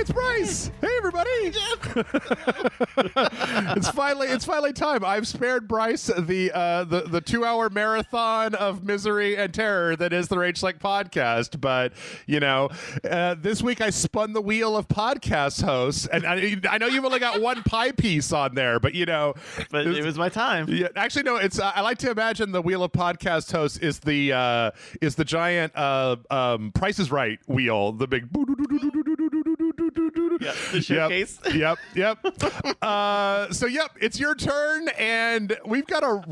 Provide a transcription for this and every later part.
it's Bryce. Hey, everybody. It's finally time. I've spared Bryce the 2-hour marathon of misery and terror that is the Rage Like podcast. But, this week I spun the wheel of podcast hosts. And I know you've only got one pie piece on there, but, But it was my time. Yeah, actually, no, it's I like to imagine the wheel of podcast hosts is the giant Price is Right wheel, the big the showcase. Yep. It's your turn, and we've got a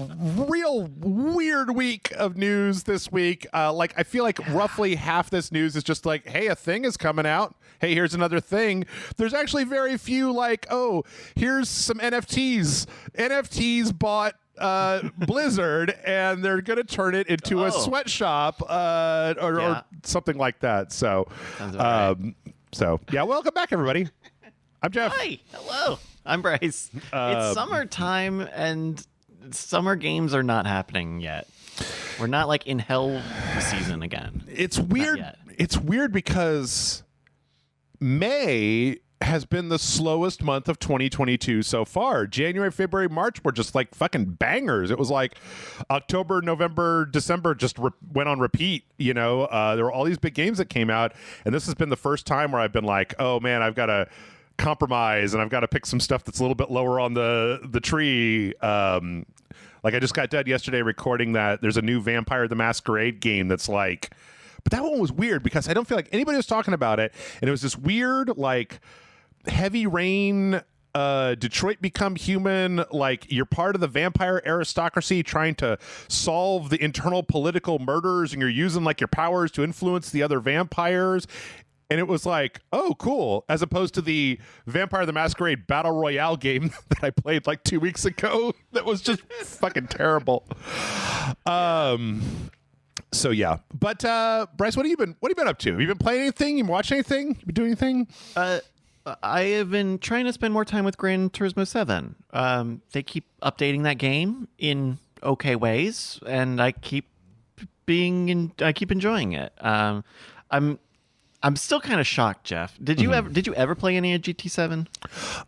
real weird week of news this week. I feel like roughly half this news is just like, hey, a thing is coming out. Hey, here's another thing. There's actually very few here's some NFTs. NFTs bought Blizzard, and they're going to turn it into a sweatshop or something like that. So, welcome back, everybody. I'm Jeff. Hi. Hello. I'm Bryce. It's summertime, and summer games are not happening yet. We're not in hell season again. It's weird. It's weird because May has been the slowest month of 2022 so far. January, February, March were just fucking bangers. It was like October, November, December just went on repeat. There were all these big games that came out, and this has been the first time where I've been like, oh man, I've got to compromise and I've got to pick some stuff that's a little bit lower on the tree. I just got done yesterday recording that there's a new Vampire the Masquerade game that's but that one was weird because I don't feel like anybody was talking about it, and it was this weird Heavy Rain, Detroit Become Human, you're part of the vampire aristocracy trying to solve the internal political murders, and you're using your powers to influence the other vampires. And it was oh, cool, as opposed to the Vampire the Masquerade Battle Royale game that I played 2 weeks ago that was just fucking terrible. So yeah, but Bryce, what have you been up to? Have you been playing anything? You been watching anything? You been doing anything? I have been trying to spend more time with Gran Turismo 7. They keep updating that game in okay ways, and I keep enjoying it. I'm still kind of shocked, Jeff. Did you ever play any of GT7?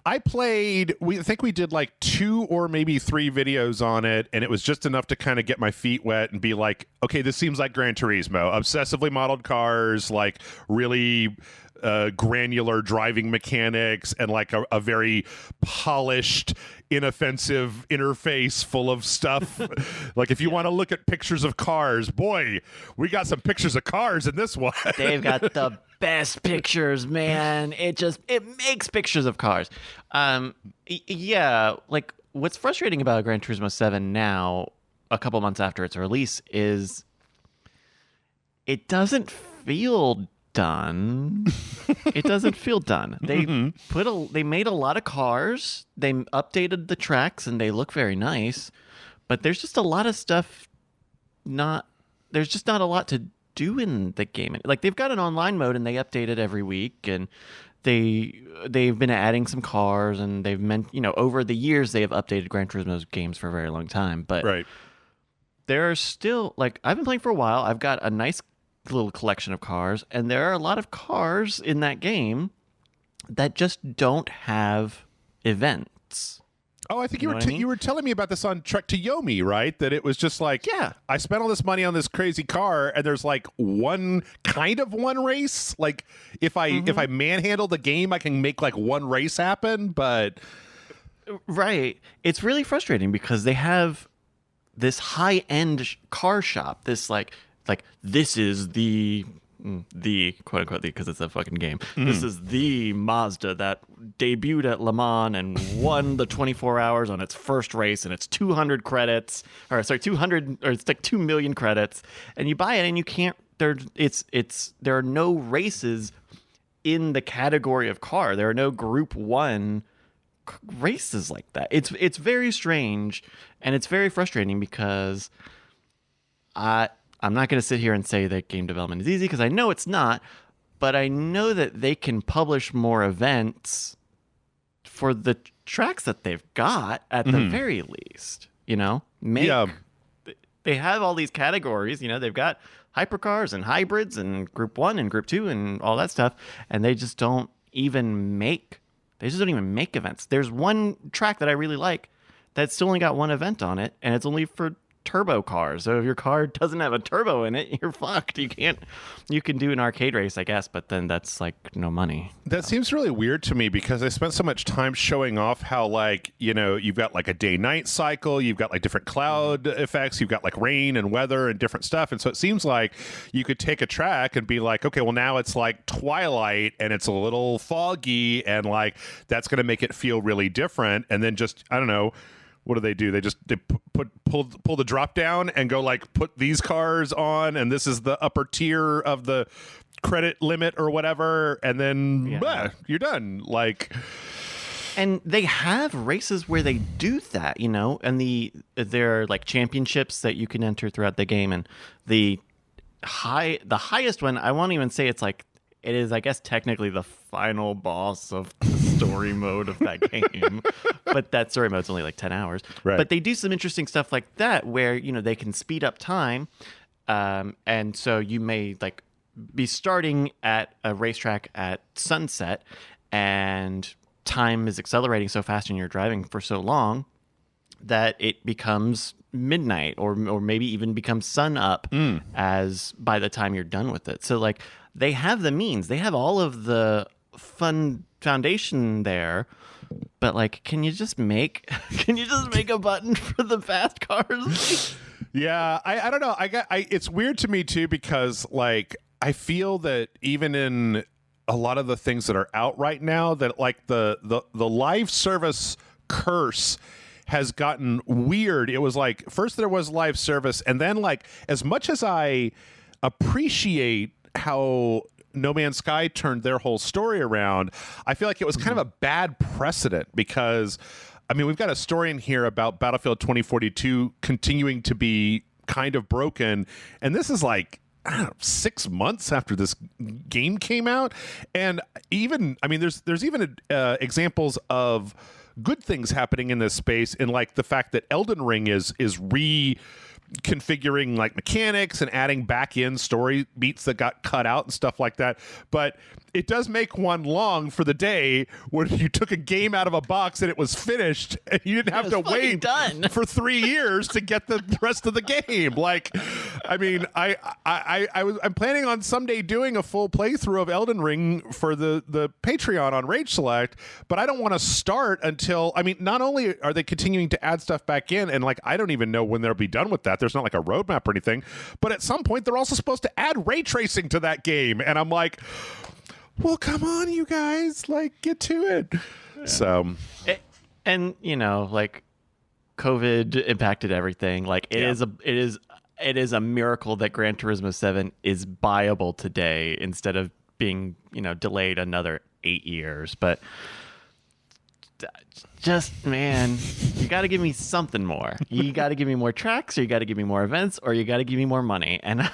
I played. I think we did 2 or maybe 3 videos on it, and it was just enough to kind of get my feet wet and be like, okay, this seems like Gran Turismo. Obsessively modeled cars, really granular driving mechanics, and a very polished, inoffensive interface full of stuff. If you want to look at pictures of cars, boy, we got some pictures of cars in this one. They've got the best pictures, man. It makes pictures of cars. What's frustrating about Gran Turismo 7 now, a couple months after its release, is it doesn't feel done. It doesn't feel done. They made a lot of cars. They updated the tracks, and they look very nice. But there's just a lot of stuff. There's just not a lot to do in the game. They've got an online mode, and they update it every week. And they've been adding some cars, and they've over the years they have updated Gran Turismo's games for a very long time. But right. There are still I've been playing for a while. I've got a nice little collection of cars, and there are a lot of cars in that game that just don't have events. Oh, I think you were telling me about this on Trek to Yomi, right? That it was just yeah, I spent all this money on this crazy car, and there's one race. If I manhandle the game, I can make one race happen, but right. It's really frustrating because they have this high-end car shop, this this is the quote unquote because it's a fucking game. This is the Mazda that debuted at Le Mans and won the 24 hours on its first race, and it's 200 credits, or sorry, 200, or it's 2 million credits, and you buy it and you can't. There are no races in the category of car. There are no Group 1 races like that. It's very strange, and it's very frustrating because I'm not going to sit here and say that game development is easy because I know it's not, but I know that they can publish more events for the tracks that they've got at the very least. They have all these categories. They've got hypercars and hybrids and Group 1 and Group 2 and all that stuff, and they just don't even make events. There's one track that I really like that's still only got one event on it, and it's only for turbo cars. So if your car doesn't have a turbo in it, you're fucked. You can do an arcade race, I guess, but then that's like no money. That seems really weird to me because I spent so much time showing off how, like, you know, you've got like a day-night cycle, you've got like different cloud effects, you've got like rain and weather and different stuff. And so it seems like you could take a track and be like, okay, well, now it's like twilight and it's a little foggy, and like that's going to make it feel really different. And then just, I don't know, what do? They pull the drop down and go like, put these cars on, and this is the upper tier of the credit limit or whatever, and then you're done. Like, and they have races where they do that, you know, and there are like championships that you can enter throughout the game, and the highest one, I won't even say it's like, it is, I guess, technically the final boss of the story mode of that game. But that story mode's only like 10 hours. Right. But they do some interesting stuff like that where, you know, they can speed up time. And so you may like be starting at a racetrack at sunset, and time is accelerating so fast and you're driving for so long that it becomes midnight or maybe even becomes sun up as by the time you're done with it. So like, they have the means, they have all of the fun foundation there, but like, can you just make a button for the fast cars? Yeah, I don't know. It's weird to me too, because like I feel that even in a lot of the things that are out right now, that like the live service curse has gotten weird. It was like, first there was live service, and then like, as much as I appreciate how No Man's Sky turned their whole story around, I feel like it was kind of a bad precedent, because I mean, we've got a story in here about Battlefield 2042 continuing to be kind of broken, and this is like, I don't know, 6 months after this game came out. And even, I mean, there's even examples of good things happening in this space, in like the fact that Elden Ring is reconfiguring like mechanics and adding back in story beats that got cut out and stuff like that. But it does make one long for the day when you took a game out of a box and it was finished and you didn't have to wait for 3 years to get the rest of the game. Like, I mean, I'm planning on someday doing a full playthrough of Elden Ring for the Patreon on Rage Select, but I don't want to start until, I mean, not only are they continuing to add stuff back in, and like, I don't even know when they'll be done with that. There's not like a roadmap or anything, but at some point they're also supposed to add ray tracing to that game. And I'm like, well, come on, you guys, like, get to it. Yeah. So, and you know, like, COVID impacted everything. Like, it is a miracle that Gran Turismo 7 is buyable today instead of being, you know, delayed another 8 years. But just, man, you got to give me something more. You got to give me more tracks, or you got to give me more events, or you got to give me more money. And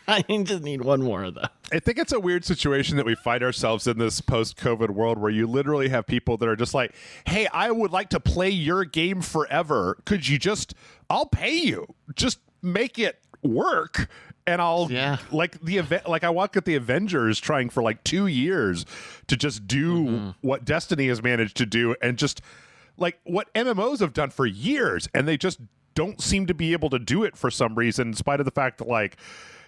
I just need one more of them. I think it's a weird situation that we find ourselves in this post-COVID world, where you literally have people that are just like, hey, I would like to play your game forever. Could you I'll pay you. Just make it work. And I'll like the event, like I walk at the Avengers trying for like 2 years to just do what Destiny has managed to do, and just like what MMOs have done for years, and they just don't seem to be able to do it for some reason, in spite of the fact that, like,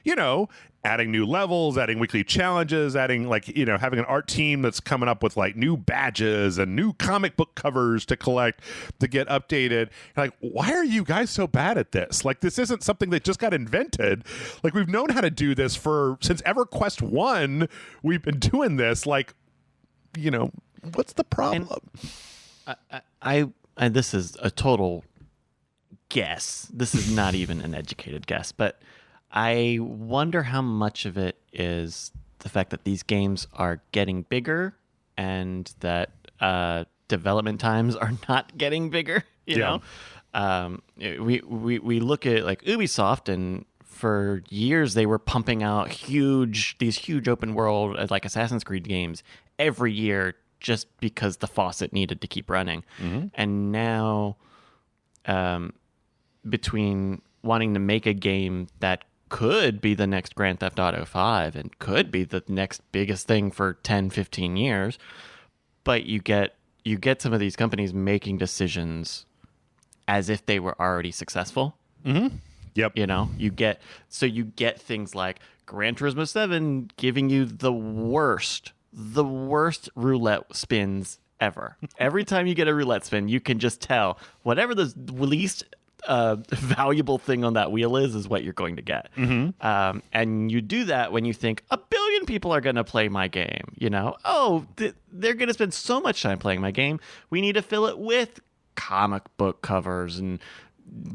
you know, adding new levels, adding weekly challenges, adding, like, you know, having an art team that's coming up with like new badges and new comic book covers to collect to get updated. Like, why are you guys so bad at this? Like, this isn't something that just got invented. Like, we've known how to do this since EverQuest 1. We've been doing this. Like, you know, what's the problem? And this is a total guess. This is not even an educated guess, but I wonder how much of it is the fact that these games are getting bigger and that development times are not getting bigger. You know, we look at like Ubisoft, and for years they were pumping out these huge open world like Assassin's Creed games every year just because the faucet needed to keep running. And now, between wanting to make a game that could be the next Grand Theft Auto 5 and could be the next biggest thing for 10, 15 years. But you get some of these companies making decisions as if they were already successful. Mm-hmm. Yep. You know, you get things like Gran Turismo 7 giving you the worst roulette spins ever. Every time you get a roulette spin, you can just tell whatever the least valuable thing on that wheel is what you're going to get. Mm-hmm. And you do that when you think 1 billion people are going to play my game. You know, they're going to spend so much time playing my game. We need to fill it with comic book covers and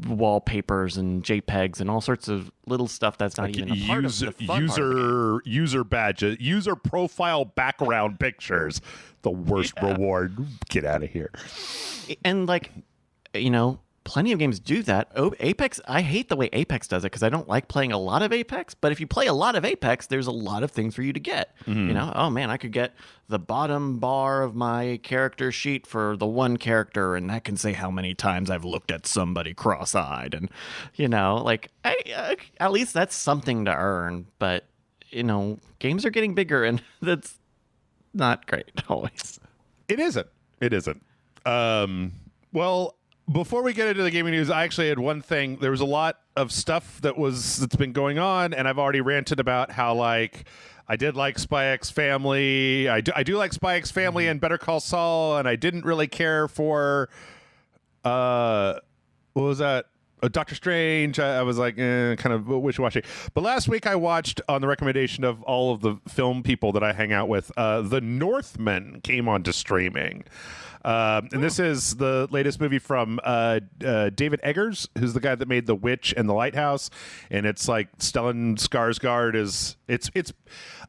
wallpapers and JPEGs and all sorts of little stuff that's not even a part of the fun part of the game. User badges, user profile background pictures. The worst reward. Get out of here. And like, you know, plenty of games do that. Apex, I hate the way Apex does it because I don't like playing a lot of Apex. But if you play a lot of Apex, there's a lot of things for you to get. Mm-hmm. You know, oh man, I could get the bottom bar of my character sheet for the one character, and that can say how many times I've looked at somebody cross-eyed. And, you know, like, at least that's something to earn. But, you know, games are getting bigger, and that's not great always. It isn't. Well, before we get into the gaming news, I actually had one thing. There was a lot of stuff that's been going on, and I've already ranted about how, like, I did like Spy X Family. I do like Spy X Family and Better Call Saul, and I didn't really care for what was that? Doctor Strange. I was like, kind of wishy-washy. But last week I watched, on the recommendation of all of the film people that I hang out with, The Northman came onto streaming. And this is the latest movie from David Eggers, who's the guy that made The Witch and The Lighthouse. And it's like Stellan Skarsgård is it's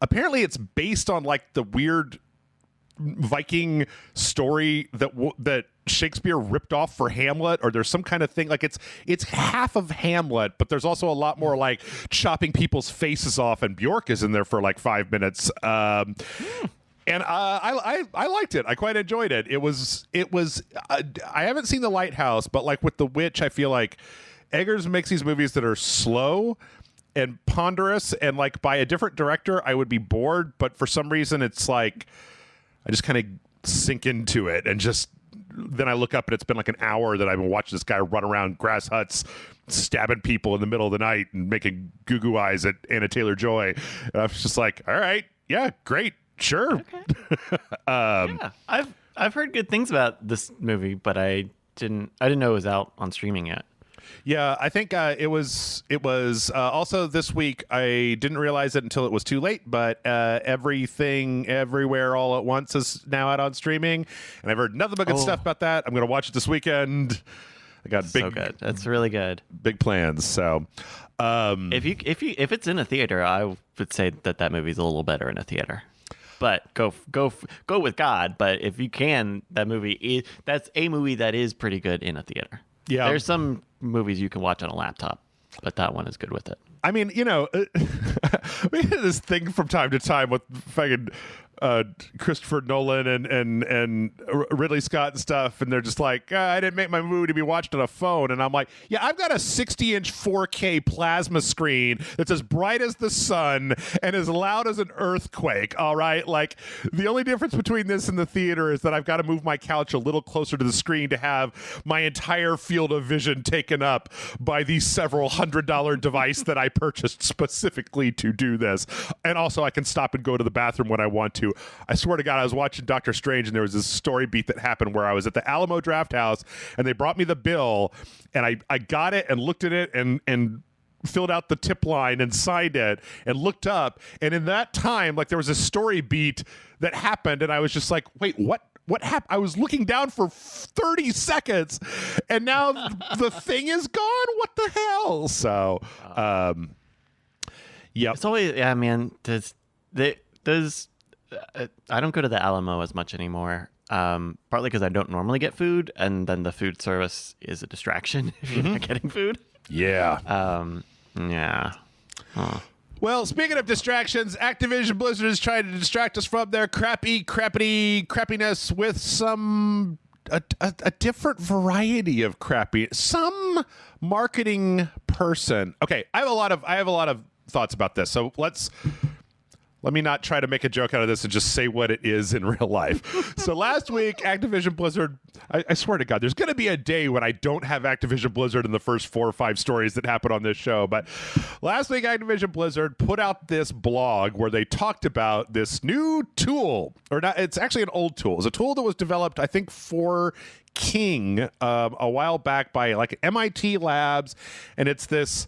apparently it's based on like the weird Viking story that Shakespeare ripped off for Hamlet, or there's some kind of thing like it's half of Hamlet, but there's also a lot more like chopping people's faces off, and Bjork is in there for like 5 minutes. And I liked it. I quite enjoyed it. It was I haven't seen The Lighthouse, but like with The Witch, I feel like Eggers makes these movies that are slow and ponderous, and like by a different director, I would be bored. But for some reason, it's like I just kind of sink into it, and just then I look up and it's been like an hour that I've been watching this guy run around grass huts, stabbing people in the middle of the night and making goo-goo eyes at Anna Taylor-Joy. And I was just like, all right, yeah, great. Sure. Okay. Yeah, I've heard good things about this movie, but I didn't know it was out on streaming yet. Yeah, I think it was also this week. I didn't realize it until it was too late, but Everything Everywhere All at Once is now out on streaming, and I've heard nothing but good stuff about that. I'm going to watch it this weekend. I got so good. That's really good. Big plans. So if it's in a theater, I would say that movie's a little better in a theater. But go with God. But if you can, that's a movie that is pretty good in a theater. Yeah, there's some movies you can watch on a laptop, but that one is good with it. I mean, you know, we had this thing from time to time with fucking Christopher Nolan and Ridley Scott and stuff, and they're just like, I didn't make my movie to be watched on a phone. And I'm like, yeah, I've got a 60-inch 4K plasma screen that's as bright as the sun and as loud as an earthquake, all right? Like, the only difference between this and the theater is that I've got to move my couch a little closer to the screen to have my entire field of vision taken up by the several $100 device that I purchased specifically to do this. And also, I can stop and go to the bathroom when I want to. I swear to God, I was watching Doctor Strange, and there was this story beat that happened where I was at the Alamo Draft House, and they brought me the bill, and I got it and looked at it and filled out the tip line and signed it and looked up, and in that time, like, there was a story beat that happened, and I was just like, wait, what happened? I was looking down for 30 seconds, and now the thing is gone? What the hell? So, yeah. It's always, yeah, man, I don't go to the Alamo as much anymore, partly because I don't normally get food, and then the food service is a distraction if you're not getting food. Yeah. Yeah. Huh. Well, speaking of distractions, Activision Blizzard is trying to distract us from their crappiness with some a different variety of crappy. Some marketing person. Okay, I have a lot of thoughts about this. So let me not try to make a joke out of this and just say what it is in real life. So last week, Activision Blizzard, I swear to God, there's going to be a day when I don't have Activision Blizzard in the first 4 or 5 stories that happen on this show. But last week, Activision Blizzard put out this blog where they talked about this new tool, or not, it's actually an old tool. It's a tool that was developed, I think, for King a while back by like MIT Labs. And it's this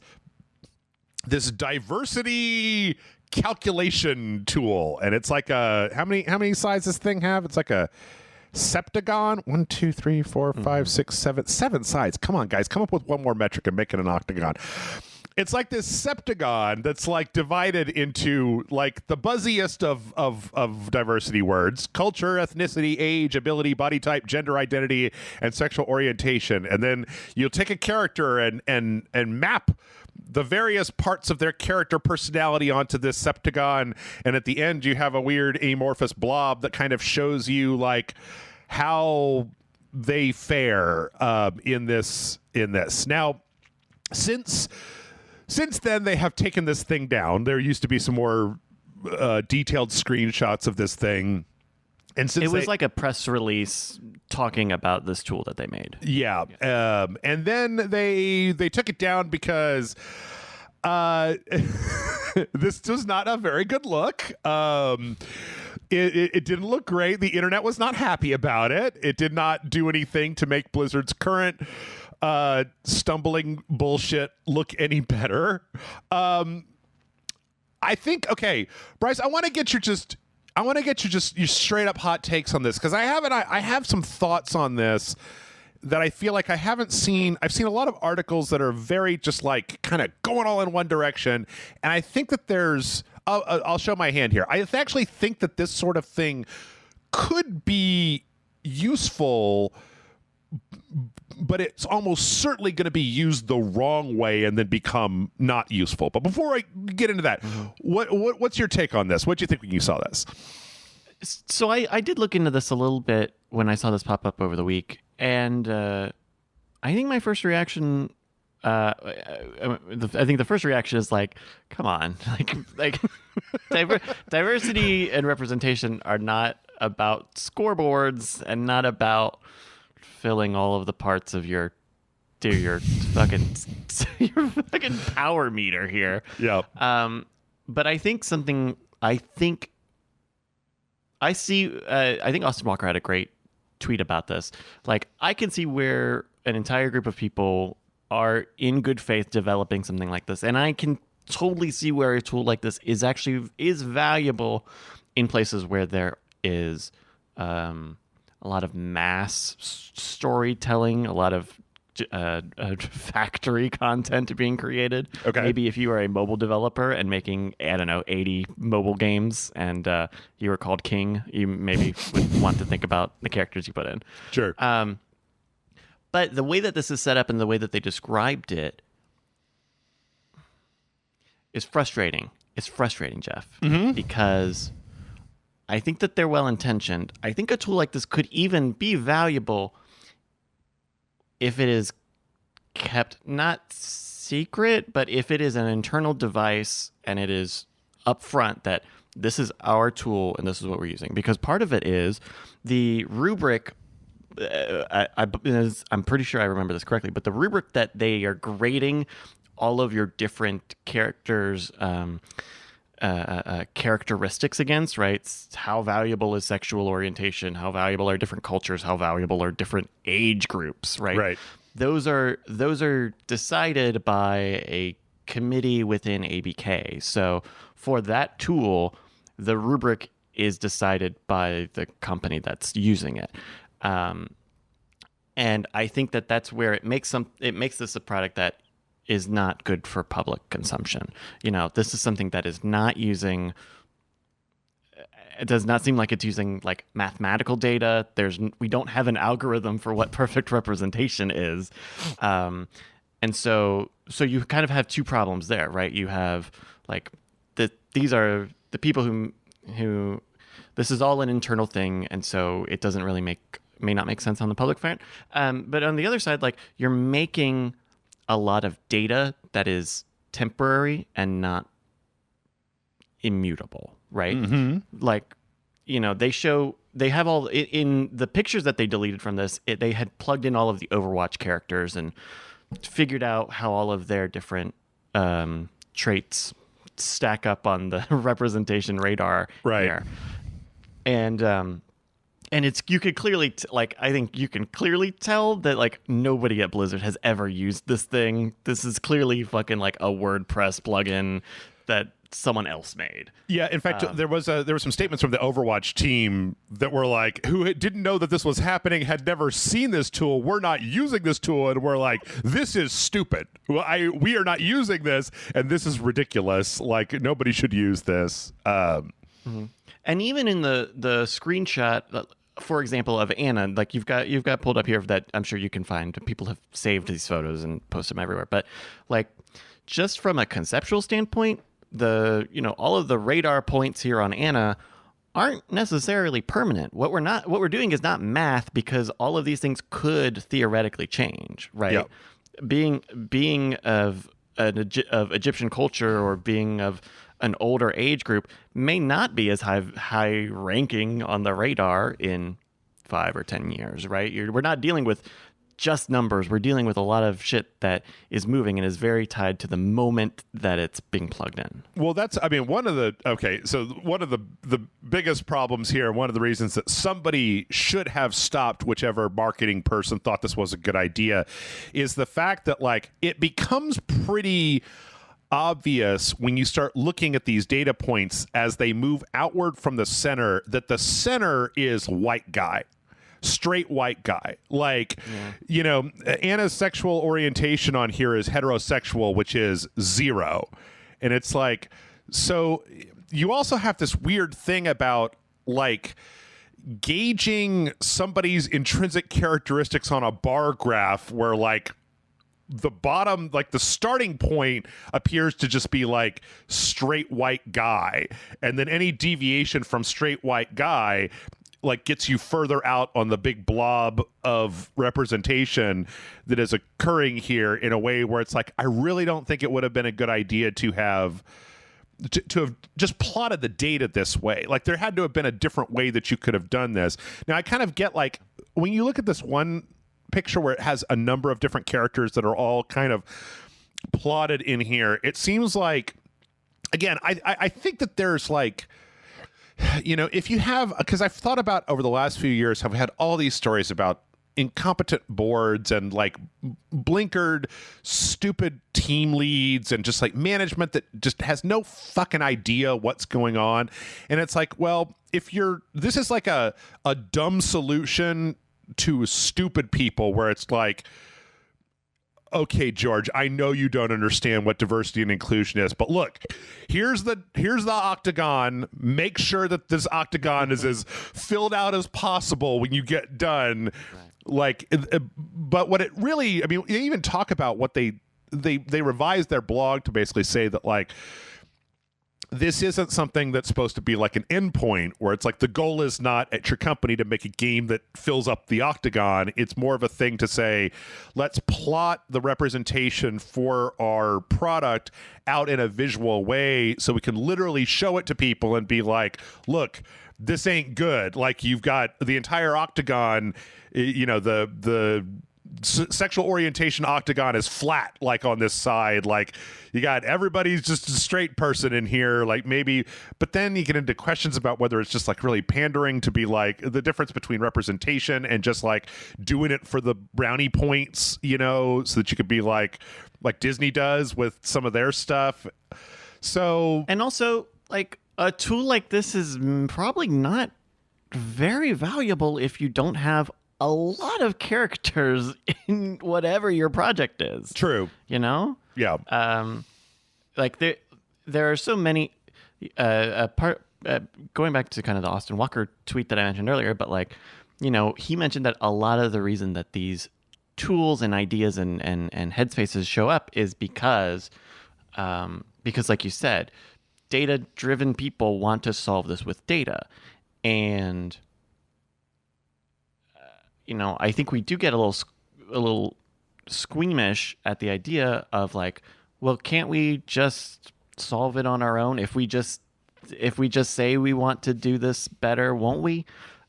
diversity calculation tool, and it's like a how many sides this thing have? It's like a septagon. 1, 2, 3, 4, 5, 6, 7 sides. Come on, guys, come up with one more metric and make it an octagon. It's like this septagon that's like divided into like the buzziest of diversity words: culture, ethnicity, age, ability, body type, gender identity, and sexual orientation. And then you'll take a character and map the various parts of their character personality onto this septagon, and at the end you have a weird amorphous blob that kind of shows you like how they fare in this. Now, since then they have taken this thing down. There used to be some more detailed screenshots of this thing. And since it was like a press release talking about this tool that they made. Yeah. And then they took it down because this was not a very good look. It didn't look great. The internet was not happy about it. It did not do anything to make Blizzard's current stumbling bullshit look any better. I think, okay, Bryce, I want to get your straight up hot takes on this, because I have some thoughts on this that I feel like I haven't seen. I've seen a lot of articles that are very just like kind of going all in one direction, and I think that there's I'll show my hand here. I actually think that this sort of thing could be useful, but it's almost certainly going to be used the wrong way and then become not useful. But before I get into that, what's your take on this? What do you think when you saw this? So I did look into this a little bit when I saw this pop up over the week, and I think my first reaction, I think the first reaction is like, come on, like diversity and representation are not about scoreboards and not about filling all of the parts of your fucking power meter here. Yeah. But I think I think Austin Walker had a great tweet about this. Like, I can see where an entire group of people are in good faith developing something like this, and I can totally see where a tool like this is valuable in places where there is a lot of mass storytelling, a lot of factory content being created. Okay. Maybe if you are a mobile developer and making, 80 mobile games, and you were called King, you maybe would want to think about the characters you put in. Sure. But the way that this is set up and the way that they described it is frustrating. It's frustrating, Jeff, because I think that they're well-intentioned. I think a tool like this could even be valuable if it is kept not secret, but if it is an internal device and it is upfront that this is our tool and this is what we're using. Because part of it is the rubric, I'm pretty sure I remember this correctly, but the rubric that they are grading all of your different characters' characteristics against, right? How valuable is sexual orientation? How valuable are different cultures? How valuable are different age groups, right? Right. Those are decided by a committee within ABK. So for that tool, the rubric is decided by the company that's using it. And I think that that's where it makes this a product that is not good for public consumption. This is something that is not using. It does not seem like it's using like mathematical data. We don't have an algorithm for what perfect representation is, and so you kind of have two problems there, right? You have like these are the people who this is all an internal thing, and so it doesn't really make may not make sense on the public front. But on the other side, like, you're making a lot of data that is temporary and not immutable, right? Like, you know, they have all in the pictures that they deleted from this. They had plugged in all of the Overwatch characters and figured out how all of their different traits stack up on the representation radar here. And it's, you could clearly I think you can clearly tell that like nobody at Blizzard has ever used this thing. This is clearly fucking like a WordPress plugin that someone else made. Yeah, in fact, there were some statements from the Overwatch team that were like, who didn't know that this was happening, had never seen this tool. We're not using this tool, and we're like, this is stupid. We are not using this, and this is ridiculous. Like, nobody should use this. And even in the screenshot, for example, of Anna, like you've got pulled up here that I'm sure you can find. People have saved these photos and posted them everywhere. But like, just from a conceptual standpoint, all of the radar points here on Anna aren't necessarily permanent. What we're doing is not math, because all of these things could theoretically change, right? Yep. Being of Egyptian culture, or being of an older age group, may not be as high ranking on the radar in 5 or 10 years, right? We're not dealing with just numbers. We're dealing with a lot of shit that is moving and is very tied to the moment that it's being plugged in. Well, one of the biggest problems here, one of the reasons that somebody should have stopped whichever marketing person thought this was a good idea, is the fact that like it becomes pretty obvious when you start looking at these data points as they move outward from the center, that the center is white guy. Straight white guy. Like, you know, Anna's sexual orientation on here is heterosexual, which is 0. And it's like, so you also have this weird thing about like gauging somebody's intrinsic characteristics on a bar graph, where like the bottom, like the starting point appears to just be like straight white guy. And then any deviation from straight white guy like gets you further out on the big blob of representation that is occurring here, in a way where it's like, I really don't think it would have been a good idea to have just plotted the data this way. Like, there had to have been a different way that you could have done this. Now, I kind of get, like, when you look at this one picture where it has a number of different characters that are all kind of plotted in here, it seems like, again, I think that there's like, you know, if you have, because I've thought about over the last few years, have had all these stories about incompetent boards and like blinkered, stupid team leads and just like management that just has no fucking idea what's going on. And it's like, well, this is like a dumb solution to stupid people, where it's like, okay, George, I know you don't understand what diversity and inclusion is, but look, here's the octagon. Make sure that this octagon is as filled out as possible when you get done. Right. Like, but what it really, I mean, they even talk about what they revised their blog to basically say that like, this isn't something that's supposed to be like an endpoint, where it's like the goal is not at your company to make a game that fills up the octagon. It's more of a thing to say, let's plot the representation for our product out in a visual way so we can literally show it to people and be like, look, this ain't good. Like, you've got the entire octagon, you know, the sexual orientation octagon is flat, like on this side, like you got everybody's just a straight person in here, like maybe, but then you get into questions about whether it's just like really pandering to be like the difference between representation and just like doing it for the brownie points, you know, so that you could be like Disney does with some of their stuff. So, and also like a tool like this is probably not very valuable if you don't have a lot of characters in whatever your project is. True. You know? Yeah. Like there are so many going back to kind of the Austin Walker tweet that I mentioned earlier, but like, you know, he mentioned that a lot of the reason that these tools and ideas and headspaces show up is because like you said, data-driven people want to solve this with data. And I think we do get a little squeamish at the idea of like, well, can't we just solve it on our own? If we just say we want to do this better, won't we?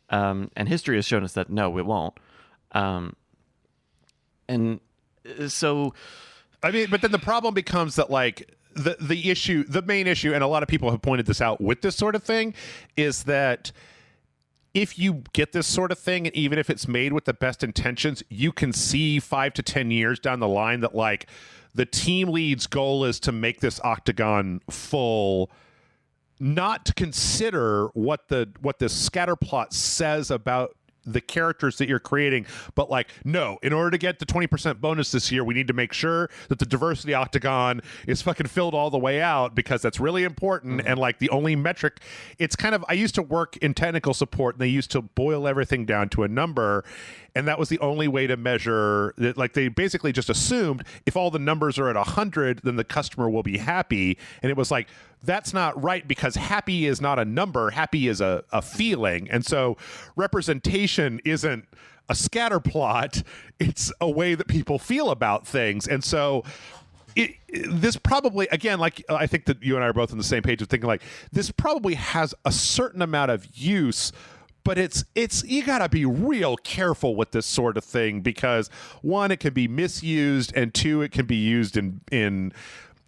And history has shown us that no, it won't. And so, I mean, but then the problem becomes that like the main issue, and a lot of people have pointed this out with this sort of thing, is that if you get this sort of thing, and even if it's made with the best intentions, you can see 5 to 10 years down the line that like the team lead's goal is to make this octagon full, not to consider what the scatterplot says about the characters that you're creating, but like, no, in order to get the 20% bonus this year, we need to make sure that the diversity octagon is fucking filled all the way out, because that's really important. And like the only metric, it's kind of, I used to work in technical support, and they used to boil everything down to a number, and that was the only way to measure that. Like they basically just assumed if all the numbers are at 100, then the customer will be happy. And it was like, that's not right, because happy is not a number. Happy is a feeling. And so representation isn't a scatter plot. It's a way that people feel about things. And so this probably, again, like I think that you and I are both on the same page of thinking like this probably has a certain amount of use, but it's you got to be real careful with this sort of thing, because one, it can be misused, and two, it can be used in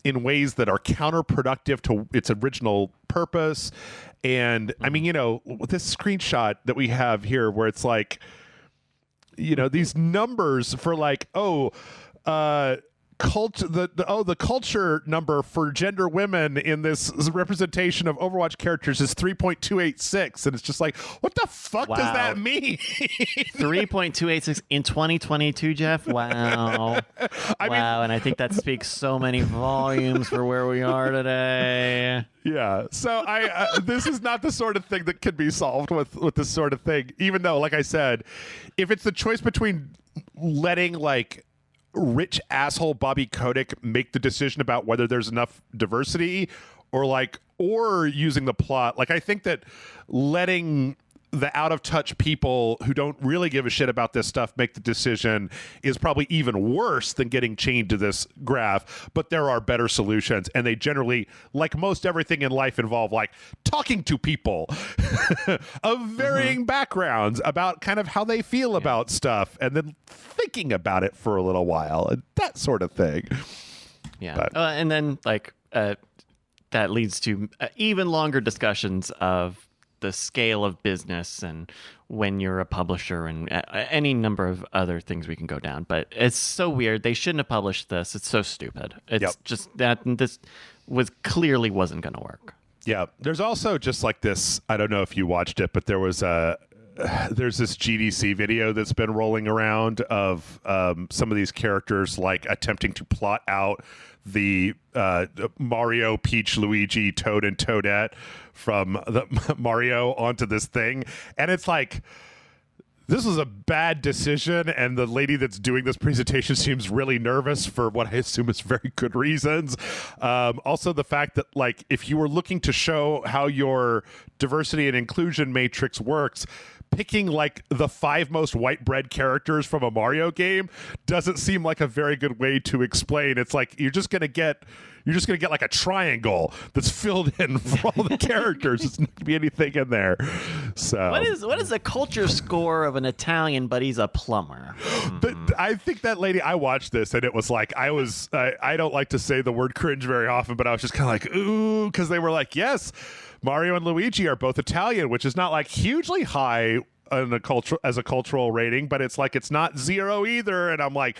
ways that are counterproductive to its original purpose. And I mean, this screenshot that we have here where it's like, these numbers for like, the culture number for gender women in this representation of Overwatch characters is 3.286, and it's just like, what the fuck does that mean? 3.286 in 2022, Jeff. Wow. I mean, and I think that speaks so many volumes for where we are today. Yeah. So this is not the sort of thing that can be solved with this sort of thing, even though, like I said, if it's the choice between letting like rich asshole Bobby Kotick make the decision about whether there's enough diversity, or using the plot, like I think that letting the out of touch people who don't really give a shit about this stuff make the decision is probably even worse than getting chained to this graph. But there are better solutions, and they generally, like most everything in life, involve like talking to people of varying backgrounds about kind of how they feel about stuff, and then thinking about it for a little while, and that sort of thing. Yeah. And then like that leads to even longer discussions of the scale of business and when you're a publisher and any number of other things we can go down. But it's so weird. They shouldn't have published this. It's so stupid. It's just that this clearly wasn't going to work. Yeah. There's also just like this, I don't know if you watched it, but there's this GDC video that's been rolling around of some of these characters like attempting to plot out the Mario, Peach, Luigi, Toad, and Toadette from the Mario onto this thing. And it's like, this was a bad decision, and the lady that's doing this presentation seems really nervous for what I assume is very good reasons. Also, the fact that, like, if you were looking to show how your diversity and inclusion matrix works, picking like the 5 most white bread characters from a Mario game doesn't seem like a very good way to explain. It's like you're just gonna get like a triangle that's filled in for all the characters. It's not gonna be anything in there. So what is the culture score of an Italian, but he's a plumber? I think that lady, I watched this and it was like I don't like to say the word cringe very often, but I was just kind of like, ooh, because they were like, yes, Mario and Luigi are both Italian, which is not like hugely high as a cultural rating, but it's like it's not 0 either. And I'm like,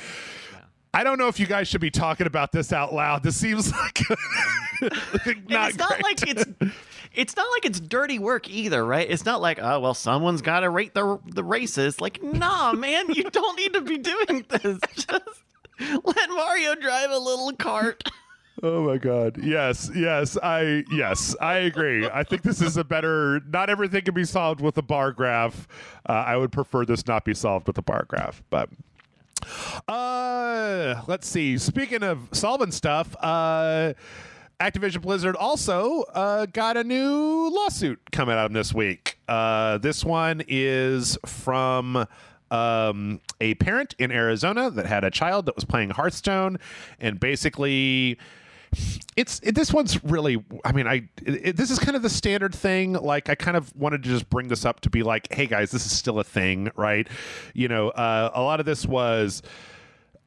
I don't know if you guys should be talking about this out loud. This seems like not great. It's not like it's dirty work either, right? It's not like, oh well, someone's got to rate the races. Like, nah, man, you don't need to be doing this. Just let Mario drive a little cart. Oh my God. Yes, I agree. I think this is a better, not everything can be solved with a bar graph. I would prefer this not be solved with a bar graph, but let's see. Speaking of solving stuff, Activision Blizzard also got a new lawsuit coming out this week. This one is from a parent in Arizona that had a child that was playing Hearthstone, and basically this one's really, I mean, this is kind of the standard thing. Like, I kind of wanted to just bring this up to be like, hey guys, this is still a thing, right? You know, a lot of this was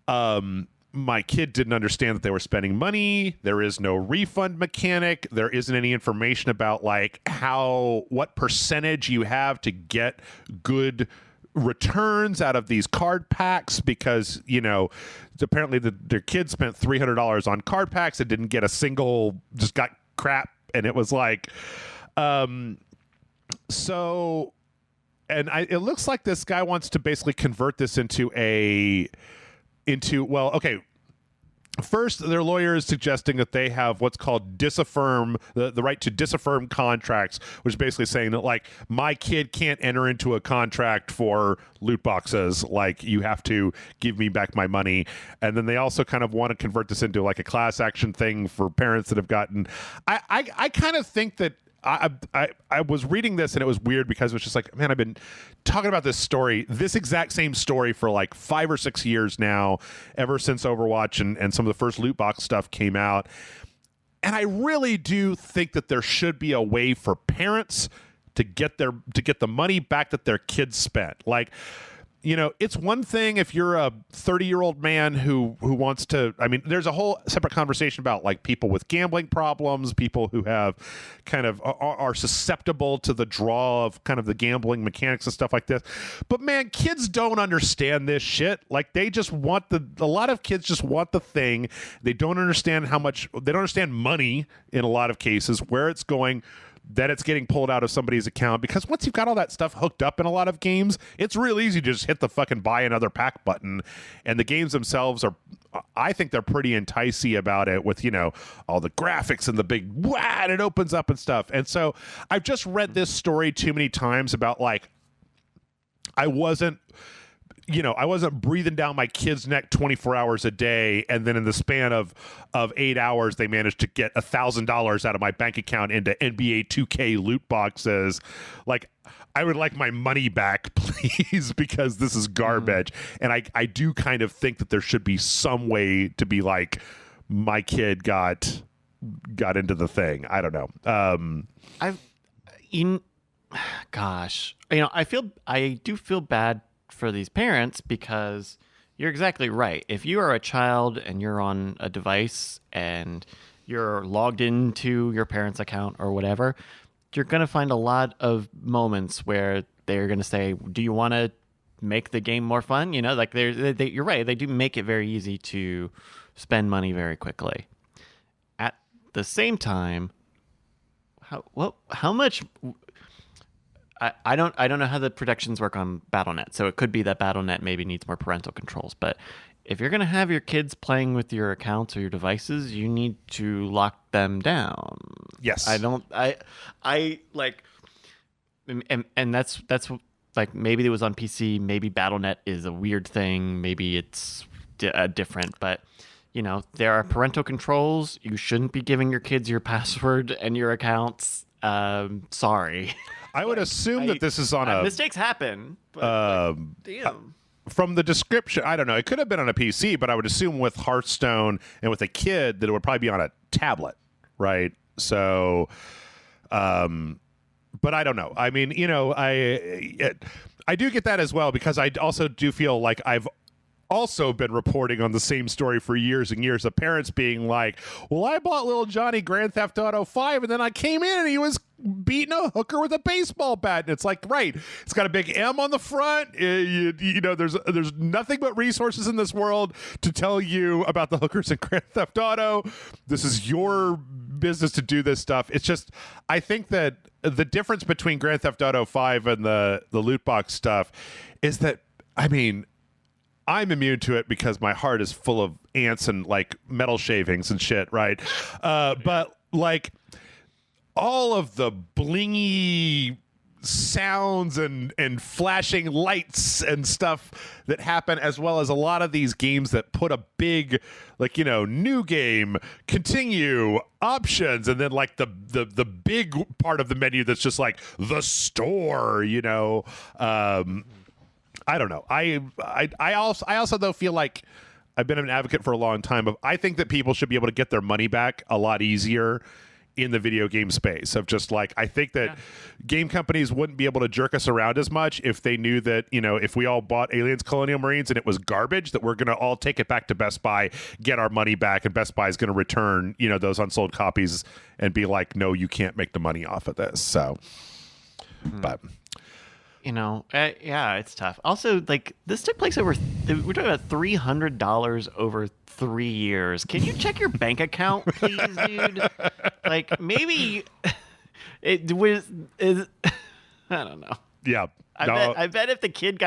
my kid didn't understand that they were spending money. There is no refund mechanic. There isn't any information about like what percentage you have to get good returns out of these card packs, because, you know, apparently their kid spent $300 on card packs and didn't get a single, just got crap. And it was like, it looks like this guy wants to basically convert this into well, okay. First, their lawyer is suggesting that they have what's called disaffirm, the right to disaffirm contracts, which is basically saying that, like, my kid can't enter into a contract for loot boxes. Like, you have to give me back my money. And then they also kind of want to convert this into like a class action thing for parents that have gotten. I kind of think that I was reading this and it was weird because it was just like, man, I've been talking about this exact same story for like 5 or 6 years now, ever since Overwatch and some of the first loot box stuff came out. And I really do think that there should be a way for parents to get the money back that their kids spent. Like, you know, it's one thing if you're a 30-year-old man who wants to, I mean, there's a whole separate conversation about like people with gambling problems, people who have kind of are susceptible to the draw of kind of the gambling mechanics and stuff like this. But man, kids don't understand this shit. Like, they just want a lot of kids just want the thing. They don't understand they don't understand money in a lot of cases, where it's going, that it's getting pulled out of somebody's account, because once you've got all that stuff hooked up in a lot of games, it's real easy to just hit the fucking buy another pack button. And the games themselves I think they're pretty enticey about it, with, you know, all the graphics and the big wow, and it opens up and stuff. And so I've just read this story too many times about, like, I wasn't breathing down my kid's neck 24 hours a day, and then in the span of 8 hours, they managed to get $1,000 out of my bank account into NBA 2K loot boxes. Like, I would like my money back, please, because this is garbage. And I do kind of think that there should be some way to be like, my kid got into the thing. I don't know. Gosh, you know, I do feel bad for these parents, because you're exactly right. If you are a child and you're on a device and you're logged into your parents' account or whatever, you're going to find a lot of moments where they're going to say, do you want to make the game more fun? You know, like you're right. They do make it very easy to spend money very quickly. At the same time, how much... I don't know how the protections work on BattleNet, so it could be that BattleNet maybe needs more parental controls. But if you're going to have your kids playing with your accounts or your devices, you need to lock them down. Yes. I like, and that's like, maybe it was on PC, maybe BattleNet is a weird thing, maybe it's different, but you know, there are parental controls. You shouldn't be giving your kids your password and your accounts. Sorry. I would assume that this is on mistakes happen. But, damn. From the description, I don't know. It could have been on a PC, but I would assume with Hearthstone and with a kid that it would probably be on a tablet, right? So, but I don't know. I mean, you know, I do get that as well, because I also do feel like I've also been reporting on the same story for years and years of parents being like, well, I bought little Johnny Grand Theft Auto 5 and then I came in and he was beating a hooker with a baseball bat. And it's like, right, it's got a big M on the front. You know, there's nothing but resources in this world to tell you about the hookers in Grand Theft Auto. This is your business to do this stuff. It's just, I think that the difference between Grand Theft Auto 5 and the loot box stuff is that, I mean, I'm immune to it because my heart is full of ants and like metal shavings and shit, right? But like all of the blingy sounds and flashing lights and stuff that happen, as well as a lot of these games that put a big, like, you know, new game, continue, options, and then like the big part of the menu that's just like the store, you know. I don't know. I also though feel like I've been an advocate for a long time of I think that people should be able to get their money back a lot easier in the video game space of just like I think that game companies wouldn't be able to jerk us around as much if they knew that, you know, if we all bought Aliens Colonial Marines and it was garbage, that we're going to all take it back to Best Buy, get our money back, and Best Buy is going to return, you know, those unsold copies and be like, no, you can't make the money off of this. So, but you know, yeah, it's tough. Also, like, this took place we're talking about $300 over 3 years. Can you check your bank account, please, dude? Like, maybe it was. I don't know. Yeah, I bet if the kid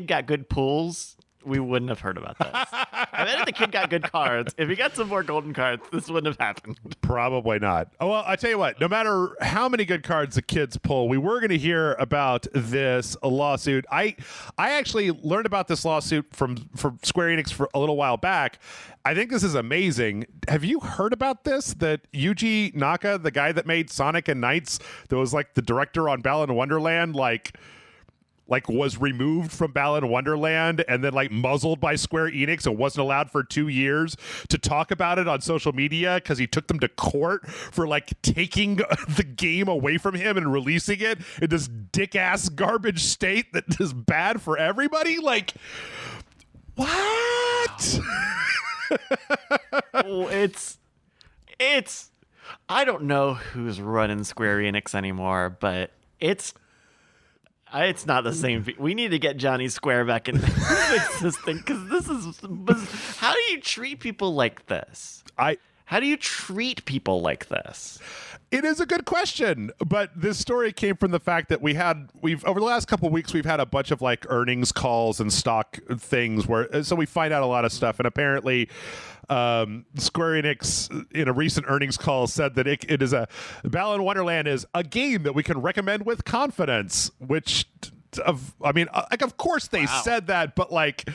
got good pools, we wouldn't have heard about this. I bet if the kid got good cards, if he got some more golden cards, this wouldn't have happened. Probably not. Oh, well, I tell you what, no matter how many good cards the kids pull, we were going to hear about this lawsuit. I actually learned about this lawsuit from Square Enix for a little while back. I think this is amazing. Have you heard about this? That Yuji Naka, the guy that made Sonic and Knights, that was like the director on Balan Wonderland, like was removed from Balan Wonderland and then like muzzled by Square Enix and wasn't allowed for 2 years to talk about it on social media because he took them to court for like taking the game away from him and releasing it in this dick-ass garbage state that is bad for everybody? Like, what? it's I don't know who's running Square Enix anymore, but it's not the same. We need to get Johnny Square back in this thing because this is. How do you treat people like this? How do you treat people like this? It is a good question, but this story came from the fact that we've over the last couple of weeks we've had a bunch of like earnings calls and stock things so we find out a lot of stuff, and apparently Square Enix in a recent earnings call said that it is Balan Wonderland is a game that we can recommend with confidence, which of course they said that, but like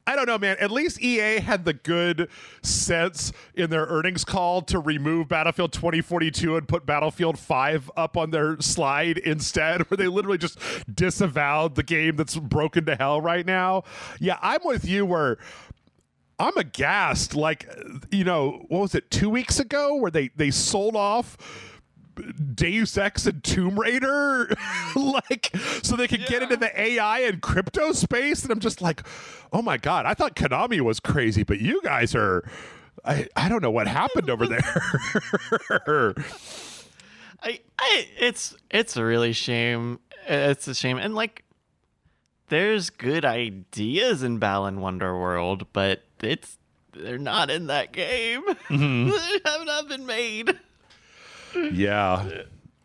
I don't know, man. At least EA had the good sense in their earnings call to remove Battlefield 2042 and put Battlefield 5 up on their slide instead, where they literally just disavowed the game that's broken to hell right now. Yeah, I'm with you where I'm aghast. Like, you know, what was it, 2 weeks ago where they sold off Deus Ex and Tomb Raider like so they could get into the AI and crypto space, and I'm just like, oh my god, I thought Konami was crazy, but you guys are I don't know what happened over there. It's a really shame. It's a shame, and like there's good ideas in Balan Wonderworld, but they're not in that game. Mm-hmm. They have not been made. Yeah.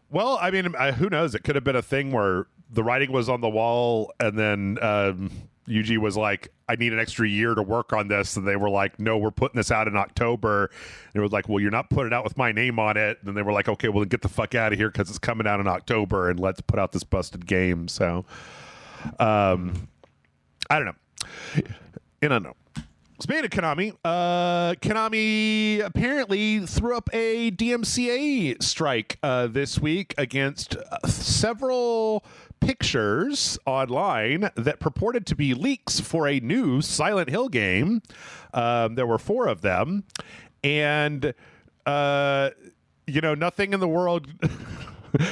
Well, I mean, who knows? It could have been a thing where the writing was on the wall and then Yuji was like, I need an extra year to work on this. And they were like, no, we're putting this out in October. And it was like, well, you're not putting it out with my name on it. And then they were like, okay, well, then get the fuck out of here because it's coming out in October and let's put out this busted game. So, I don't know. I don't know. Speaking of Konami, Konami apparently threw up a DMCA strike this week against several pictures online that purported to be leaks for a new Silent Hill game. There were 4 of them. And, nothing in the world...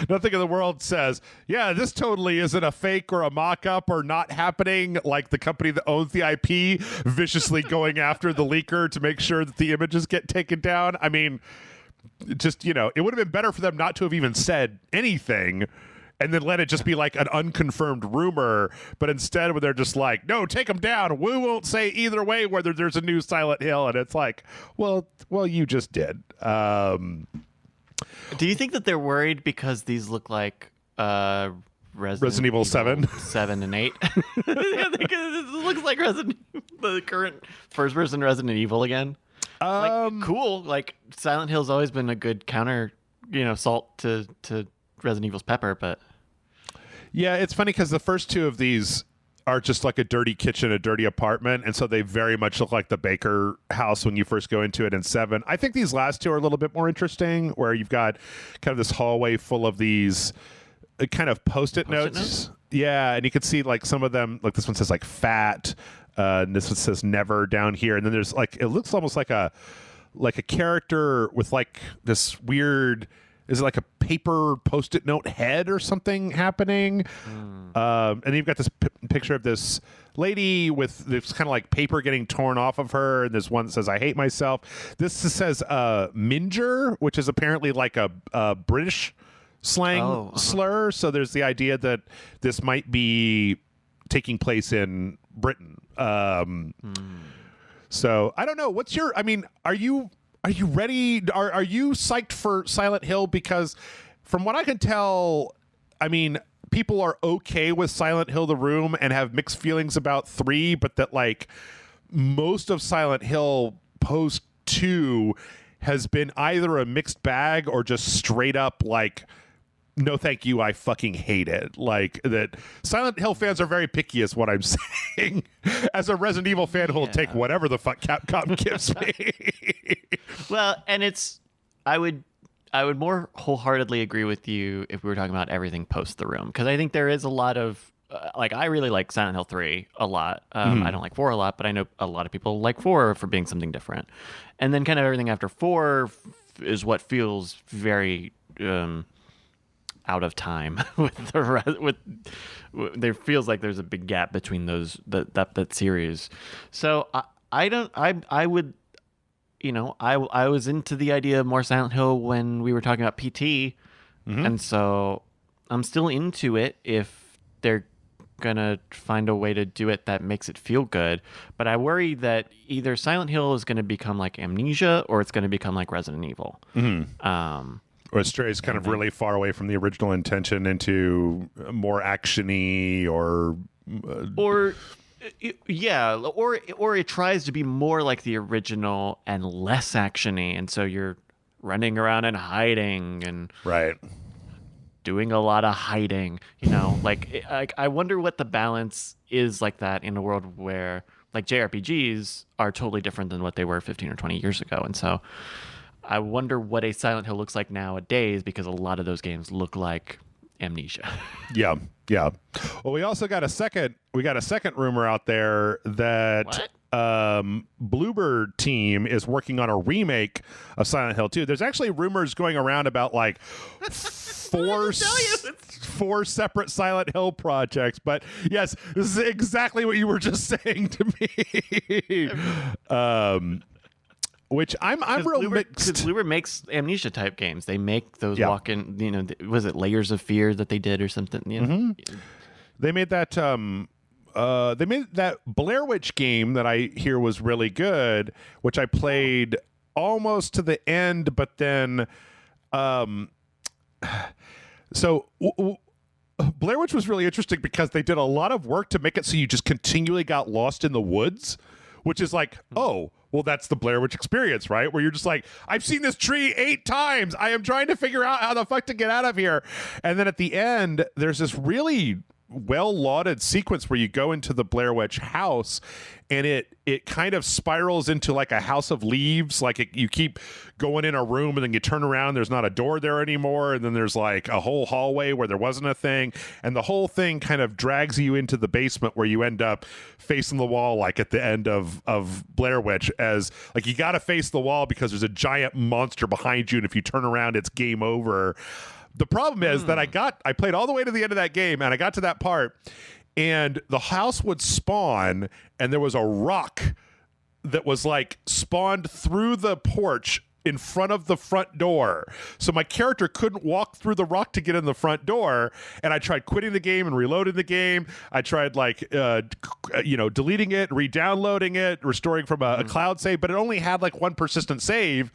Nothing in the world says, yeah, this totally isn't a fake or a mock-up or not happening, like the company that owns the IP viciously going after the leaker to make sure that the images get taken down. I mean, just, it would have been better for them not to have even said anything and then let it just be like an unconfirmed rumor. But instead, when they're just like, no, take them down. We won't say either way whether there's a new Silent Hill. And it's like, well, you just did. Do you think that they're worried because these look like Resident Evil 7? 7 and 8? It looks like the current first-person Resident Evil again. Cool. Like, Silent Hill's always been a good counter, salt to Resident Evil's pepper, but... Yeah, it's funny because the first 2 of these are just like a dirty kitchen, a dirty apartment, and so they very much look like the Baker house when you first go into it in 7. I think these last 2 are a little bit more interesting, where you've got kind of this hallway full of these kind of post-it notes. Yeah, and you could see like some of them, like this one says like fat, and this one says never down here, and then there's like it looks almost like a character with like this weird, is it like a paper post-it note head or something happening? And then you've got this picture of this lady with this kind of like paper getting torn off of her, and there's one that says I hate myself. This says minger, which is apparently like a British slang slur, so there's the idea that this might be taking place in Britain. So I don't know. What's your? I mean, are you ready? Are you psyched for Silent Hill? Because from what I can tell, I mean, people are okay with Silent Hill: The Room and have mixed feelings about 3, but that like most of Silent Hill post 2 has been either a mixed bag or just straight up like, no, thank you. I fucking hate it. Like that. Silent Hill fans are very picky, is what I'm saying. As a Resident Evil fan, who will take whatever the fuck Capcom gives me. Well, and I would more wholeheartedly agree with you if we were talking about everything post The Room, because I think there is a lot of like I really like Silent Hill 3 a lot. I don't like 4 a lot, but I know a lot of people like 4 for being something different. And then kind of everything after 4 is what feels very out of time with the rest. There feels like there's a big gap between those that series. So I would, you know, I was into the idea of more Silent Hill when we were talking about PT, and so I'm still into it if they're gonna find a way to do it that makes it feel good. But I worry that either Silent Hill is going to become like Amnesia or it's going to become like Resident Evil. Or it strays kind of really far away from the original intention into more actiony or it tries to be more like the original and less actiony, and so you're running around and hiding and doing a lot of hiding, you know. like I wonder what the balance is like that in a world where like JRPGs are totally different than what they were 15 or 20 years ago. And so I wonder what a Silent Hill looks like nowadays, because a lot of those games look like Amnesia. Yeah. Well, we also got a second rumor out there that Bluebird team is working on a remake of Silent Hill 2. There's actually rumors going around about like four separate Silent Hill projects, but yes, this is exactly what you were just saying to me. Which I'm real mixed. Because Bluebird makes Amnesia type games. They make those walk-in, you know, was it Layers of Fear that they did or something? You know? They made that Blair Witch game that I hear was really good, which I played almost to the end, but then Blair Witch was really interesting because they did a lot of work to make it so you just continually got lost in the woods, which is like, oh, well, that's the Blair Witch experience, right? Where you're just like, I've seen this tree 8 times. I am trying to figure out how the fuck to get out of here. And then at the end, there's this really well-lauded sequence where you go into the Blair Witch house, and it kind of spirals into like a house of leaves. Like you keep going in a room, and then you turn around, there's not a door there anymore, and then there's like a whole hallway where there wasn't a thing, and the whole thing kind of drags you into the basement where you end up facing the wall, like at the end of Blair Witch, as like you got to face the wall because there's a giant monster behind you, and if you turn around, it's game over. The problem is that I played all the way to the end of that game, and I got to that part, and the house would spawn, and there was a rock that was like spawned through the porch in front of the front door. So my character couldn't walk through the rock to get in the front door, and I tried quitting the game and reloading the game. I tried like deleting it, re-downloading it, restoring from a cloud save, but it only had like one persistent save,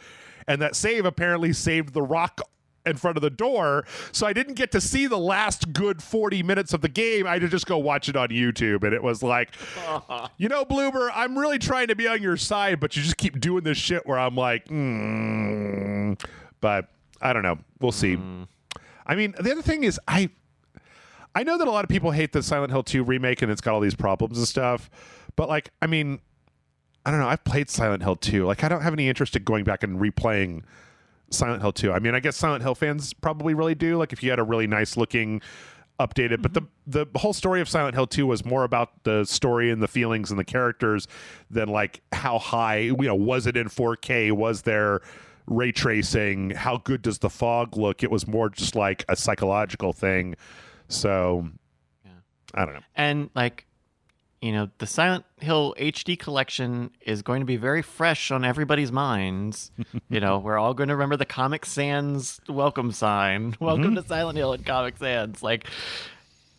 and that save apparently saved the rock in front of the door, so I didn't get to see the last good 40 minutes of the game. I had to just go watch it on YouTube, and it was like, you know, Bluebird, I'm really trying to be on your side, but you just keep doing this shit where I'm like, but I don't know. We'll see. I mean, the other thing is, I know that a lot of people hate the Silent Hill 2 remake, and it's got all these problems and stuff, but like, I mean, I don't know. I've played Silent Hill 2. Like, I don't have any interest in going back and replaying Silent Hill 2. I mean, I guess Silent Hill fans probably really do. Like, if you had a really nice looking updated, but the whole story of Silent Hill 2 was more about the story and the feelings and the characters than like how high, was it in 4K? Was there ray tracing? How good does the fog look? It was more just like a psychological thing. So I don't know. And like, the Silent Hill HD collection is going to be very fresh on everybo's minds. We're all going to remember the Comic Sans welcome sign. Welcome to Silent Hill and Comic Sans. Like,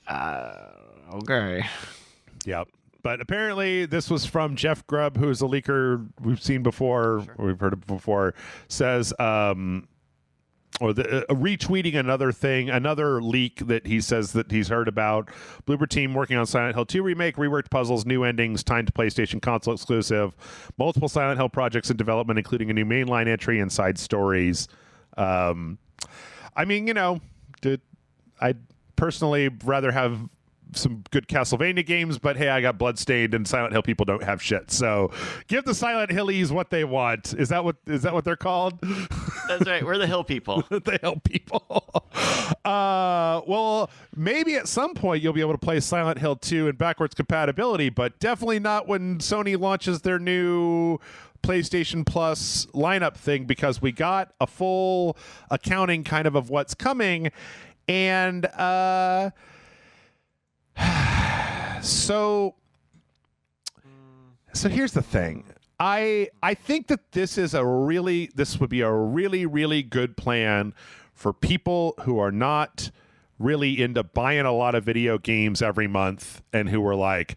okay. Yeah. But apparently this was from Jeff Grubb, who is a leaker we've seen before, or we've heard of before, says, retweeting another leak that he says that he's heard about. Bluebird team working on Silent Hill 2 remake, reworked puzzles, new endings, timed Playstation console exclusive, multiple Silent Hill projects in development, including a new mainline entry and side stories. I'd personally rather have some good Castlevania games, but hey, I got Bloodstained and Silent Hill people don't have shit. So give the Silent Hillies what they want. Is that what they're called? That's right. We're the Hill people. The Hill people. Well, maybe at some point you'll be able to play Silent Hill 2 in backwards compatibility, but definitely not when Sony launches their new PlayStation Plus lineup thing, because we got a full accounting kind of what's coming. And So here's the thing. I think that this would be a really, really good plan for people who are not really into buying a lot of video games every month and who are like,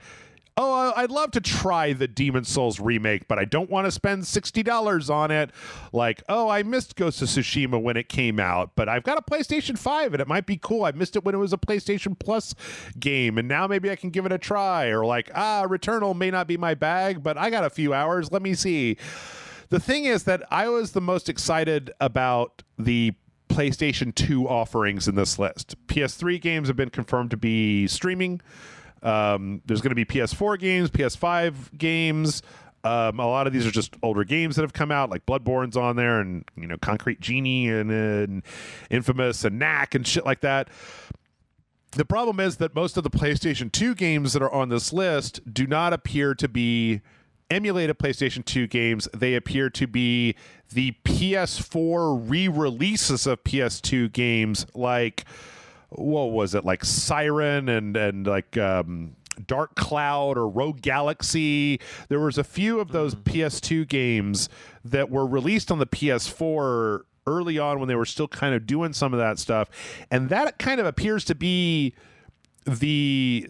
oh, I'd love to try the Demon's Souls remake, but I don't want to spend $60 on it. Like, oh, I missed Ghost of Tsushima when it came out, but I've got a PlayStation 5 and it might be cool. I missed it when it was a PlayStation Plus game, and now maybe I can give it a try. Or like, Returnal may not be my bag, but I got a few hours. Let me see. The thing is that I was the most excited about the PlayStation 2 offerings in this list. PS3 games have been confirmed to be streaming. There's going to be PS4 games, PS5 games. A lot of these are just older games that have come out, like Bloodborne's on there, and Concrete Genie and Infamous and Knack and shit like that. The problem is that most of the PlayStation 2 games that are on this list do not appear to be emulated PlayStation 2 games. They appear to be the PS4 re-releases of PS2 games, like, what was it, like Siren and like Dark Cloud or Rogue Galaxy. There was a few of those PS2 games that were released on the PS4 early on when they were still kind of doing some of that stuff, and that kind of appears to be the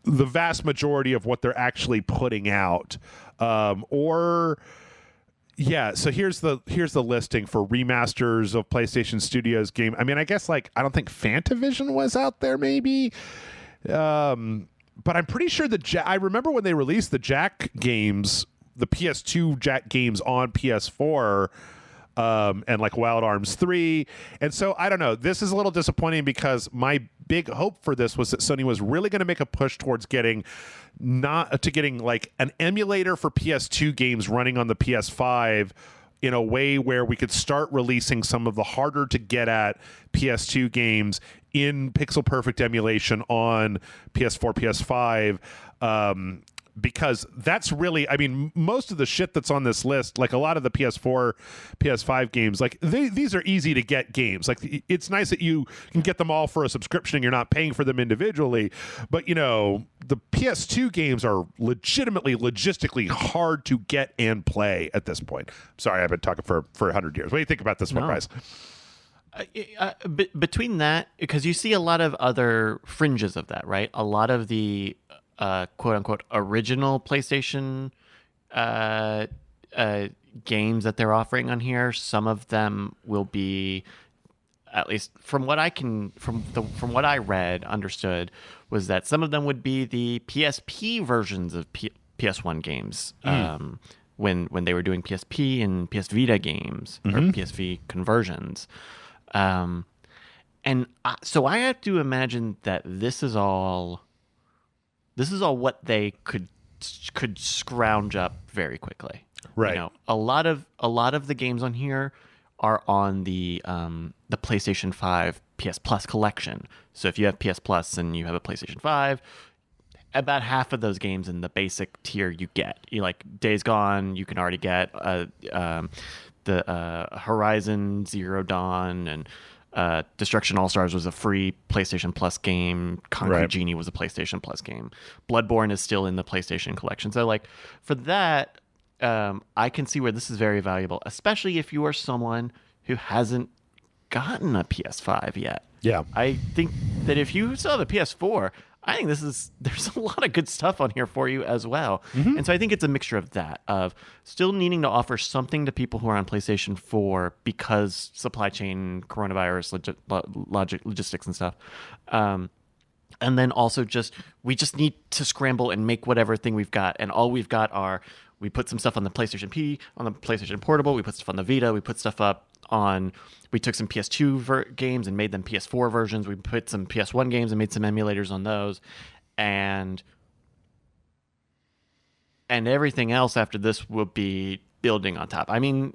vast majority of what they're actually putting out. So here's the listing for remasters of PlayStation Studios game. I mean, I guess I don't think Fantavision was out there, maybe, but I'm pretty sure I remember when they released the Jack games, the PS2 Jack games on PS4. And like Wild Arms 3. And so I don't know. This is a little disappointing because my big hope for this was that Sony was really going to make a push towards getting like an emulator for PS2 games running on the PS5 in a way where we could start releasing some of the harder to get at PS2 games in pixel perfect emulation on PS4, PS5. Because that's really, I mean, most of the shit that's on this list, like a lot of the PS4, PS5 games, like these are easy to get games. Like it's nice that you can get them all for a subscription and you're not paying for them individually. But, the PS2 games are logistically hard to get and play at this point. Sorry, I've been talking for 100 years. What do you think about this one, Bryce? Between that, because you see a lot of other fringes of that, right? A lot of the quote-unquote original PlayStation games that they're offering on here, some of them will be, at least from what I read, understood, was that some of them would be the PSP versions of PS1 games when they were doing PSP and PS Vita games or PSV conversions. So I have to imagine that this is all what they could scrounge up very quickly. Right. A lot of the games on here are on the PlayStation 5 PS Plus collection. So if you have PS Plus and you have a PlayStation 5, about half of those games in the basic tier you get. You like Days Gone, you can already get the Horizon Zero Dawn, and Destruction All Stars was a free PlayStation Plus game. Concrete Genie was a PlayStation Plus game. Bloodborne is still in the PlayStation collection. So like for that, I can see where this is very valuable, especially if you are someone who hasn't gotten a PS5 yet. Yeah. I think that if you still have a PS4, I think there's a lot of good stuff on here for you as well. And so I think it's a mixture of that, of still needing to offer something to people who are on PlayStation 4 because supply chain, coronavirus, logistics and stuff. And then also we just need to scramble and make whatever thing we've got. And all we've got are, we put some stuff on the PlayStation P, on the PlayStation Portable, we put stuff on the Vita, we put stuff up on, we took some PS2 games and made them PS4 versions, we put some PS1 games and made some emulators on those, and everything else after this will be building on top. I mean,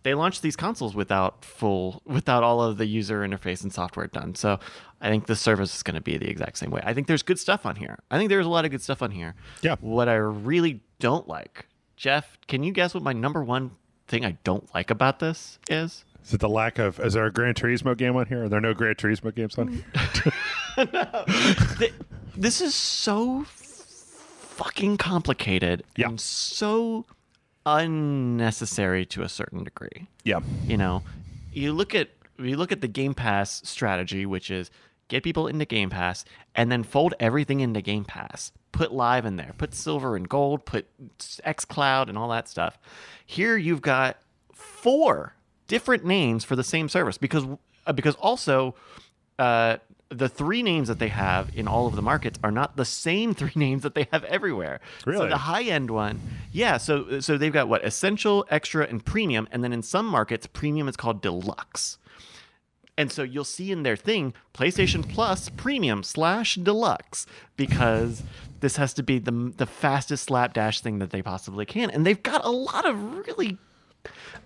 they launched these consoles without all of the user interface and software done. So I think the service is going to be the exact same way. I think there's good stuff on here. I think there's a lot of good stuff on here. Yeah. What I really don't like, Jeff, can you guess what my number one thing I don't like about this is? Is it the lack of, is there a Gran Turismo game on here? Are there no Gran Turismo games on here? No. This is so fucking complicated and so unnecessary to a certain degree. Yeah. You look at the Game Pass strategy, which is get people into Game Pass and then fold everything into Game Pass. Put Live in there, put Silver and Gold, put xCloud and all that stuff. Here you've got 4 different names for the same service because also the 3 names that they have in all of the markets are not the same 3 names that they have everywhere. Really? So the high-end one, so they've got what? Essential, Extra, and Premium, and then in some markets, Premium is called Deluxe. And so you'll see in their thing, PlayStation Plus Premium / Deluxe, because this has to be the fastest slapdash thing that they possibly can. And they've got a lot of really...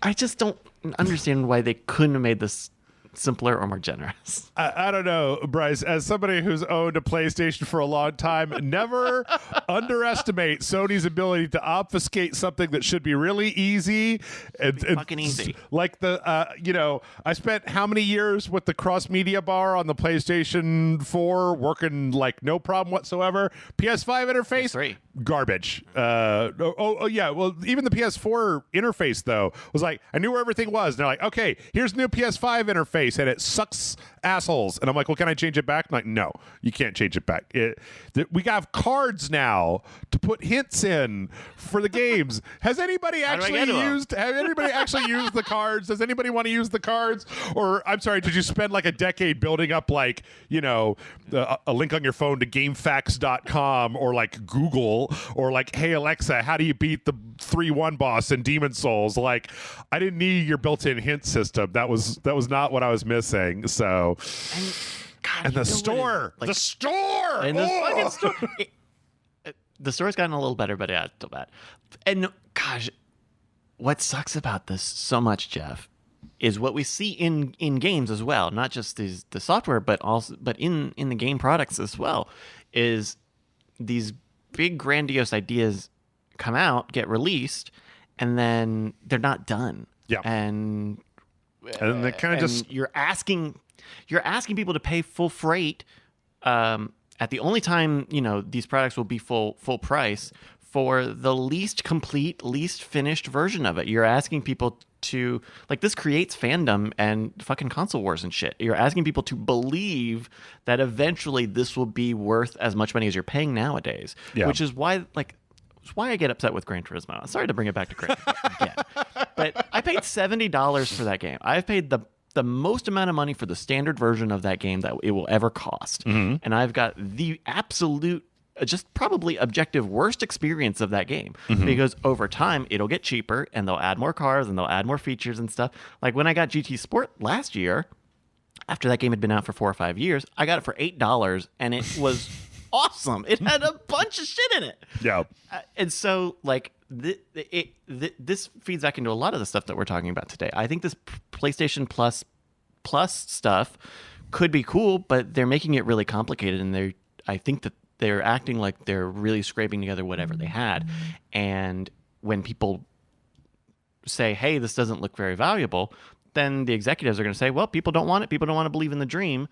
I just don't understand why they couldn't have made this simpler or more generous. I don't know, Bryce, as somebody who's owned a PlayStation for a long time, never underestimate Sony's ability to obfuscate something that should be really easy and fucking easy. Like I spent how many years with the cross media bar on the PlayStation 4 working like no problem whatsoever. PS5 interface, PS3. Garbage. Yeah. Well, even the PS4 interface though was like, I knew where everything was. And they're like, okay, here's the new PS5 interface and it sucks assholes. And I'm like, well, can I change it back? I'm like, no, you can't change it back. We have cards now to put hints in for the games. Has anybody actually used the cards? Does anybody want to use the cards? Or I'm sorry, did you spend like a decade building up like, a link on your phone to GameFAQs.com or like Google or like, hey Alexa, how do you beat the 3-1 boss in Demon Souls? Like, I didn't need your built-in hint system. That was not what I was missing. So, and the store, the fucking store. The store's gotten a little better, but yeah, it's still bad. And gosh, what sucks about this so much, Jeff, is what we see in games as well, not just the software, but in the game products as well, is these big grandiose ideas come out, get released, and then they're not done. Yeah. And they kind of just you're asking people to pay full freight at the only time these products will be full price for the least complete, least finished version of it. You're asking people to, like, this creates fandom and fucking console wars and shit. You're asking people to believe that eventually this will be worth as much money as you're paying nowadays. Yeah. Which is why I get upset with Gran Turismo. Sorry to bring it back to Gran Turismo again. But I paid $70 for that game. I've paid the most amount of money for the standard version of that game that it will ever cost. Mm-hmm. And I've got the absolute, just probably objective worst experience of that game. Mm-hmm. Because over time, it'll get cheaper and they'll add more cars and they'll add more features and stuff. Like when I got GT Sport last year, after that game had been out for 4 or 5 years, I got it for $8 and it was awesome. It had a bunch of shit in it. Yeah. And so, like, this feeds back into a lot of the stuff that we're talking about today. I think this PlayStation Plus stuff could be cool, but they're making it really complicated, and I think that they're acting like they're really scraping together whatever they had. And when people say, hey, this doesn't look very valuable, then the executives are going to say, well, people don't want it. People don't want to believe in the dream,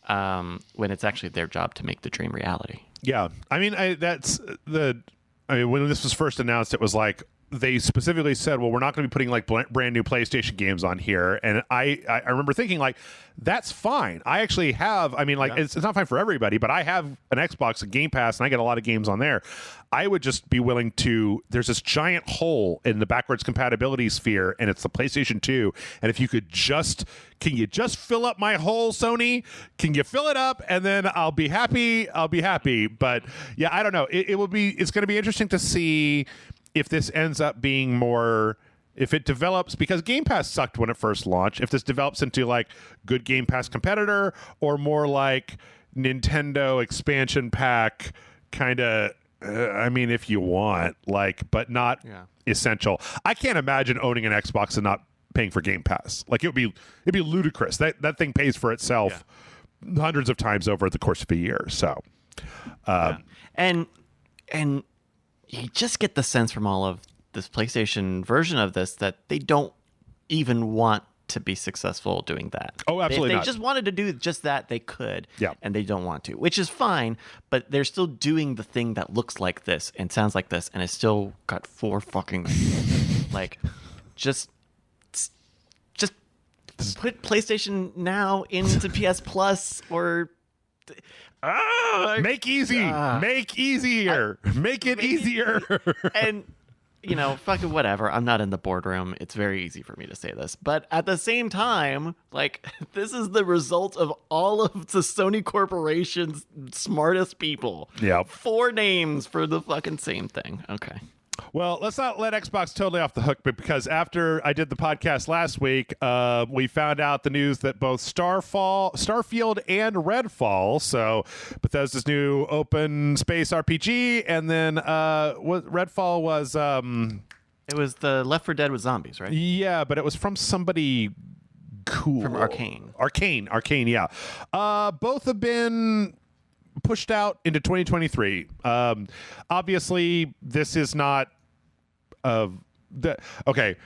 when it's actually their job to make the dream reality. Yeah. I mean, when this was first announced, it was like, they specifically said, well, we're not going to be putting like brand new PlayStation games on here. And I remember thinking like, that's fine. I actually have, it's not fine for everybody, but I have an Xbox, a Game Pass, and I get a lot of games on there. I would just be willing to, there's this giant hole in the backwards compatibility sphere, and it's the PlayStation 2. And if you could can you just fill up my hole, Sony? Can you fill it up? And then I'll be happy. But yeah, I don't know. It's going to be interesting to see if this ends up being more, if it develops, because Game Pass sucked when it first launched, if this develops into like good Game Pass competitor or more like Nintendo expansion pack kind of, if you want, like, but not essential. I can't imagine owning an Xbox and not paying for Game Pass. Like it'd be ludicrous. That thing pays for itself hundreds of times over the course of a year. So, and you just get the sense from all of this PlayStation version of this that they don't even want to be successful doing that. Oh, absolutely not. If they just wanted to do just that, they could. Yeah. And they don't want to, which is fine, but they're still doing the thing that looks like this and sounds like this, and it's still got 4 fucking like, just put PlayStation Now into PS Plus or... make easier. Make it easier. And fucking whatever. I'm not in the boardroom. It's very easy for me to say this, but at the same time, like, this is the result of all of the Sony Corporation's smartest people. Yeah. 4 names for the fucking same thing. Okay. Well, let's not let Xbox totally off the hook, but because after I did the podcast last week, we found out the news that both Starfield and Redfall, so Bethesda's new open space RPG, and then what Redfall was... it was the Left 4 Dead with zombies, right? Yeah, but it was from somebody cool. From Arcane, yeah. Both have been pushed out into 2023. Obviously, this is not okay.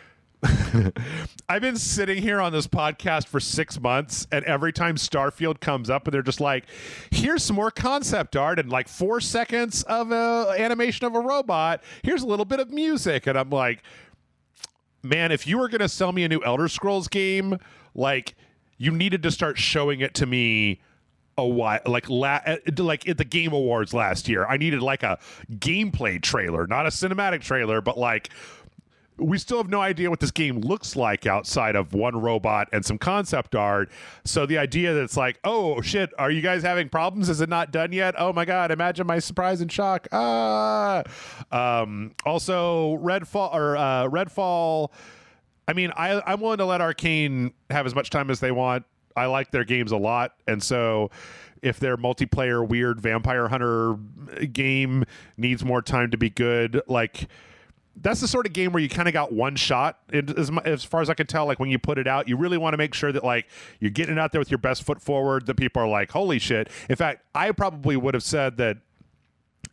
I've been sitting here on this podcast for 6 months, and every time Starfield comes up, and they're just like, here's some more concept art and like 4 seconds of animation of a robot. Here's a little bit of music. And I'm like, man, if you were going to sell me a new Elder Scrolls game, like, you needed to start showing it to me a while, like at the Game Awards last year. I needed like a gameplay trailer, not a cinematic trailer, but like, we still have no idea what this game looks like outside of one robot and some concept art. So the idea that it's like, oh shit, are you guys having problems? Is it not done yet? Oh my god, imagine my surprise and shock. Also Redfall, I'm willing to let Arcane have as much time as they want. I like their games a lot, and so if their multiplayer weird vampire hunter game needs more time to be good, like, that's the sort of game where you kind of got one shot. As far as I can tell, like, when you put it out, you really want to make sure that, like, you're getting it out there with your best foot forward, that people are like, holy shit. In fact, I probably would have said that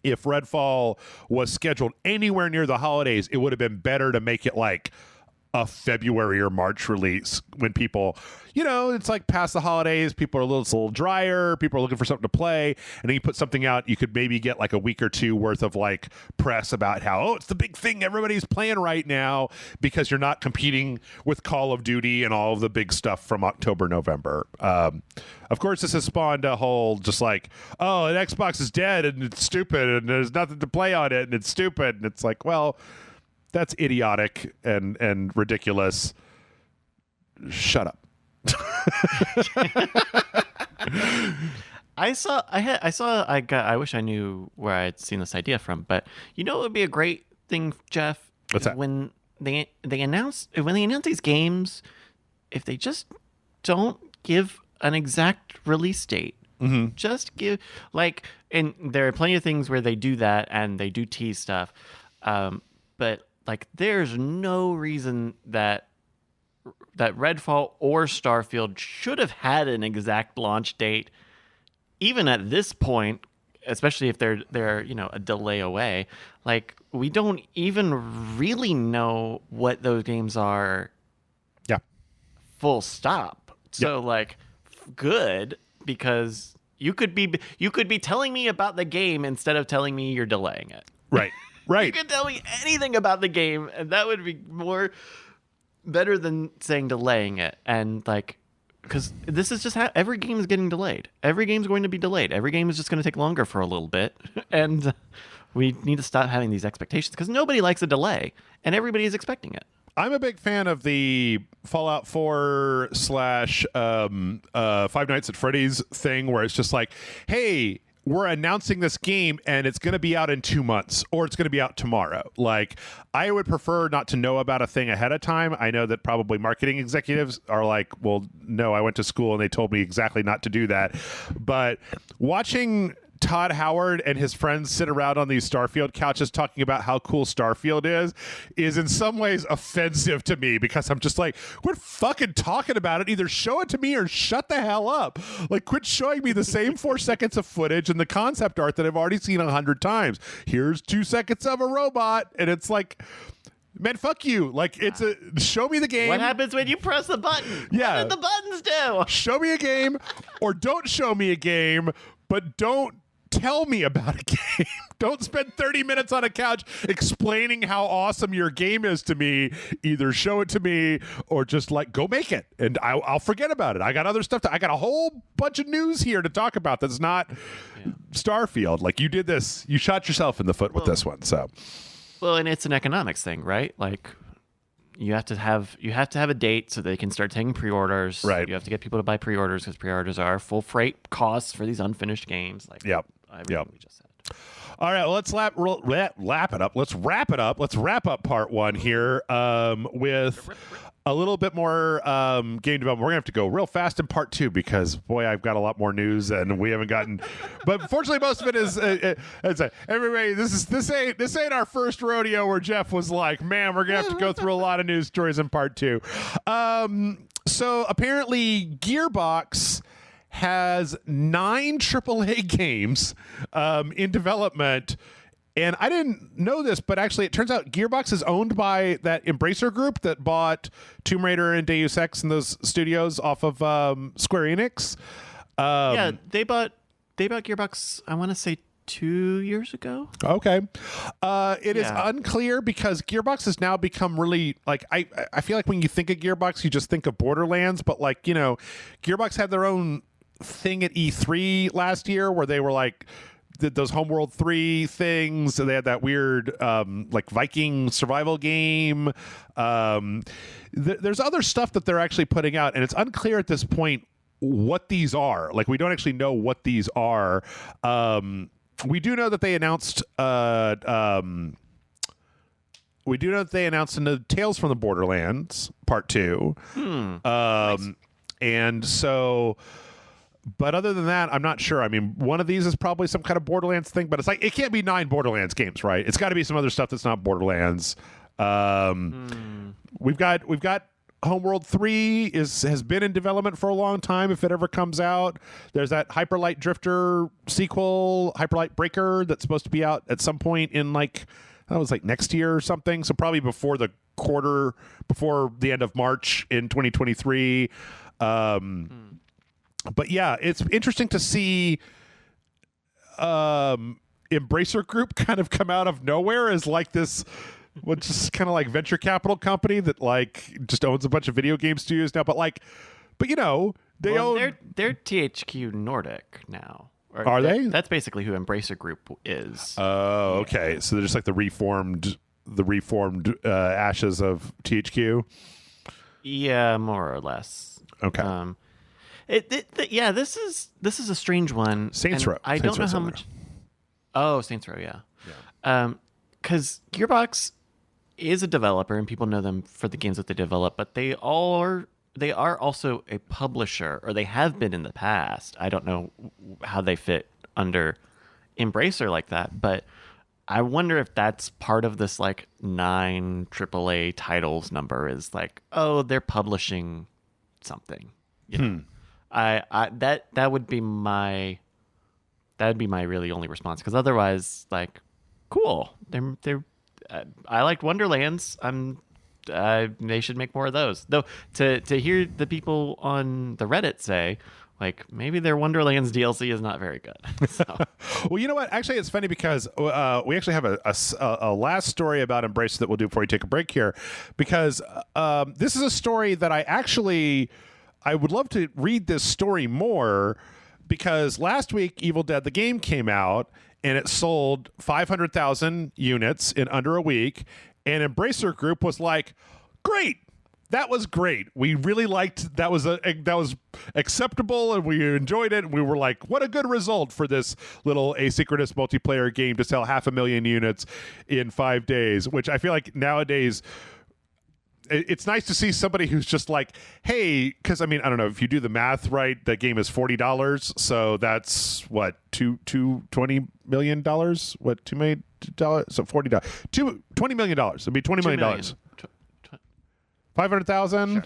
if Redfall was scheduled anywhere near the holidays, it would have been better to make it like a February or March release, when people, it's like past the holidays, people are a little drier, people are looking for something to play, and then you put something out, you could maybe get like a week or two worth of like press about how, it's the big thing everybody's playing right now, because you're not competing with Call of Duty and all of the big stuff from October, November. Of course, this has spawned a whole just like, oh, an Xbox is dead and it's stupid and there's nothing to play on it and it's stupid, and it's like, well, that's idiotic and ridiculous. Shut up. I wish I knew where I'd seen this idea from, but it would be a great thing, Jeff. What's that? When they announce these games, if they just don't give an exact release date. Mm-hmm. Just give, like, and there are plenty of things where they do that and they do tease stuff. But like there's no reason that Redfall or Starfield should have had an exact launch date, even at this point, especially if they're a delay away. Like, we don't even really know what those games are. Yeah. Full stop. So like, good, because you could be telling me about the game instead of telling me you're delaying it. Right. Right. You could tell me anything about the game, and that would be better than saying delaying it. And like, because this is just how every game is getting delayed. Every game's going to be delayed. Every game is just going to take longer for a little bit. And we need to stop having these expectations, because nobody likes a delay, and everybody is expecting it. I'm a big fan of the Fallout 4 / Five Nights at Freddy's thing, where it's just like, hey, we're announcing this game and it's going to be out in 2 months, or it's going to be out tomorrow. Like, I would prefer not to know about a thing ahead of time. I know that probably marketing executives are like, well, no, I went to school and they told me exactly not to do that. But watching Todd Howard and his friends sit around on these Starfield couches talking about how cool Starfield is in some ways offensive to me, because I'm just like, quit fucking talking about it. Either show it to me or shut the hell up. Like, quit showing me the same 4 seconds of footage and the concept art that I've already seen 100 times. Here's 2 seconds of a robot, and it's like, man, fuck you. Like, it's a show me the game. What happens when you press the button? Yeah. What did the buttons do? Show me a game, or don't show me a game, but don't tell me about a game. Don't spend 30 minutes on a couch explaining how awesome your game is to me. Either show it to me or just like go make it, and I'll forget about it. I got other stuff. I got a whole bunch of news here to talk about that's not Starfield. Like, you did this. You shot yourself in the foot with this one. So, well, and it's an economics thing, right? Like, you have to have a date so they can start taking pre-orders. Right. You have to get people to buy pre-orders, because pre-orders are full freight costs for these unfinished games. Like, everything we just said. All right, well, let's lap it up. Let's wrap it up. Let's wrap up part one here with a little bit more game development. We're going to have to go real fast in part two, because, boy, I've got a lot more news and we haven't gotten. But fortunately, most of it is everybody. This ain't our first rodeo where Jeff was like, man, we're going to have to go through a lot of news stories in part two. So apparently, Gearbox has 9 AAA games in development. And I didn't know this, but actually it turns out Gearbox is owned by that Embracer group that bought Tomb Raider and Deus Ex and those studios off of Square Enix. Yeah, they bought Gearbox, I want to say 2 years ago. Okay. It is unclear, because Gearbox has now become really, like, I feel like when you think of Gearbox, you just think of Borderlands, but like, Gearbox had their own thing at E3 last year where they were like, did those Homeworld 3 things, and they had that weird like Viking survival game. There's other stuff that they're actually putting out, and it's unclear at this point what these are. Like, we don't actually know what these are. We do know that they announced in the Tales from the Borderlands Part 2. Nice. And so, but other than that, I'm not sure. I mean, one of these is probably some kind of Borderlands thing, but it's like, it can't be 9 Borderlands games, right? It's got to be some other stuff that's not Borderlands. We've got Homeworld 3 has been in development for a long time, if it ever comes out. There's that Hyperlight Drifter sequel, Hyperlight Breaker, that's supposed to be out at some point in like next year or something. So probably before the end of March in 2023. But yeah, it's interesting to see Embracer Group kind of come out of nowhere as like this, which is kind of like venture capital company that like just owns a bunch of video game studios now. But they own. They're THQ Nordic now. Are they? That's basically who Embracer Group is. Oh, okay. Yeah. So they're just like the reformed ashes of THQ. Yeah, more or less. Okay. This is a strange one. Saints Row. I don't know how much. Oh, Saints Row, yeah. Because Gearbox is a developer, and people know them for the games that they develop, but they are also a publisher, or they have been in the past. I don't know how they fit under Embracer like that, but I wonder if that's part of this like 9 AAA titles number is like, oh, they're publishing something. You know? That would be my really only response, because otherwise, like, cool. They're I liked Wonderlands. They should make more of those. Though to hear the people on the Reddit say, like, maybe their Wonderlands DLC is not very good. So. Well, you know what? Actually, it's funny because we actually have a last story about Embrace that we'll do before we take a break here, because this is a story that I would love to read this story more, because last week Evil Dead the game came out and it sold 500,000 units in under a week, and Embracer Group was like, great. That was great. We really liked that was acceptable, and we enjoyed it. And we were like, what a good result for this little asynchronous multiplayer game to sell 500,000 units in 5 days, which I feel like nowadays it's nice to see somebody who's just like, hey, because I mean, I don't know, if you do the math right, the game is $40, so that's what, $20 million? What, $2 million? So $40, $20 million. It'd be $20 million. 500,000 sure.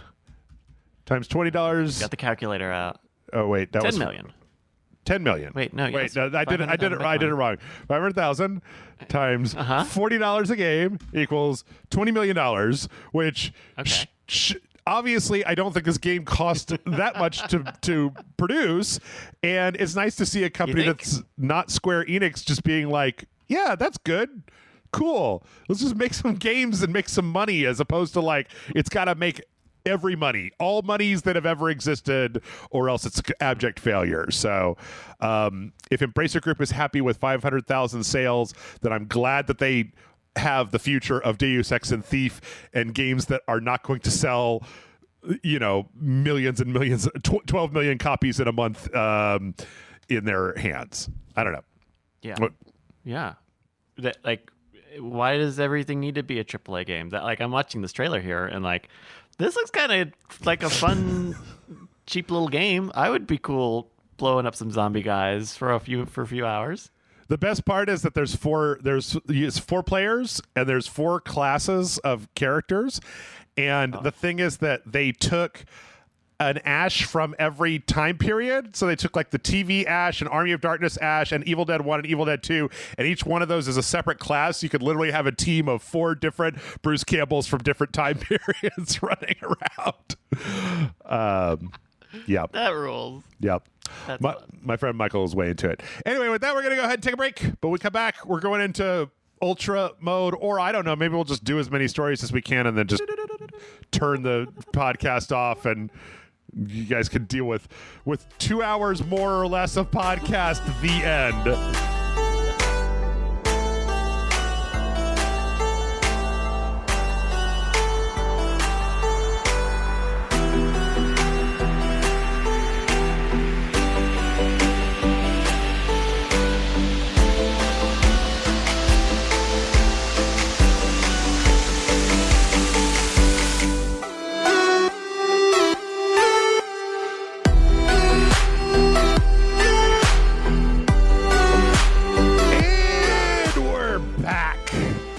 times $20. Got the calculator out. Oh wait, that 10 was million. 10 million. Wait, no, wait, no, I did it wrong. 500,000 times $40 a game equals $20 million, which obviously I don't think this game cost that much to produce, and it's nice to see a company that's not Square Enix just being like, yeah, that's good. Cool. Let's just make some games and make some money, as opposed to like, it's got to make every money, all monies that have ever existed, or else it's abject failure. So if Embracer Group is happy with 500,000 sales, then I'm glad that they have the future of Deus Ex and Thief and games that are not going to sell, you know, millions and millions, 12 million copies in a month in their hands. I don't know. Yeah. Yeah. That, like, why does everything need to be a AAA game? That, like, I'm watching this trailer here and like, this looks kind of like a fun, cheap little game. I would be cool blowing up some zombie guys for a few hours. The best part is that there's four players and there's 4 classes of characters, and the thing is that they took an Ash from every time period. So they took like the TV Ash and Army of Darkness Ash and Evil Dead 1 and Evil Dead 2, and each one of those is a separate class. You could literally have a team of 4 different Bruce Campbells from different time periods running around. Yeah. That rules. Yep. My friend Michael is way into it. Anyway, with that, we're going to go ahead and take a break. But when we come back, we're going into ultra mode, or I don't know, maybe we'll just do as many stories as we can and then just turn the podcast off, and you guys can deal with 2 hours more or less of podcast, the end.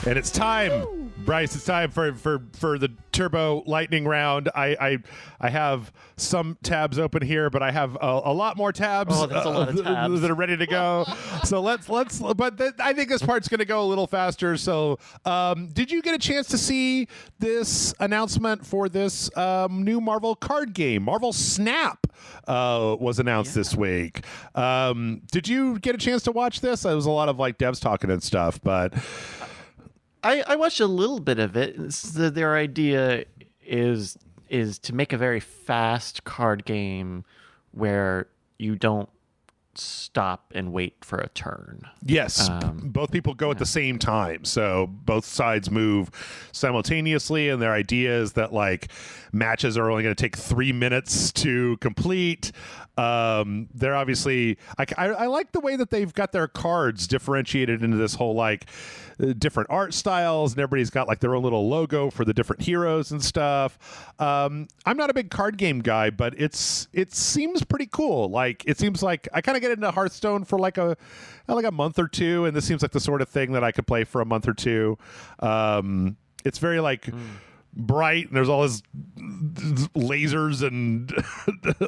And it's time, Bryce. It's time for the Turbo Lightning round. I have some tabs open here, but I have a lot more tabs, that's a lot of tabs that are ready to go. So let's. I think this part's going to go a little faster. So, did you get a chance to see this announcement for this new Marvel card game? Marvel Snap was announced this week. Did you get a chance to watch this? There was a lot of like devs talking and stuff, but. I watched a little bit of it. Their idea is to make a very fast card game where you don't stop and wait for a turn. Yes, both people go at the same time, so both sides move simultaneously, and their idea is that like matches are only going to take 3 minutes to complete. They're obviously I like the way that they've got their cards differentiated into this whole like different art styles, and everybody's got like their own little logo for the different heroes and stuff. I'm not a big card game guy, but it seems pretty cool. Like, it seems like I kind of get into Hearthstone for like a month or two, and this seems like the sort of thing that I could play for a month or two. It's very like bright, and there's all this lasers and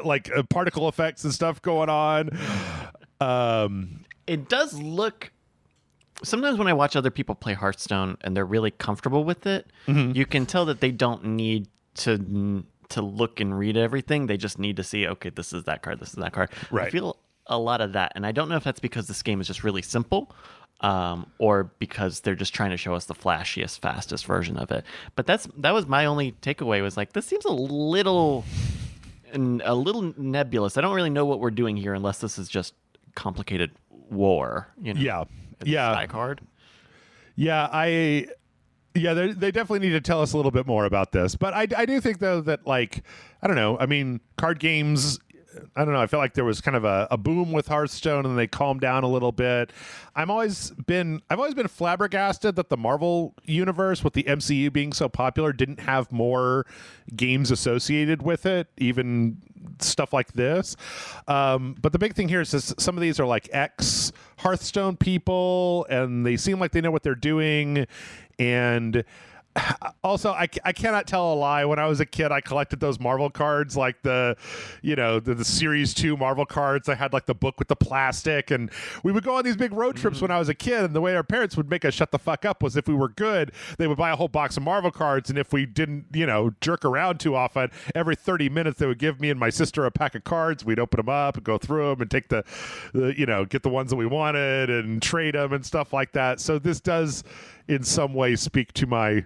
like particle effects and stuff going on. It does look. Sometimes when I watch other people play Hearthstone and they're really comfortable with it, you can tell that they don't need to look and read everything. They just need to see, okay, this is that card, this is that card. Right. I feel a lot of that, and I don't know if that's because this game is just really simple, or because they're just trying to show us the flashiest, fastest version of it. But that was my only takeaway. Was like, this seems a little nebulous. I don't really know what we're doing here unless this is just complicated war. You know? Yeah. Sky card. They definitely need to tell us a little bit more about this. But I do think, though, that, like, I don't know. I mean, card games, I don't know. I felt like there was kind of a boom with Hearthstone, and they calmed down a little bit. I've always been flabbergasted that the Marvel universe, with the MCU being so popular, didn't have more games associated with it, even stuff like this. But the big thing here is some of these are like ex Hearthstone people, and they seem like they know what they're doing. And also, I cannot tell a lie. When I was a kid, I collected those Marvel cards, like the Series 2 Marvel cards. I had like the book with the plastic, and we would go on these big road trips when I was a kid, and the way our parents would make us shut the fuck up was, if we were good, they would buy a whole box of Marvel cards, and if we didn't, jerk around too often, every 30 minutes they would give me and my sister a pack of cards. We'd open them up and go through them and take the get the ones that we wanted and trade them and stuff like that. So this does in some way speak to my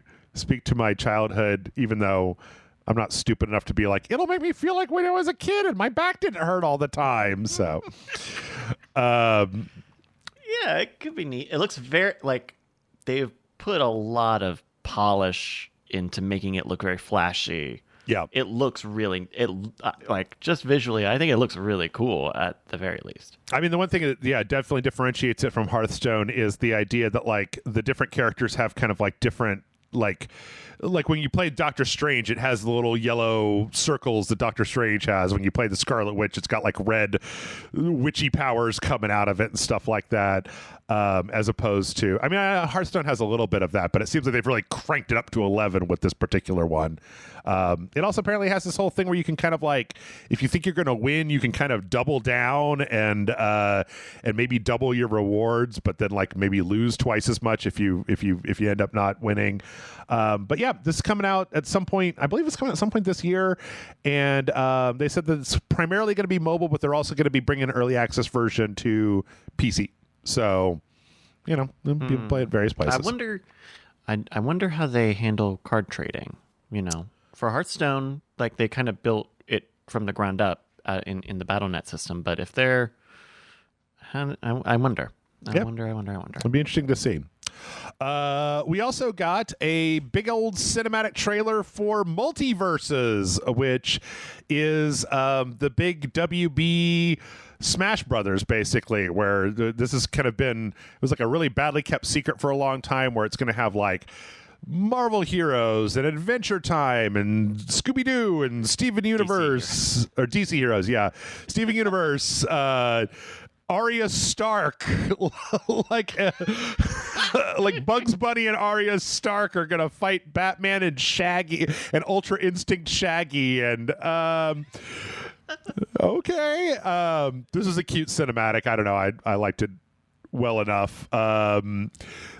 childhood, even though I'm not stupid enough to be like, it'll make me feel like when I was a kid and my back didn't hurt all the time. So, yeah, it could be neat. It looks very like they've put a lot of polish into making it look very flashy. Yeah, it looks really like, just visually, I think it looks really cool at the very least. I mean, the one thing that definitely differentiates it from Hearthstone is the idea that like the different characters have kind of like different like when you play Doctor Strange, it has the little yellow circles that Doctor Strange has. When you play the Scarlet Witch, it's got like red witchy powers coming out of it and stuff like that. As opposed to, I mean, Hearthstone has a little bit of that, but it seems like they've really cranked it up to 11 with this particular one. It also apparently has this whole thing where you can kind of like, if you think you're going to win, you can kind of double down and maybe double your rewards, but then like maybe lose twice as much if you end up not winning. But yeah, this is coming out at some point. I believe it's coming out at some point this year, and they said that it's primarily going to be mobile, but they're also going to be bringing an early access version to PC. So, you can play at various places. I wonder how they handle card trading. For Hearthstone, like they kind of built it from the ground up in the BattleNet system. But if they're, I wonder. I wonder. It'll be interesting to see. We also got a big old cinematic trailer for Multiverses, which is the big WB Smash Brothers, basically, where this has kind of been, it was like a really badly kept secret for a long time, where it's going to have like Marvel Heroes and Adventure Time and Scooby-Doo and Steven Universe, or DC Heroes, yeah. Steven Universe, Arya Stark, like Bugs Bunny and Arya Stark are gonna fight Batman and Shaggy and Ultra Instinct Shaggy, and okay, this is a cute cinematic. I don't know, I liked it well enough.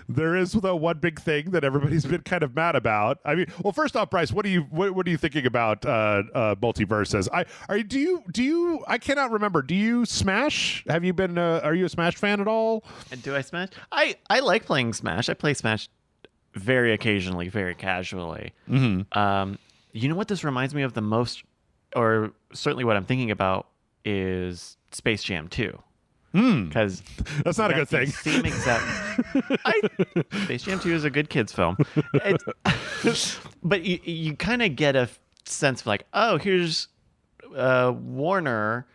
There is, though, one big thing that everybody's been kind of mad about. I mean, well, first off, Bryce, what are you thinking about Multiverses? I cannot remember. Do you Smash? Have you been? Are you a Smash fan at all? Do I Smash? I like playing Smash. I play Smash very occasionally, very casually. Mm-hmm. You know what this reminds me of the most, or certainly what I'm thinking about, is Space Jam 2. Because that's not a good thing. Same exact. Space Jam 2 is a good kids film, but you kind of get a sense of like, oh, here's Warner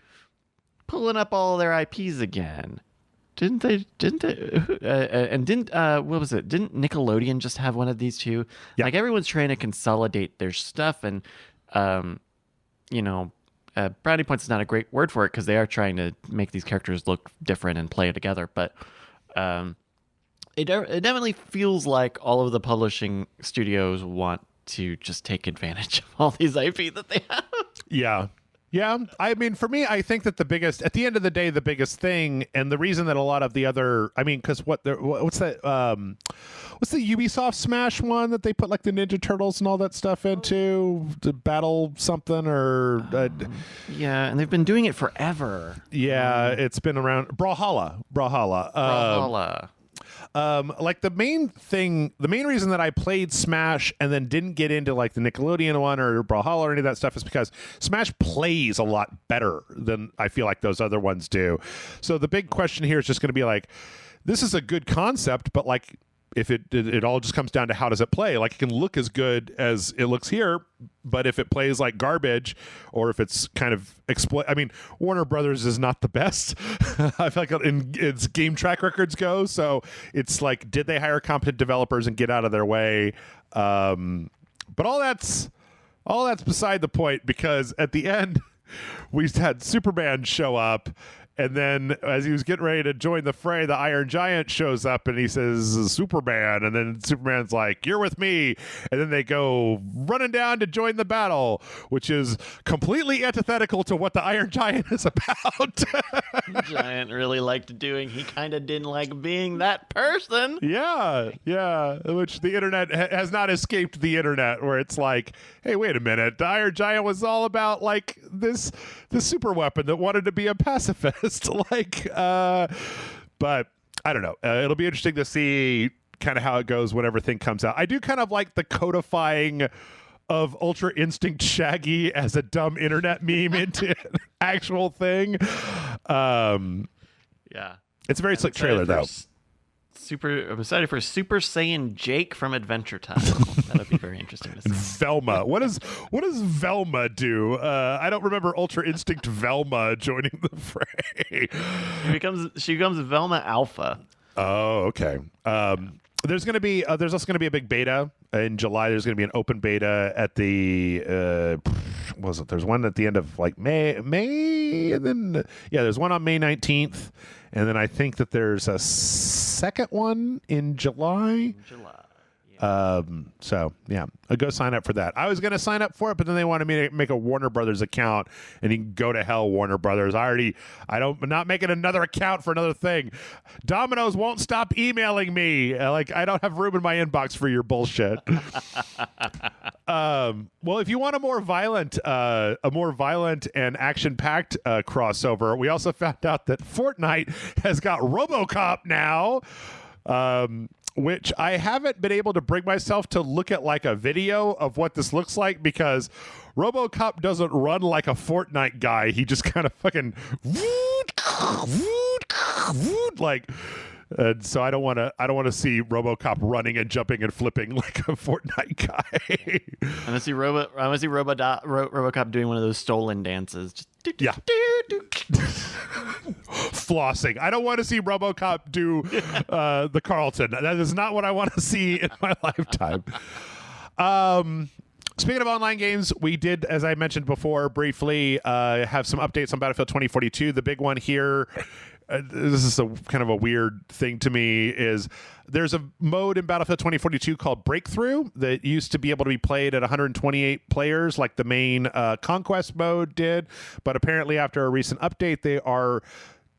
pulling up all their IPs again. Didn't they? What was it? Didn't Nickelodeon just have one of these too? Yeah. Like everyone's trying to consolidate their stuff and brownie points is not a great word for it because they are trying to make these characters look different and play together. But it definitely feels like all of the publishing studios want to just take advantage of all these IP that they have. Yeah. Yeah, I mean, for me, I think that at the end of the day, the biggest thing, and the reason that a lot of the other, I mean, because what's that, what's the Ubisoft Smash one that they put like the Ninja Turtles and all that stuff into, to battle something or... yeah, and they've been doing it forever. Yeah, it's been around. Brawlhalla. Like the main reason that I played Smash and then didn't get into like the Nickelodeon one or Brawlhalla or any of that stuff is because Smash plays a lot better than I feel like those other ones do. So the big question here is just going to be like, this is a good concept, but like, if it all just comes down to how does it play? Like, it can look as good as it looks here, but if it plays like garbage, or if it's kind of I mean, Warner Brothers is not the best. I feel like its game track records go. So it's like, did they hire competent developers and get out of their way? But all that's beside the point, because at the end we had Superman show up. And then as he was getting ready to join the fray, the Iron Giant shows up and he says, Superman. And then Superman's like, you're with me. And then they go running down to join the battle, which is completely antithetical to what the Iron Giant is about. Giant really liked doing. He kind of didn't like being that person. Yeah. Which the internet has not escaped the internet, where it's like, hey, wait a minute. The Iron Giant was all about like this super weapon that wanted to be a pacifist. But I don't know. It'll be interesting to see kind of how it goes when everything comes out. I do kind of like the codifying of Ultra Instinct Shaggy as a dumb internet meme into an actual thing. Yeah. It's a very slick trailer, though. I'm excited for Super Saiyan Jake from Adventure Time. That'll be very interesting to see. Velma. What does Velma do? I don't remember Ultra Instinct Velma joining the fray. She becomes Velma Alpha. Oh, okay. There's also going to be a big beta in July. There's going to be an open beta at the there's one at the end of like May, and then there's one on May 19th, and then I think that there's a second one in July. So yeah, I'll go sign up for that. I was going to sign up for it, but then they wanted me to make a Warner Brothers account, and you can go to hell, Warner Brothers. I'm not making another account for another thing. Domino's won't stop emailing me. Like, I don't have room in my inbox for your bullshit. Well, if you want a more violent and action-packed crossover, we also found out that Fortnite has got RoboCop now. Which I haven't been able to bring myself to look at like a video of what this looks like, because RoboCop doesn't run like a Fortnite guy. He just kind of fucking like, and so I don't want to see RoboCop running and jumping and flipping like a Fortnite guy. I want to see RoboCop doing one of those stolen dances. Just yeah. Flossing. I don't want to see RoboCop do the Carlton. That is not what I want to see in my lifetime. Speaking of online games, we did, as I mentioned before, briefly have some updates on Battlefield 2042. The big one here, this is kind of a weird thing to me, is there's a mode in Battlefield 2042 called Breakthrough that used to be able to be played at 128 players like the main Conquest mode did. But apparently after a recent update, they are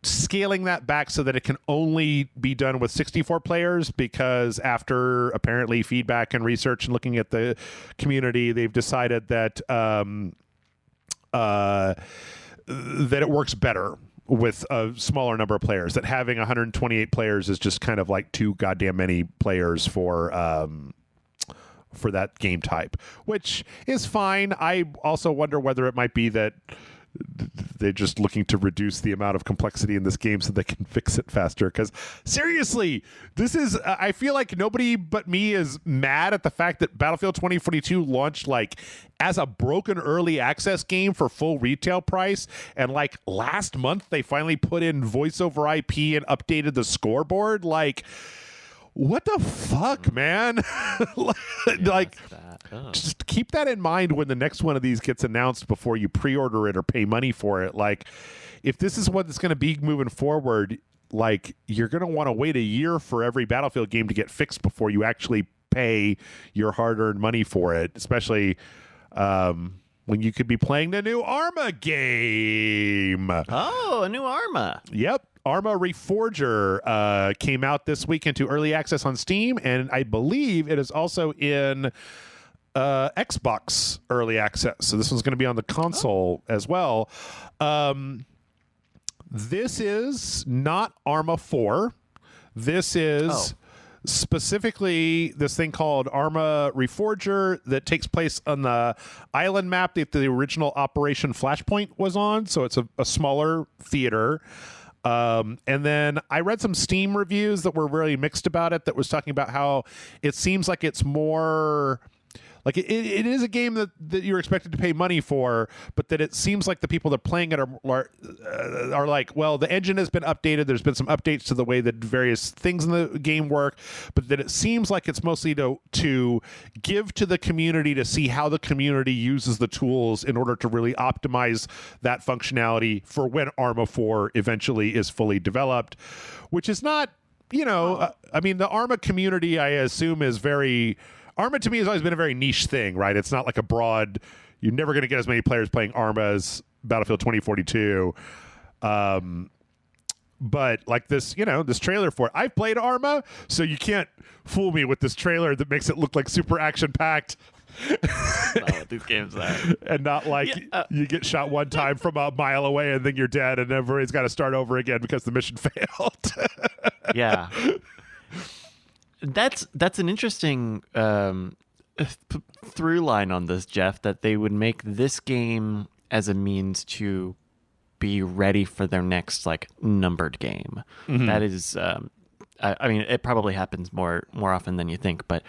scaling that back so that it can only be done with 64 players, because after apparently feedback and research and looking at the community, they've decided that that it works better with a smaller number of players, that having 128 players is just kind of like too goddamn many players for that game type, which is fine. I also wonder whether it might be that they're just looking to reduce the amount of complexity in this game so they can fix it faster. Because seriously, this is I feel like nobody but me is mad at the fact that Battlefield 2042 launched like as a broken early access game for full retail price, and like last month they finally put in voice over IP and updated the scoreboard. Like, what the fuck, man? Like, just keep that in mind when the next one of these gets announced before you pre-order it or pay money for it. Like, if this is what it's going to be moving forward, like, you're going to want to wait a year for every Battlefield game to get fixed before you actually pay your hard-earned money for it, especially when you could be playing the new Arma game. Oh, a new Arma. Yep. Arma Reforger came out this week into early access on Steam, and I believe it is also in Xbox early access. So this one's going to be on the console as well. This is not Arma 4. This is specifically this thing called Arma Reforger that takes place on the island map that the original Operation Flashpoint was on. So it's a smaller theater. And then I read some Steam reviews that were really mixed about it, that was talking about how it seems like it's more... Like, it is a game that you're expected to pay money for, but that it seems like the people that are playing it are like, well, the engine has been updated. There's been some updates to the way that various things in the game work, but that it seems like it's mostly to give to the community to see how the community uses the tools in order to really optimize that functionality for when Arma 4 eventually is fully developed, which is not, I mean, the Arma community, I assume, is very... Arma to me has always been a very niche thing, right? It's not like a broad... You're never going to get as many players playing Arma as Battlefield 2042. But like this, this trailer for it. I've played Arma, so you can't fool me with this trailer that makes it look like super action-packed. Not what these games are. And not like you get shot one time from a mile away and then you're dead and everybody's got to start over again because the mission failed. Yeah. That's an interesting through line on this, Jeff, that they would make this game as a means to be ready for their next like numbered game. Mm-hmm. That is, I mean, it probably happens more often than you think, but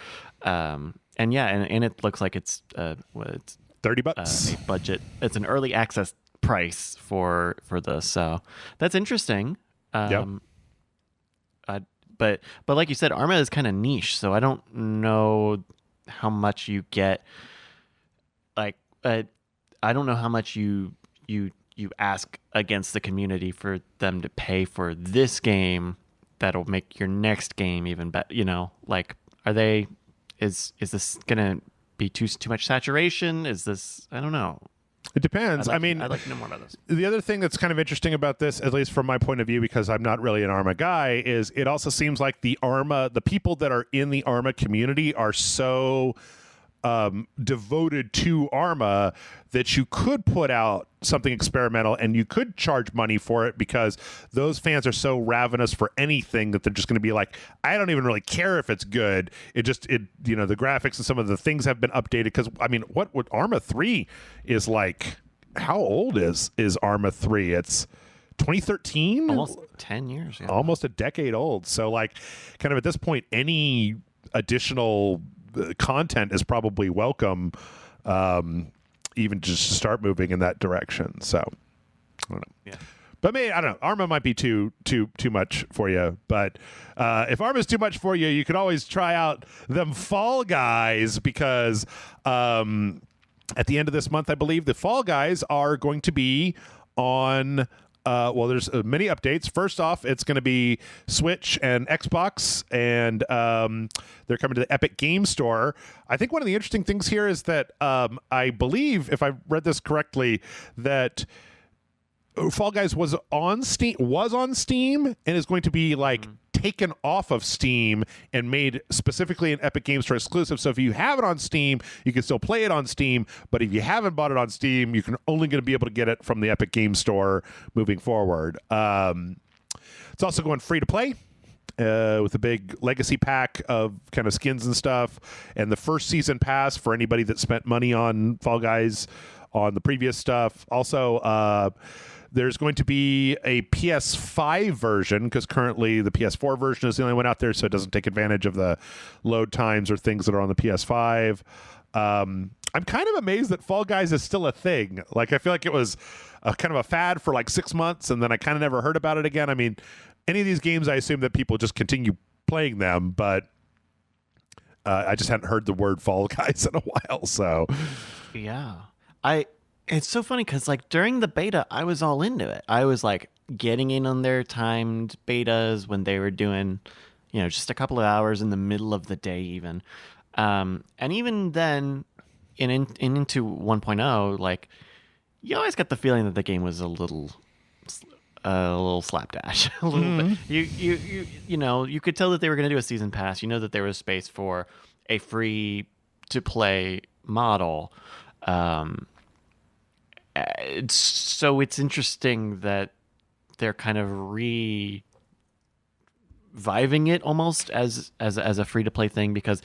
and it looks like it's it's $30 a budget. It's an early access price for this, so that's interesting. Yep. But like you said, Arma is kind of niche, so I don't know how much you get. Like, I don't know how much you ask against the community for them to pay for this game that'll make your next game even better. Like, are they? Is this gonna be too much saturation? Is this? I don't know. It depends. I'd I'd like to know more about this. The other thing that's kind of interesting about this, at least from my point of view, because I'm not really an Arma guy, is it also seems like the people that are in the Arma community are so devoted to Arma that you could put out something experimental and you could charge money for it, because those fans are so ravenous for anything that they're just going to be like, I don't even really care if it's good. The graphics and some of the things have been updated, because I mean, what would Arma 3 is like? How old is Arma 3? It's 2013, almost 10 years, almost a decade old. So like, kind of at this point, any additional content is probably welcome, even just to start moving in that direction. So I don't know. Yeah. But maybe, I don't know, Arma might be too much for you. But if Arma's too much for you, you can always try out them Fall Guys, because at the end of this month, I believe, the Fall Guys are going to be on... there's many updates. First off, it's going to be Switch and Xbox, and they're coming to the Epic Game Store. I think one of the interesting things here is that I believe, if I read this correctly, that Fall Guys was on Steam and is going to be like taken off of Steam and made specifically an Epic Game Store exclusive. So if you have it on Steam, you can still play it on Steam, but if you haven't bought it on Steam, you can only going to be able to get it from the Epic Game Store moving forward. It's also going free to play with a big legacy pack of kind of skins and stuff, and the first season pass for anybody that spent money on Fall Guys on the previous stuff. Also, there's going to be a PS5 version, because currently the PS4 version is the only one out there, so it doesn't take advantage of the load times or things that are on the PS5. I'm kind of amazed that Fall Guys is still a thing. Like, I feel like it was kind of a fad for like 6 months, and then I kind of never heard about it again. I mean, any of these games, I assume that people just continue playing them, but I just hadn't heard the word Fall Guys in a while. So Yeah. It's so funny because like during the beta, I was all into it. I was like getting in on their timed betas when they were doing, just a couple of hours in the middle of the day even. And even then into 1.0, like you always got the feeling that the game was a little slapdash, a little bit. You could tell that they were going to do a season pass. You know that there was space for a free to play model. So it's interesting that they're kind of reviving it almost as a free to play thing, because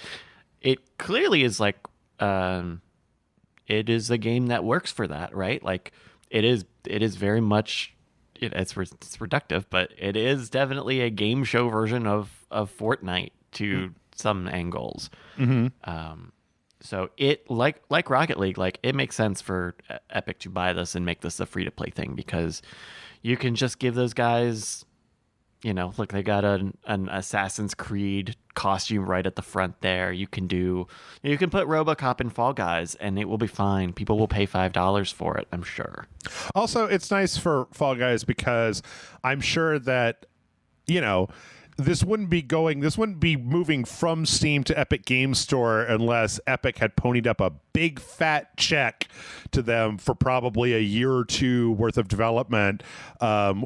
it clearly is like it is a game that works for that, right? Like it is very much it's reductive, but it is definitely a game show version of Fortnite to some angles. So it like Rocket League, like it makes sense for Epic to buy this and make this a free to play thing, because you can just give those guys, look, they got an Assassin's Creed costume right at the front there. You can put RoboCop in Fall Guys and it will be fine. People will pay $5 for it, I'm sure. Also, it's nice for Fall Guys because I'm sure that, this wouldn't be moving from Steam to Epic Games Store unless Epic had ponied up a big fat check to them for probably a year or two worth of development,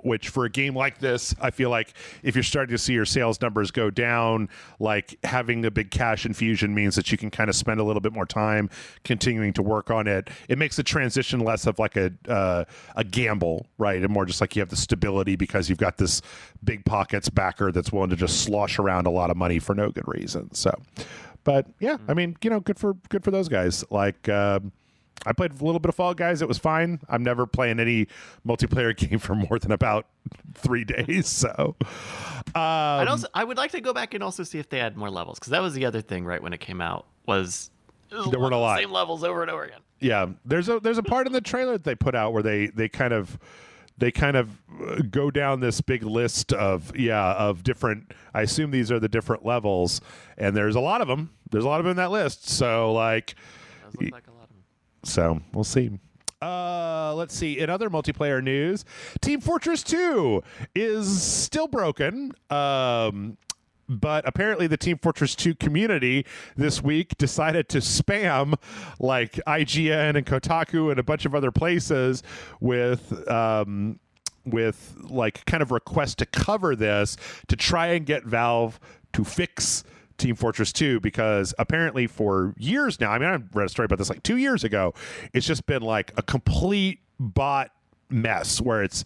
which for a game like this, I feel like if you're starting to see your sales numbers go down, like having a big cash infusion means that you can kind of spend a little bit more time continuing to work on it. It makes the transition less of like a gamble, right? And more just like you have the stability because you've got this big pockets backer that's willing to just slosh around a lot of money for no good reason. So, but yeah, I mean, good for those guys. Like, I played a little bit of Fall Guys. It was fine. I'm never playing any multiplayer game for more than about 3 days. So, I would like to go back and also see if they had more levels, because that was the other thing, right? When it came out, was there weren't a lot, same levels over and over again. Yeah, there's a part in the trailer that they put out where they kind of go down this big list of different, I assume these are the different levels, and there's a lot of them. There's a lot of them in that list. So like, does look like a lot of them. So we'll see. Let's see. In other multiplayer news, Team Fortress 2 is still broken. But apparently the Team Fortress 2 community this week decided to spam like IGN and Kotaku and a bunch of other places with like kind of requests to cover this to try and get Valve to fix Team Fortress 2, because apparently for years now, I mean, I read a story about this like 2 years ago, it's just been like a complete bot mess where it's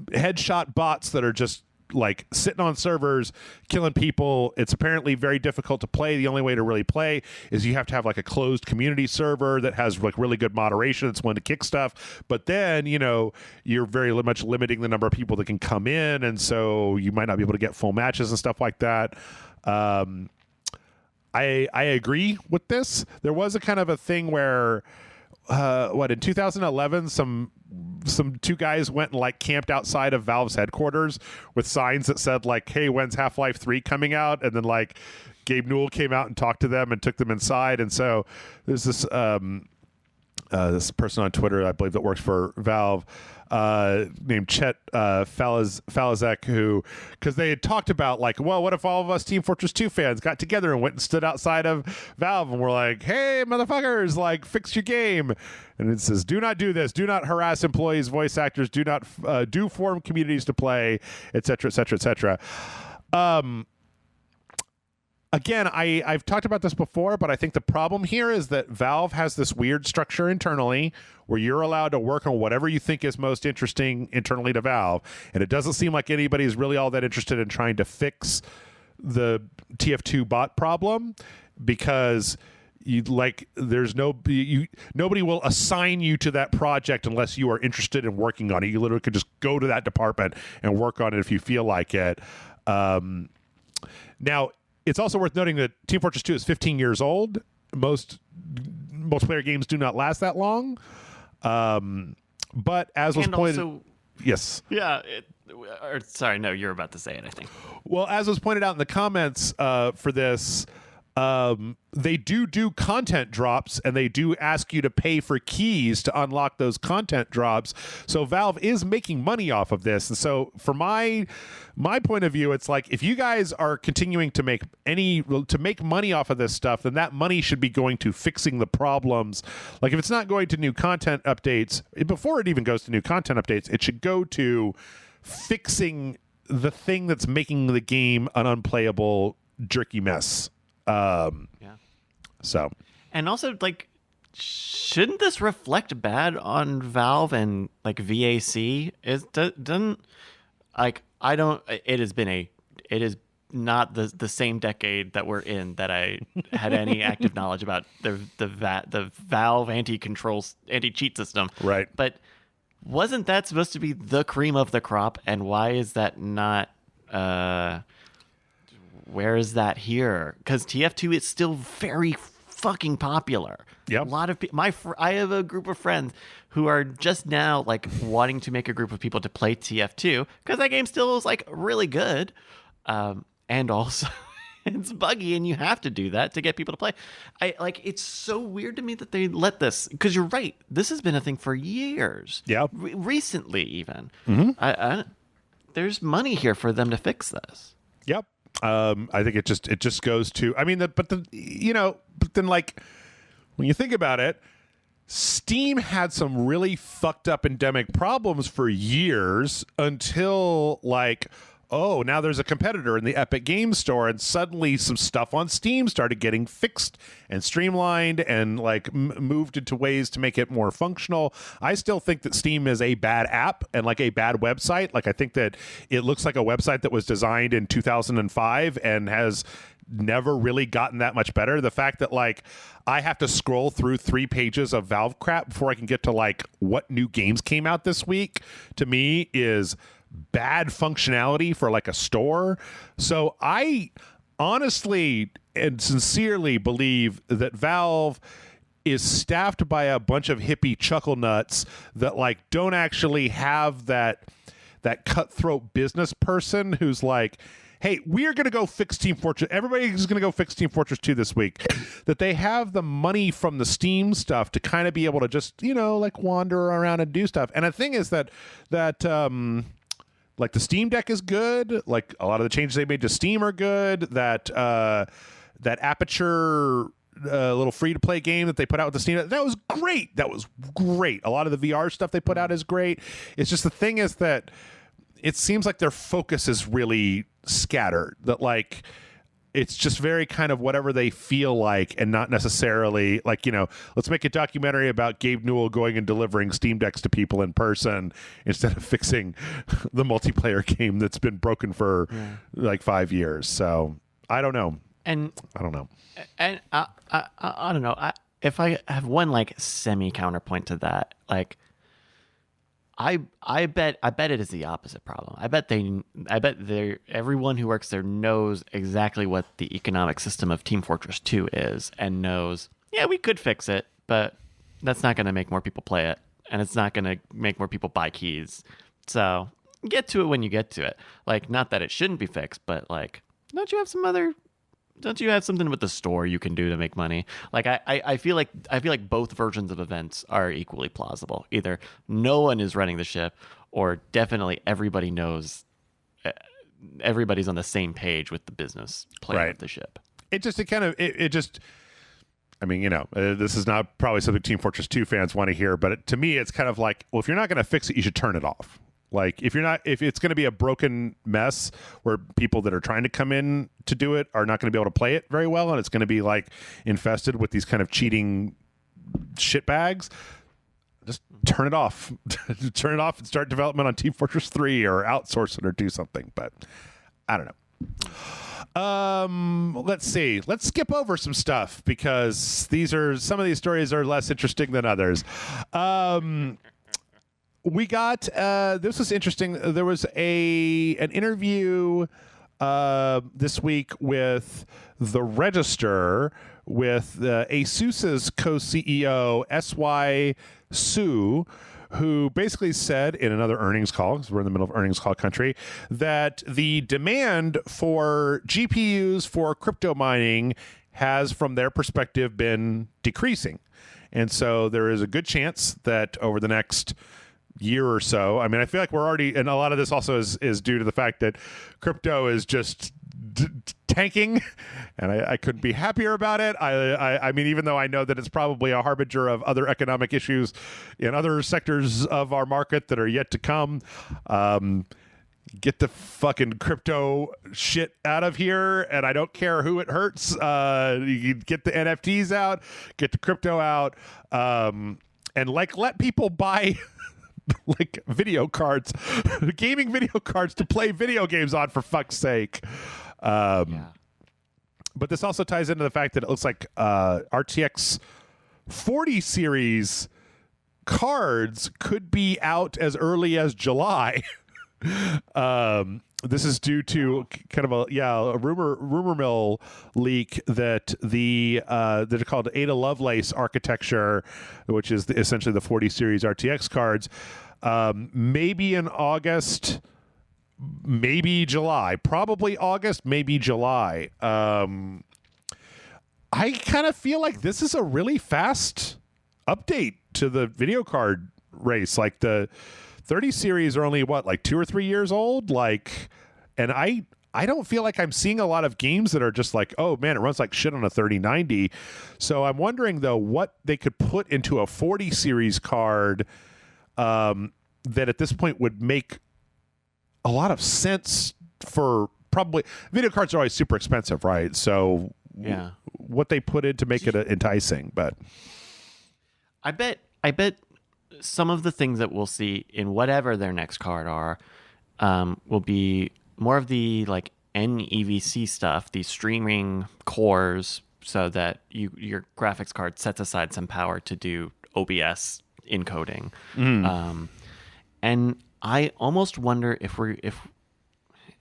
headshot bots that are just like sitting on servers killing people. It's apparently very difficult to play. The only way to really play is you have to have like a closed community server that has like really good moderation that's willing to kick stuff, but then you're very much limiting the number of people that can come in, and so you might not be able to get full matches and stuff like that. I agree with this. There was a kind of a thing where in 2011 some two guys went and like camped outside of Valve's headquarters with signs that said like, hey, when's Half-Life 3 coming out? And then like Gabe Newell came out and talked to them and took them inside. And so there's this this person on Twitter, I believe, that works for Valve, named Chet Falazek, who, because they had talked about like, well, what if all of us Team Fortress 2 fans got together and went and stood outside of Valve and were like, hey, motherfuckers, like, fix your game. And it says, do not do this. Do not harass employees, voice actors. Do not do form communities to play, et cetera, et cetera, et cetera. Again, I've talked about this before, but I think the problem here is that Valve has this weird structure internally where you're allowed to work on whatever you think is most interesting internally to Valve. And it doesn't seem like anybody is really all that interested in trying to fix the TF2 bot problem, because nobody will assign you to that project unless you are interested in working on it. You literally could just go to that department and work on it if you feel like it. Now, it's also worth noting that Team Fortress 2 is 15 years old. Most multiplayer games do not last that long. But as was pointed... Also, yes. yeah, Or sorry, no, you're about to say it, I think. Well, as was pointed out in the comments for this, they do content drops, and they do ask you to pay for keys to unlock those content drops. So Valve is making money off of this. And so from my point of view, it's like, if you guys are continuing to make money off of this stuff, then that money should be going to fixing the problems. Like, if it's not going to new content updates, before it even goes to new content updates, it should go to fixing the thing that's making the game an unplayable jerky mess. Yeah. So, and also, like, shouldn't this reflect bad on Valve and like VAC? Doesn't like, I don't. It is not the same decade that we're in that I had any active knowledge about the Valve anti-cheat system. right. But wasn't that supposed to be the cream of the crop? And why is that not? Where is that here? Because TF2 is still very fucking popular. Yeah, a lot of people. I have a group of friends who are just now like wanting to make a group of people to play TF2 because that game still is like really good, and also it's buggy, and you have to do that to get people to play. It's so weird to me that they let this, because you're right. This has been a thing for years. Yeah, recently even. Mm-hmm. There's money here for them to fix this. Yep. I think it just goes to, I mean, but then, like, when you think about it, Steam had some really fucked up endemic problems for years until, like, oh, now there's a competitor in the Epic Games Store, and suddenly some stuff on Steam started getting fixed and streamlined and like moved into ways to make it more functional. I still think that Steam is a bad app and like a bad website. Like, I think that it looks like a website that was designed in 2005 and has never really gotten that much better. The fact that like I have to scroll through 3 pages of Valve crap before I can get to like what new games came out this week, to me is bad functionality for like a store. So I honestly and sincerely believe that Valve is staffed by a bunch of hippie chuckle nuts that like don't actually have that cutthroat business person who's like, hey, we are going to go fix Team Fortress. Everybody's going to go fix Team Fortress 2 this week. That they have the money from the Steam stuff to kind of be able to just, like wander around and do stuff. And the thing is that like the Steam Deck is good. Like a lot of the changes they made to Steam are good. That Aperture little free-to-play game that they put out with the Steam Deck, that was great. That was great. A lot of the VR stuff they put out is great. It's just the thing is that it seems like their focus is really scattered. That like it's just very kind of whatever they feel like, and not necessarily like, let's make a documentary about Gabe Newell going and delivering Steam Decks to people in person instead of fixing the multiplayer game that's been broken for like 5 years. So I don't know. And I don't know. And I don't know. If I have one like semi counterpoint to that, like I bet it is the opposite problem. I bet everyone who works there knows exactly what the economic system of Team Fortress 2 is, and knows, yeah, we could fix it, but that's not going to make more people play it, and it's not going to make more people buy keys. So get to it when you get to it. Like, not that it shouldn't be fixed, but like, don't you have something with the store you can do to make money? Like I feel like both versions of events are equally plausible. Either no one is running the ship, or definitely everybody knows, everybody's on the same page with the business plan of the ship. This is not probably something Team Fortress 2 fans want to hear, but to me it's kind of like, well, if you're not going to fix it, you should turn it off. Like, if it's going to be a broken mess where people that are trying to come in to do it are not going to be able to play it very well, and it's going to be like infested with these kind of cheating shitbags, just turn it off. Turn it off and start development on Team Fortress 3 or outsource it or do something. But I don't know. Let's see. Let's skip over some stuff because some of these stories are less interesting than others. We got this was interesting. There was an interview this week with the Register with ASUS's co-CEO SY Su, who basically said in another earnings call, because we're in the middle of earnings call country, that the demand for GPUs for crypto mining has, from their perspective, been decreasing. And so there is a good chance that over the next year or so, I mean, I feel like we're already, and a lot of this also is due to the fact that crypto is just tanking, and I couldn't be happier about it. I mean, even though I know that it's probably a harbinger of other economic issues in other sectors of our market that are yet to come. Get the fucking crypto shit out of here, and I don't care who it hurts. You get the NFTs out, get the crypto out, and like let people buy like video cards, gaming video cards to play video games on, for fuck's sake. But this also ties into the fact that it looks like RTX 40 series cards could be out as early as July. This is due to kind of a rumor mill leak that they're called Ada Lovelace architecture, which is essentially the 40 series RTX cards, maybe in August, maybe July, probably August, maybe July. I kind of feel like this is a really fast update to the video card race. Like the 30 series are only like 2 or 3 years old. Like, and I don't feel like I'm seeing a lot of games that are just like, oh man, it runs like shit on a 3090. So I'm wondering though what they could put into a 40 series card that at this point would make a lot of sense for probably video cards are always super expensive, right? So yeah, what they put in to make it enticing, but I bet some of the things that we'll see in whatever their next card are will be more of the like NEVC stuff, the streaming cores, so that your graphics card sets aside some power to do OBS encoding. And I almost wonder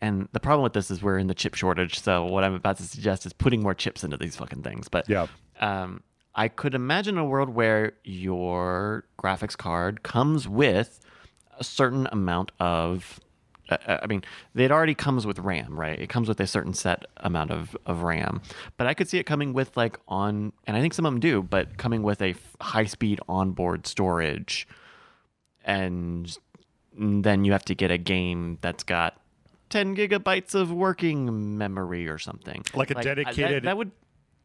and the problem with this is we're in the chip shortage, so what I'm about to suggest is putting more chips into these fucking things. But yeah. I could imagine a world where your graphics card comes with a certain amount of... I mean, it already comes with RAM, right? It comes with a certain set amount of RAM. But I could see it coming with and I think some of them do, but coming with a high-speed onboard storage. And then you have to get a game that's got 10 gigabytes of working memory or something. Like a dedicated... that would...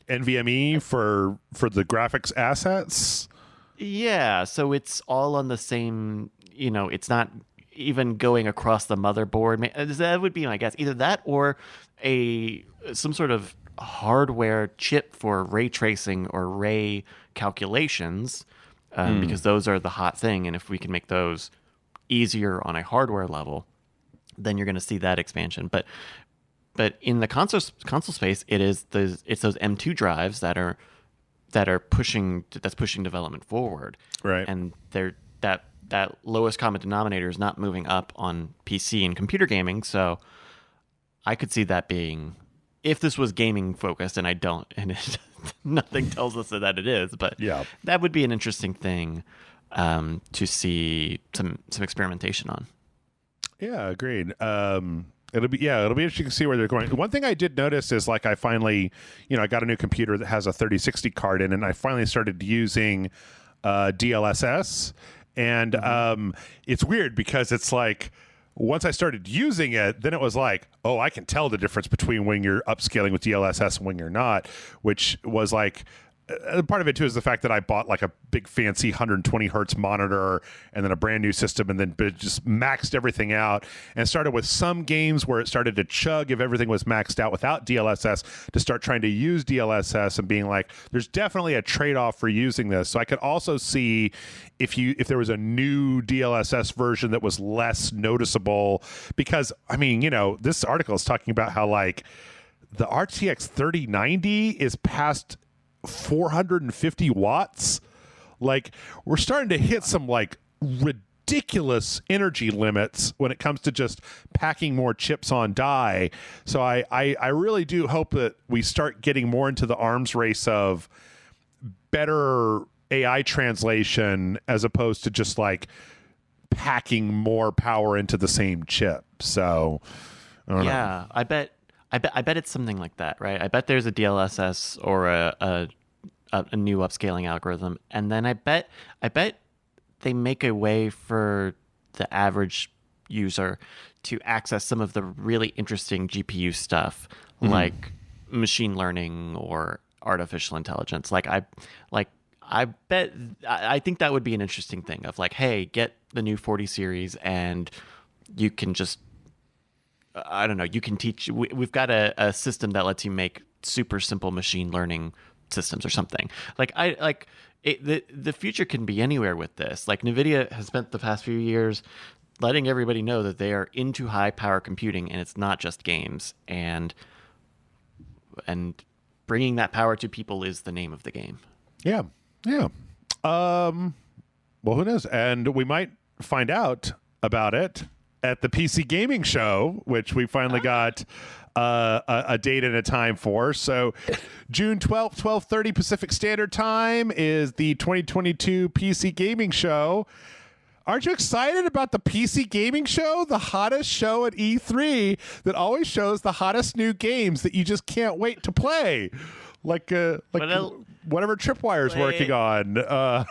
NVMe for the graphics assets? Yeah, so it's all on the same, it's not even going across the motherboard. That would be my guess. Either that or some sort of hardware chip for ray tracing or ray calculations, because those are the hot thing. And if we can make those easier on a hardware level, then you're going to see that expansion. But in the console space, it's those M2 drives that are pushing development forward, right? And that lowest common denominator is not moving up on PC and computer gaming. So I could see that being, if this was gaming focused, and I don't, and nothing tells us that it is, but yeah, that would be an interesting thing to see some experimentation on. Yeah, agreed. It'll be interesting to see where they're going. One thing I did notice is like I finally, I got a new computer that has a 3060 card in, and I finally started using DLSS, and it's weird because it's like once I started using it, then it was like, oh, I can tell the difference between when you're upscaling with DLSS and when you're not, which was like. Part of it too is the fact that I bought like a big fancy 120 hertz monitor and then a brand new system, and then just maxed everything out, and started with some games where it started to chug if everything was maxed out without DLSS, to start trying to use DLSS and being like, there's definitely a trade-off for using this. So I could also see if there was a new DLSS version that was less noticeable, because I mean, this article is talking about how like the RTX 3090 is past 450 watts. Like we're starting to hit some like ridiculous energy limits when it comes to just packing more chips on die. So I really do hope that we start getting more into the arms race of better AI translation as opposed to just like packing more power into the same chip. So I don't know. I bet it's something like that, right? I bet there's a DLSS or a new upscaling algorithm, and then I bet they make a way for the average user to access some of the really interesting GPU stuff, like machine learning or artificial intelligence. I think that would be an interesting thing of like, hey, get the new 40 series and you can just, I don't know, you can teach. We've got a system that lets you make super simple machine learning systems or something. The future can be anywhere with this. Like NVIDIA has spent the past few years letting everybody know that they are into high power computing, and it's not just games. And bringing that power to people is the name of the game. Yeah. Well, who knows? And we might find out about it at the PC Gaming Show, which we finally got a date and a time for. So June 12th, 12:30 Pacific Standard Time is the 2022 PC Gaming Show. Aren't you excited about the PC Gaming Show? The hottest show at E3 that always shows the hottest new games that you just can't wait to play. Like whatever Tripwire's working on. The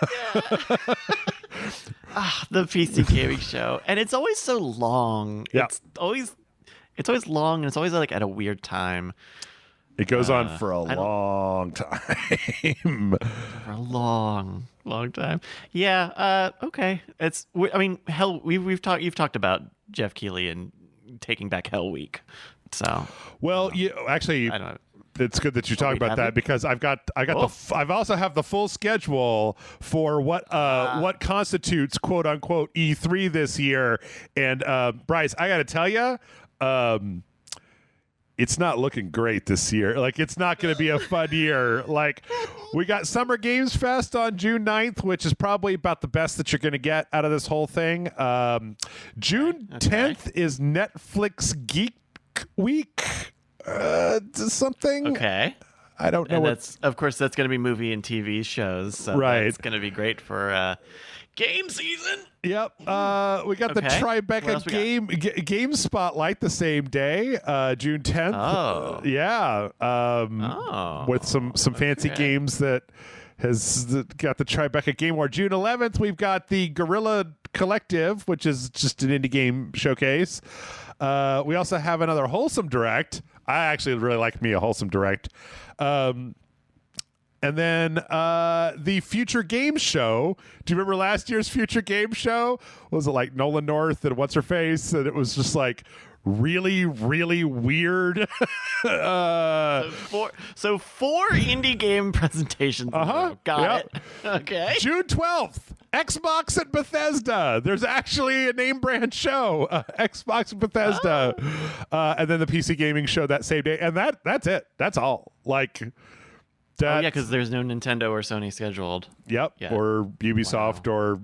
PC Gaming Show. And it's always so long. Yeah. It's always long, and it's always like at a weird time. It goes on for a long time. For a long time. Yeah. Okay. You've talked about Jeff Keighley and taking back Hell Week. So. Well, actually, I don't. It's good that you talk about that because I've also have the full schedule for what constitutes quote unquote E3 this year. And Bryce, I got to tell you, it's not looking great this year. Like, it's not going to be a fun year. Like, we got Summer Games Fest on June 9th, which is probably about the best that you're going to get out of this whole thing. June 10th is Netflix Geek Week. Something. Okay. I don't know. That's going to be movie and TV shows. So right. It's going to be great for game season. Yep. We got the Tribeca game Spotlight the same day, June 10th. Oh. Yeah. With some fancy games that got the Tribeca Game Award. June 11th, we've got the Guerrilla Collective, which is just an indie game showcase. We also have another Wholesome Direct. I actually really like me a Wholesome Direct. And then the Future Game Show. Do you remember last year's Future Game Show? Was it like Nolan North and What's Her Face? And it was just like really, really weird. So four indie game presentations. Got it. Okay. June 12th. Xbox at Bethesda. There's actually a name brand show, Xbox and Bethesda, and then the PC Gaming Show that same day, and that's it. That's all. Like, because there's no Nintendo or Sony scheduled. Yep, yet. Or Ubisoft or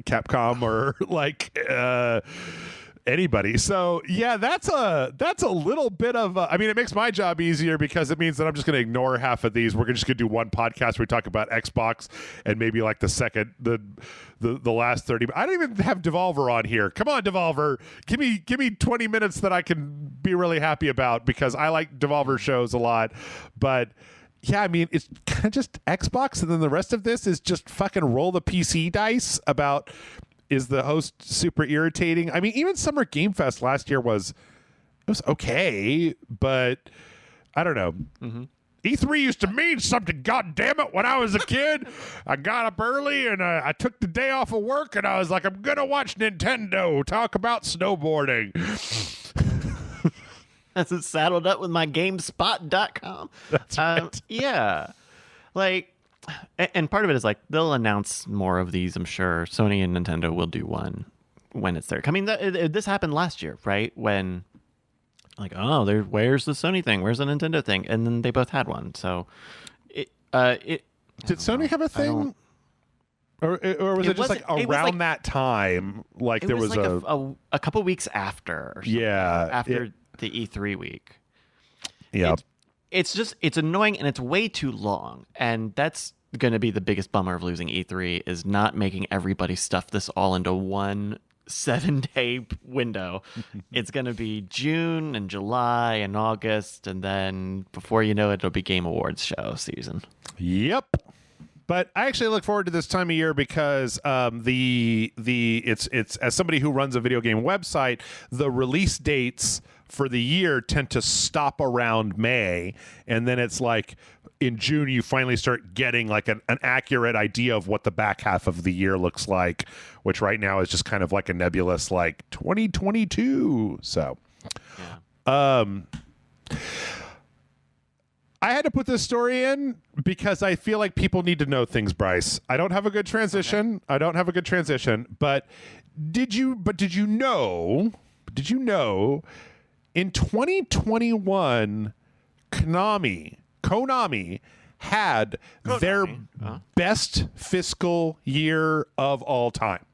Capcom or like anybody. So yeah, that's a little bit of it makes my job easier because it means that I'm just going to ignore half of these. We're just going to do one podcast where we talk about Xbox and maybe like the last 30. I don't even have Devolver on here. Come on, Devolver, give me 20 minutes that I can be really happy about because I like Devolver shows a lot. But yeah, it's kind of just Xbox, and then the rest of this is just fucking roll the PC dice about. Is the host super irritating? Even Summer Game Fest last year was okay, but I don't know. Mm-hmm. E3 used to mean something, God damn it, when I was a kid. I got up early and I took the day off of work and I was like, I'm going to watch Nintendo talk about snowboarding. That's it, saddled up with my GameSpot.com. That's right. Yeah. And part of it is like they'll announce more of these, I'm sure. Sony and Nintendo will do one when it's there. This happened last year, right? When where's the Sony thing? Where's the Nintendo thing? And then they both had one. So did Sony have a thing? Or was it just around that time? Like there was a couple weeks after. Or something, after the E3 week. Yeah. It's annoying and it's way too long, and that's going to be the biggest bummer of losing E3 is not making everybody stuff this all into one 7-day window. It's going to be June and July and August, and then before you know it, it'll be Game Awards show season. Yep. But I actually look forward to this time of year because it's as somebody who runs a video game website, the release dates for the year tend to stop around May, and then it's like in June you finally start getting like an accurate idea of what the back half of the year looks like, which right now is just kind of like a nebulous like 2022. So I had to put this story in because I feel like people need to know things, Bryce. I don't have a good transition. Okay. But did you know in 2021 Konami had their best fiscal year of all time.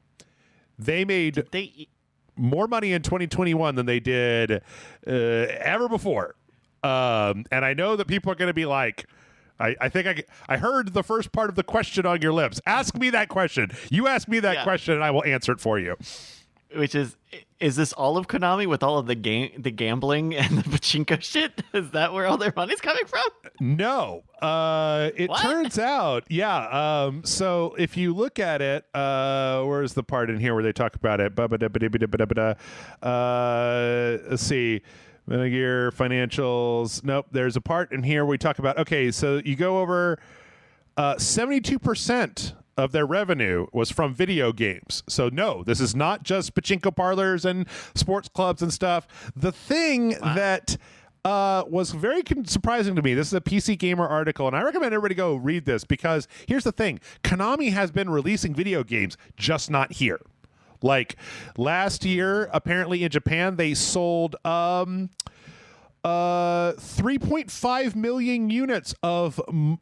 They made more money in 2021 than they did ever before. And I know that people are going to be like, I think I heard the first part of the question on your lips. Ask me that question. You ask me that question, and I will answer it for you. Which is this all of Konami with all of the gambling and the pachinko shit? Is that where all their money's coming from? No. It turns out, so if you look at it, where's the part in here where they talk about it? Let's see. Metal Gear financials. Nope. There's a part in here where we talk about, okay, so you go over 72% of their revenue was from video games. So no, this is not just pachinko parlors and sports clubs and stuff. The thing that was very surprising to me, this is a PC Gamer article, and I recommend everybody go read this because here's the thing. Konami has been releasing video games, just not here. Like last year, apparently in Japan, they sold 3.5 million units of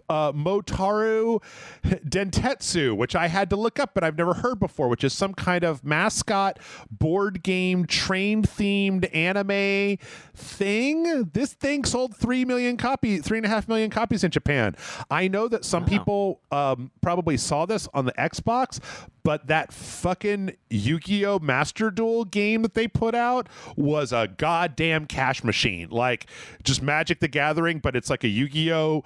Motaru Dentetsu, which I had to look up, but I've never heard before, which is some kind of mascot board game train-themed anime thing. This thing sold 3.5 million copies in Japan. I know that some people probably saw this on the Xbox, but that fucking Yu-Gi-Oh! Master Duel game that they put out was a goddamn cash machine. Like, just Magic the Gathering, but it's like a Yu-Gi-Oh!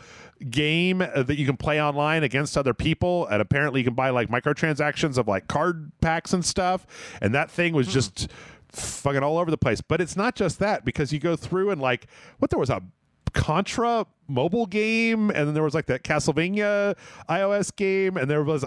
Game that you can play online against other people, and apparently you can buy, like, microtransactions of, like, card packs and stuff, and that thing was just fucking all over the place. But it's not just that, because you go through and, like, there was a Contra mobile game, and then there was, like, that Castlevania iOS game, and there was...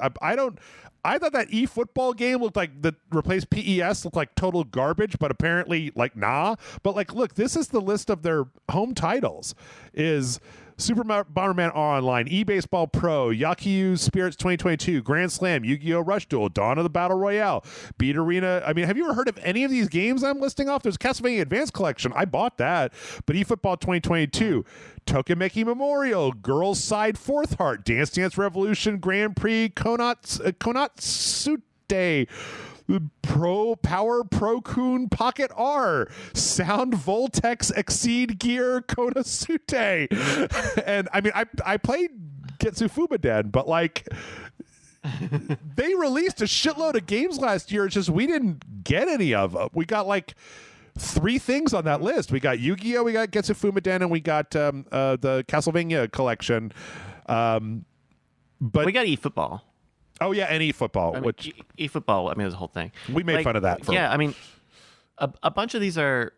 I thought that eFootball game looked like that replaced PES looked like total garbage, but apparently like nah. But like, look, this is the list of their home titles: is Super Bomberman R Online, eBaseball Pro, Yakuza Spirits 2022, Grand Slam, Yu-Gi-Oh! Rush Duel, Dawn of the Battle Royale, Beat Arena. I mean, have you ever heard of any of these games I'm listing off? There's Castlevania Advanced Collection. I bought that. But eFootball 2022, Tokimeki Memorial, Girls Side Fourth Heart, Dance Dance Revolution, Grand Prix, Konatsute, Pro Kun Pocket R, Sound Voltex Exceed Gear Konosuke. And I mean, I played Getsu Fumaden, but like they released a shitload of games last year. It's just we didn't get any of them. We got like 3 things on that list. We got Yu-Gi-Oh!, we got Getsu Fumaden, and we got the Castlevania collection. But we got eFootball. Oh yeah, and eFootball, which eFootball. I mean, it was a whole thing. We made fun of that. I mean, a bunch of these are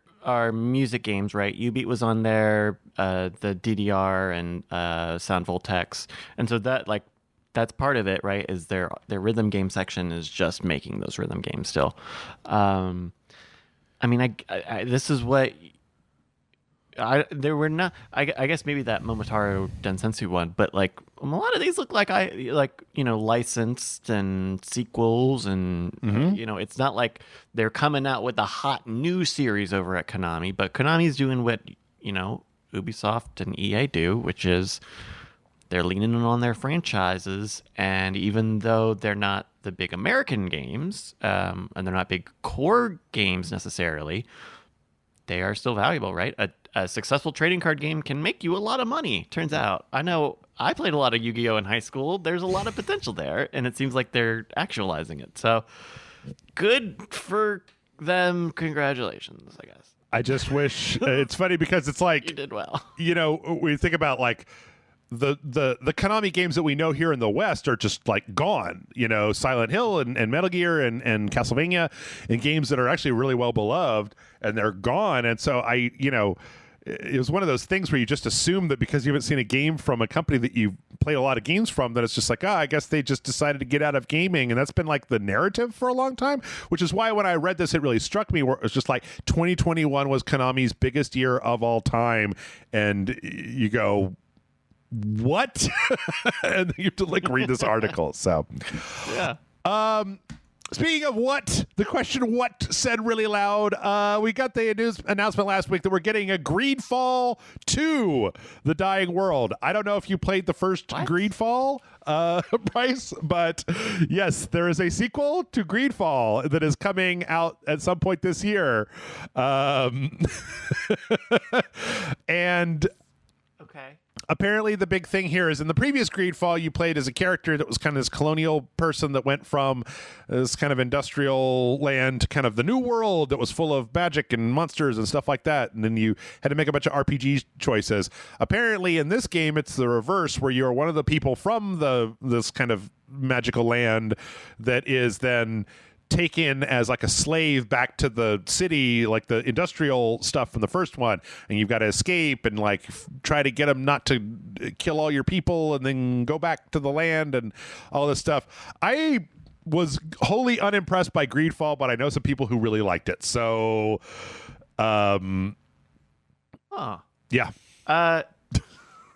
music games, right? U-Beat was on there, the DDR and Sound Voltex, and so that's part of it, right? Is their rhythm game section is just making those rhythm games still. I mean, this is what. There were not. I guess maybe that Momotaro Densetsu one, but like a lot of these look like licensed and sequels, and it's not like they're coming out with a hot new series over at Konami. But Konami's doing what Ubisoft and EA do, which is they're leaning on their franchises, and even though they're not the big American games, and they're not big core games necessarily, they are still valuable, right? A successful trading card game can make you a lot of money, turns out. I know I played a lot of Yu-Gi-Oh in high school. There's a lot of potential there, and it seems like they're actualizing it. So good for them. Congratulations, I guess. I just wish it's funny because it's like, You did well. We think about like the Konami games that we know here in the West are just like gone. Silent Hill and Metal Gear and Castlevania, and games that are actually really well beloved, and they're gone. And so it was one of those things where you just assume that because you haven't seen a game from a company that you've played a lot of games from, that it's just like, I guess they just decided to get out of gaming. And that's been like the narrative for a long time, which is why when I read this, it really struck me where it was just like 2021 was Konami's biggest year of all time. And you go, what? And you have to like read this article. So, Yeah. Speaking of what, the question what said really loud. We got the announcement last week that we're getting a Greedfall 2, The Dying World. I don't know if you played the first Greedfall, Bryce, but yes, there is a sequel to Greedfall that is coming out at some point this year. And Okay. apparently the big thing here is in the previous Greedfall, you played as a character that was kind of this colonial person that went from this kind of industrial land to kind of the new world that was full of magic and monsters and stuff like that. And then you had to make a bunch of RPG choices. Apparently in this game, it's the reverse, where you're one of the people from this kind of magical land that is then taken as like a slave back to the city, like the industrial stuff from the first one, and you've got to escape and like try to get them not to kill all your people and then go back to the land and all this stuff. I was wholly unimpressed by Greedfall, but I know some people who really liked it. So yeah.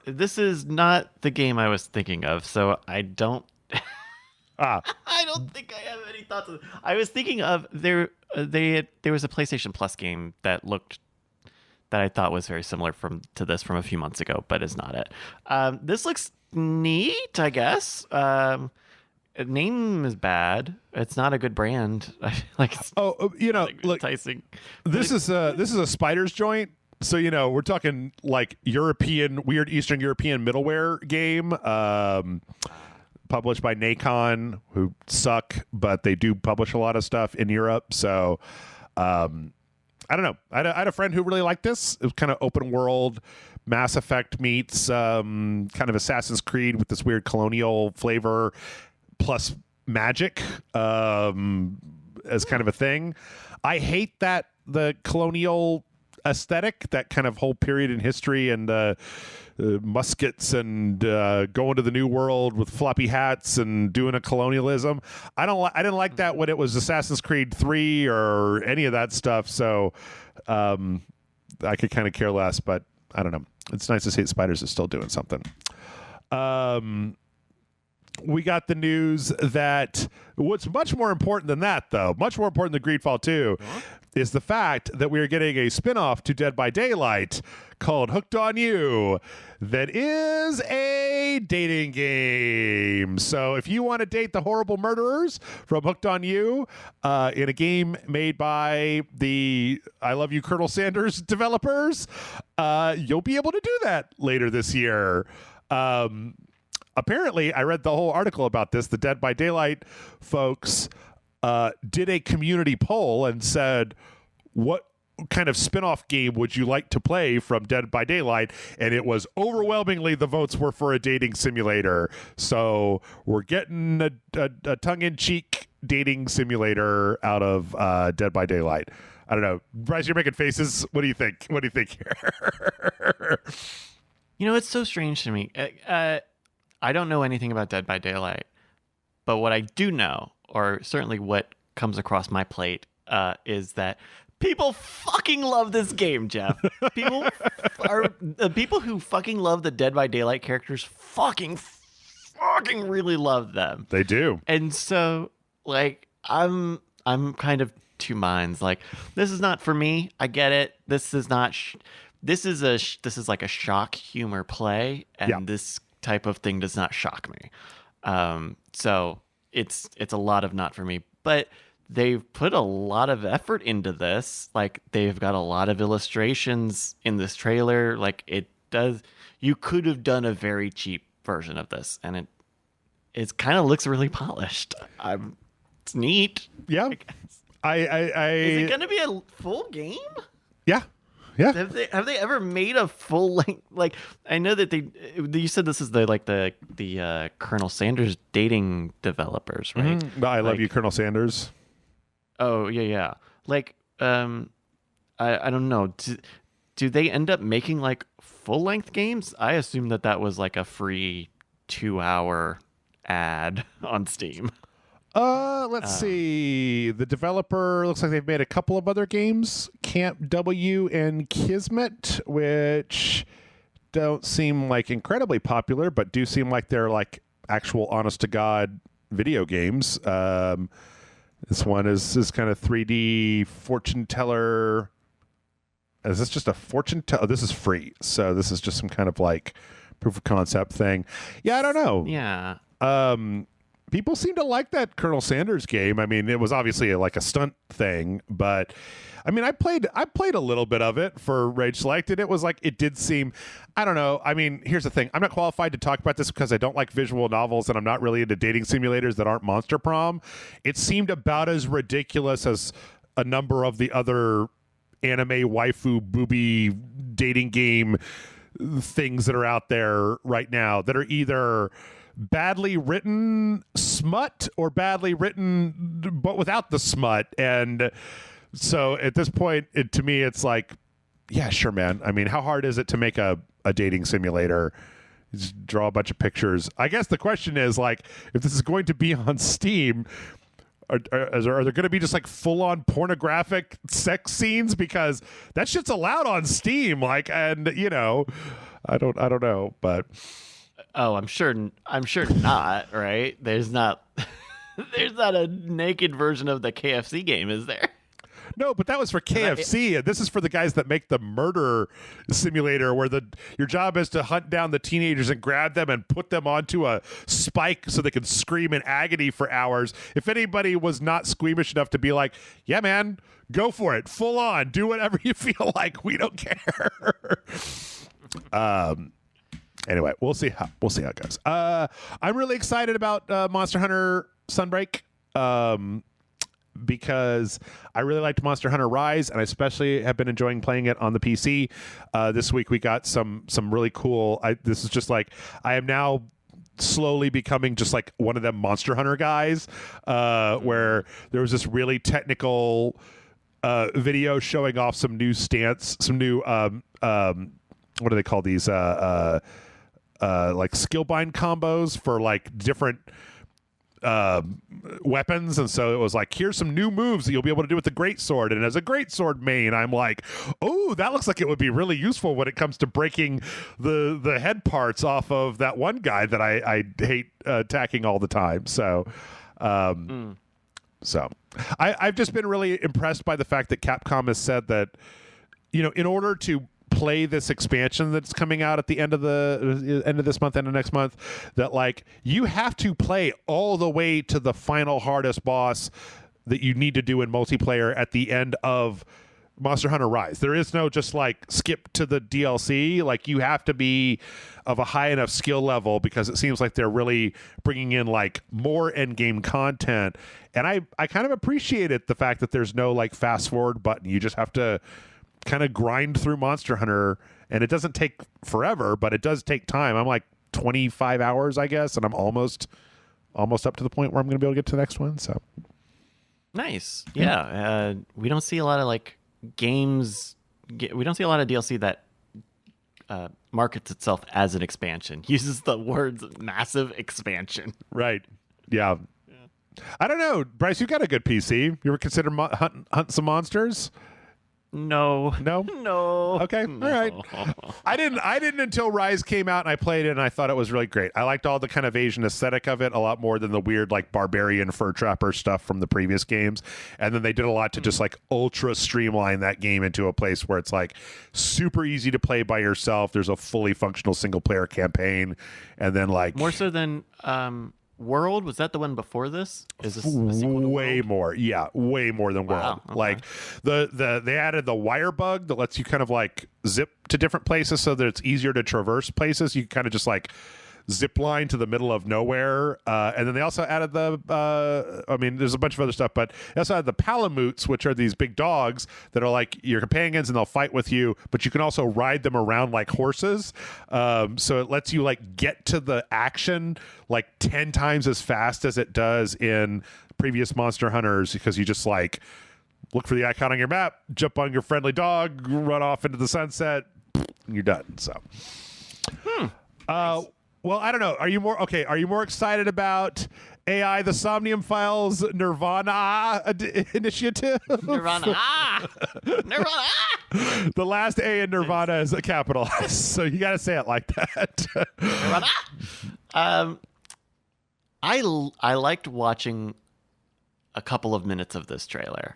This is not the game I was thinking of, so I don't I don't think I have any thoughts on it. I was thinking of there was a PlayStation Plus game that I thought was very similar to this from a few months ago, but is not it. This looks neat, I guess. Name is bad. It's not a good brand. I feel like it's look, enticing. This is a spider's joint. So, we're talking like weird Eastern European middleware game. Published by Nacon, who suck, but they do publish a lot of stuff in Europe. So, I don't know. I had a friend who really liked this. It was kind of open world, Mass Effect meets kind of Assassin's Creed with this weird colonial flavor, plus magic as kind of a thing. I hate that the colonial aesthetic, that kind of whole period in history and muskets and going to the new world with floppy hats and doing a colonialism. I didn't like that when it was Assassin's Creed 3 or any of that stuff. So I could kind of care less, but I don't know. It's nice to see Spiders is still doing something. We got the news that what's much more important than that, though, much more important than Greedfall 2, is the fact that we are getting a spin-off to Dead by Daylight called Hooked on You that is a dating game. So if you want to date the horrible murderers from Hooked on You in a game made by the I Love You Colonel Sanders developers, you'll be able to do that later this year. Apparently, I read the whole article about this. The Dead by Daylight folks did a community poll and said, what kind of spin-off game would you like to play from Dead by Daylight? And it was overwhelmingly the votes were for a dating simulator. So we're getting a tongue-in-cheek dating simulator out of Dead by Daylight. I don't know. Bryce, you're making faces. What do you think? What do you think here? It's so strange to me. I don't know anything about Dead by Daylight, but what I do know, or certainly what comes across my plate, is that people fucking love this game, Jeff. People who fucking love the Dead by Daylight characters fucking really love them. They do. And so, like, I'm kind of two minds. Like, this is not for me. I get it. This is not. This is like a shock humor play, and this type of thing does not shock me. So it's a lot of not for me, but they've put a lot of effort into this. Like, they've got a lot of illustrations in this trailer. Like, it does, you could have done a very cheap version of this, and it kind of looks really polished. It's neat. Yeah. Is it going to be a full game? Yeah. Yeah. Have they ever made a full length? Like, I know that you said this is the Colonel Sanders dating developers, right? Mm-hmm. I love you, Colonel Sanders. Oh yeah. Like, I don't know. Do they end up making like full length games? I assume that was like a free 2-hour ad on Steam. Let's see. The developer looks like they've made a couple of other games, Camp W and Kismet, which don't seem like incredibly popular, but do seem like they're like actual honest to God video games. This one is kind of 3D fortune teller. Is this just a fortune teller? Oh, this is free. So this is just some kind of like proof of concept thing. Yeah, I don't know. Yeah. People seem to like that Colonel Sanders game. I mean, it was obviously like a stunt thing, but I mean, I played a little bit of it for Rage Select, and it was like, it did seem, I don't know. I mean, here's the thing. I'm not qualified to talk about this because I don't like visual novels, and I'm not really into dating simulators that aren't Monster Prom. It seemed about as ridiculous as a number of the other anime waifu booby dating game things that are out there right now that are either badly written smut or badly written but without the smut. And so at this point, to me, it's like, yeah, sure, man. I mean, how hard is it to make a dating simulator? Just draw a bunch of pictures. I guess the question is, like, if this is going to be on Steam, are there going to be just like full-on pornographic sex scenes? Because that shit's allowed on Steam. Like, and you know, I don't know, but oh, I'm sure not. Right? There's not a naked version of the KFC game, is there? No, but that was for KFC. And this is for the guys that make the murder simulator, where your job is to hunt down the teenagers and grab them and put them onto a spike so they can scream in agony for hours. If anybody was not squeamish enough to be like, yeah, man, go for it, full on, do whatever you feel like, we don't care. Anyway, we'll see how it goes. I'm really excited about Monster Hunter Sunbreak. Because I really liked Monster Hunter Rise, and I especially have been enjoying playing it on the PC. This week we got some really cool. This is just like, I am now slowly becoming just like one of them Monster Hunter guys, where there was this really technical video showing off some new what do they call these? Like skill bind combos for like different weapons. And so it was like, here's some new moves that you'll be able to do with the greatsword. And as a greatsword main, I'm like, oh, that looks like it would be really useful when it comes to breaking the head parts off of that one guy that I hate attacking all the time. So so I've just been really impressed by the fact that Capcom has said that, you know, in order to play this expansion that's coming out at the end of this month, end of next month, that like you have to play all the way to the final hardest boss that you need to do in multiplayer at the end of Monster Hunter Rise. There is no just like skip to the DLC. Like, you have to be of a high enough skill level, because it seems like they're really bringing in like more end game content. And I kind of appreciated the fact that there's no like fast forward button. You just have to kind of grind through Monster Hunter, and it doesn't take forever, but it does take time. I'm like 25 hours, I guess, and I'm almost up to the point where I'm going to be able to get to the next one. So nice. Yeah. We don't see a lot of like games. We don't see a lot of DLC that markets itself as an expansion. Uses the words massive expansion. Right. Yeah. I don't know, Bryce, you got a good PC. You ever consider hunt some monsters? No. Okay. No. All right. I didn't until Rise came out, and I played it, and I thought it was really great. I liked all the kind of Asian aesthetic of it a lot more than the weird like barbarian fur trapper stuff from the previous games. And then they did a lot to just like ultra streamline that game into a place where it's like super easy to play by yourself. There's a fully functional single player campaign, and then like more so than World. Was that the one before this? Is this a sequel to way World? more? Yeah, way more than World. Okay. Like they added the wire bug that lets you kind of like zip to different places so that it's easier to traverse places. You kind of just like zip line to the middle of nowhere. And then they also added there's a bunch of other stuff, but they also added the Palamutes, which are these big dogs that are like your companions and they'll fight with you, but you can also ride them around like horses. So it lets you like get to the action like 10 times as fast as it does in previous Monster Hunters, because you just like look for the icon on your map, jump on your friendly dog, run off into the sunset, and you're done. So, Nice. well, I don't know. Are you more excited about AI, the Somnium Files Nirvana initiative? Nirvana. Nirvana. The last A in Nirvana is capitalized, so you got to say it like that. Nirvana. I liked watching a couple of minutes of this trailer.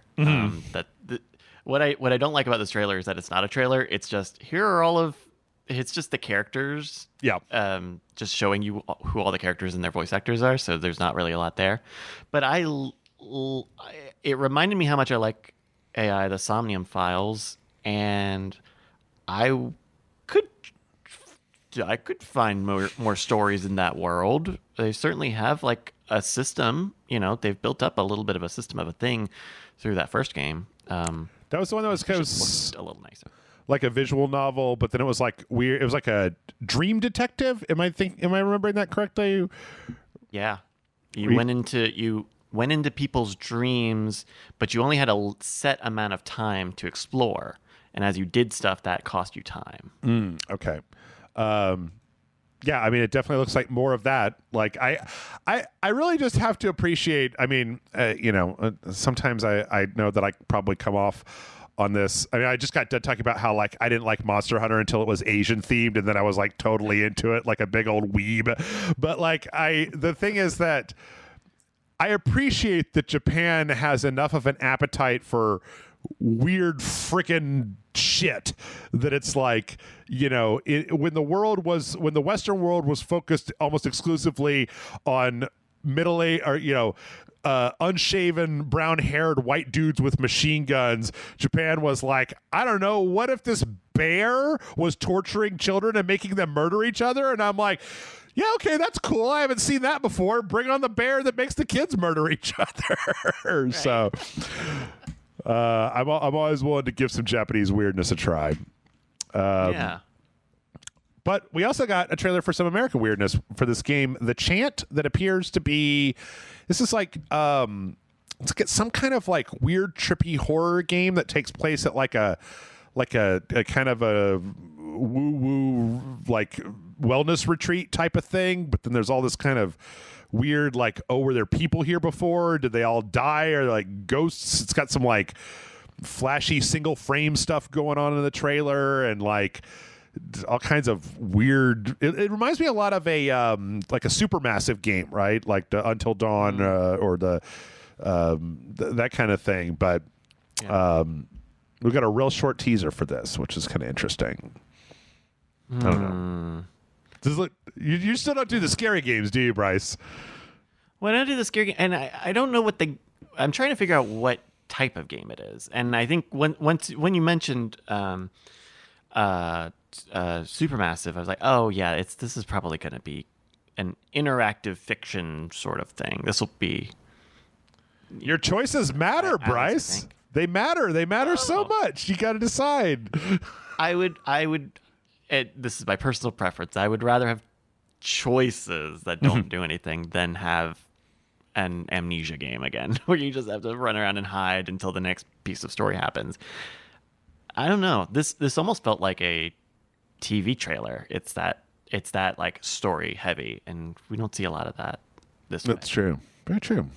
What I don't like about this trailer is that it's not a trailer. It's just it's just the characters. Yeah. Just showing you who all the characters and their voice actors are. So there's not really a lot there. But it reminded me how much I like AI, the Somnium Files, and I could find more stories in that world. They certainly have like a system, they've built up a little bit of a system of a thing through that first game. That was the one that was kind of a little nicer, like a visual novel, but then it was like weird. It was like a dream detective. Am I remembering that correctly? Yeah, you went into people's dreams, but you only had a set amount of time to explore, and as you did stuff, that cost you time. Okay. Yeah, I mean, it definitely looks like more of that. Like, I really just have to appreciate. I mean, sometimes I know that I probably come off on this. I mean, I just got done talking about how like I didn't like Monster Hunter until it was Asian themed, and then I was like totally into it, like a big old weeb. But like, the thing is that I appreciate that Japan has enough of an appetite for weird freaking shit that it's like, when the Western world was focused almost exclusively on middle-aged or unshaven, brown-haired white dudes with machine guns, Japan was like, I don't know, what if this bear was torturing children and making them murder each other? And I'm like, yeah, okay, that's cool. I haven't seen that before. Bring on the bear that makes the kids murder each other. Right. So I'm always willing to give some Japanese weirdness a try. Yeah. But we also got a trailer for some American weirdness for this game, The Chant, that appears to be. This is like let's get some kind of like weird trippy horror game that takes place at like a kind of a woo like wellness retreat type of thing. But then there's all this kind of weird like, were there people here before? Did they all die? Or like ghosts? It's got some like flashy single frame stuff going on in the trailer, and like all kinds of weird. It reminds me a lot of a like a Supermassive game, right? Like the Until Dawn or the that kind of thing. But we've got a real short teaser for this, which is kind of interesting. I don't know. You still don't do the scary games, do you, Bryce? When I do the scary game, and I don't know I'm trying to figure out what type of game it is. And I think when you mentioned Supermassive, I was like, oh yeah, this is probably going to be an interactive fiction sort of thing. This will be. Your choices matter, Bryce. They matter so much. You got to decide. I would. This is my personal preference. I would rather have choices that don't do anything than have an amnesia game again, where you just have to run around and hide until the next piece of story happens. I don't know. This almost felt like a TV trailer. It's that like story heavy, and we don't see a lot of that this way. That's true. Very true.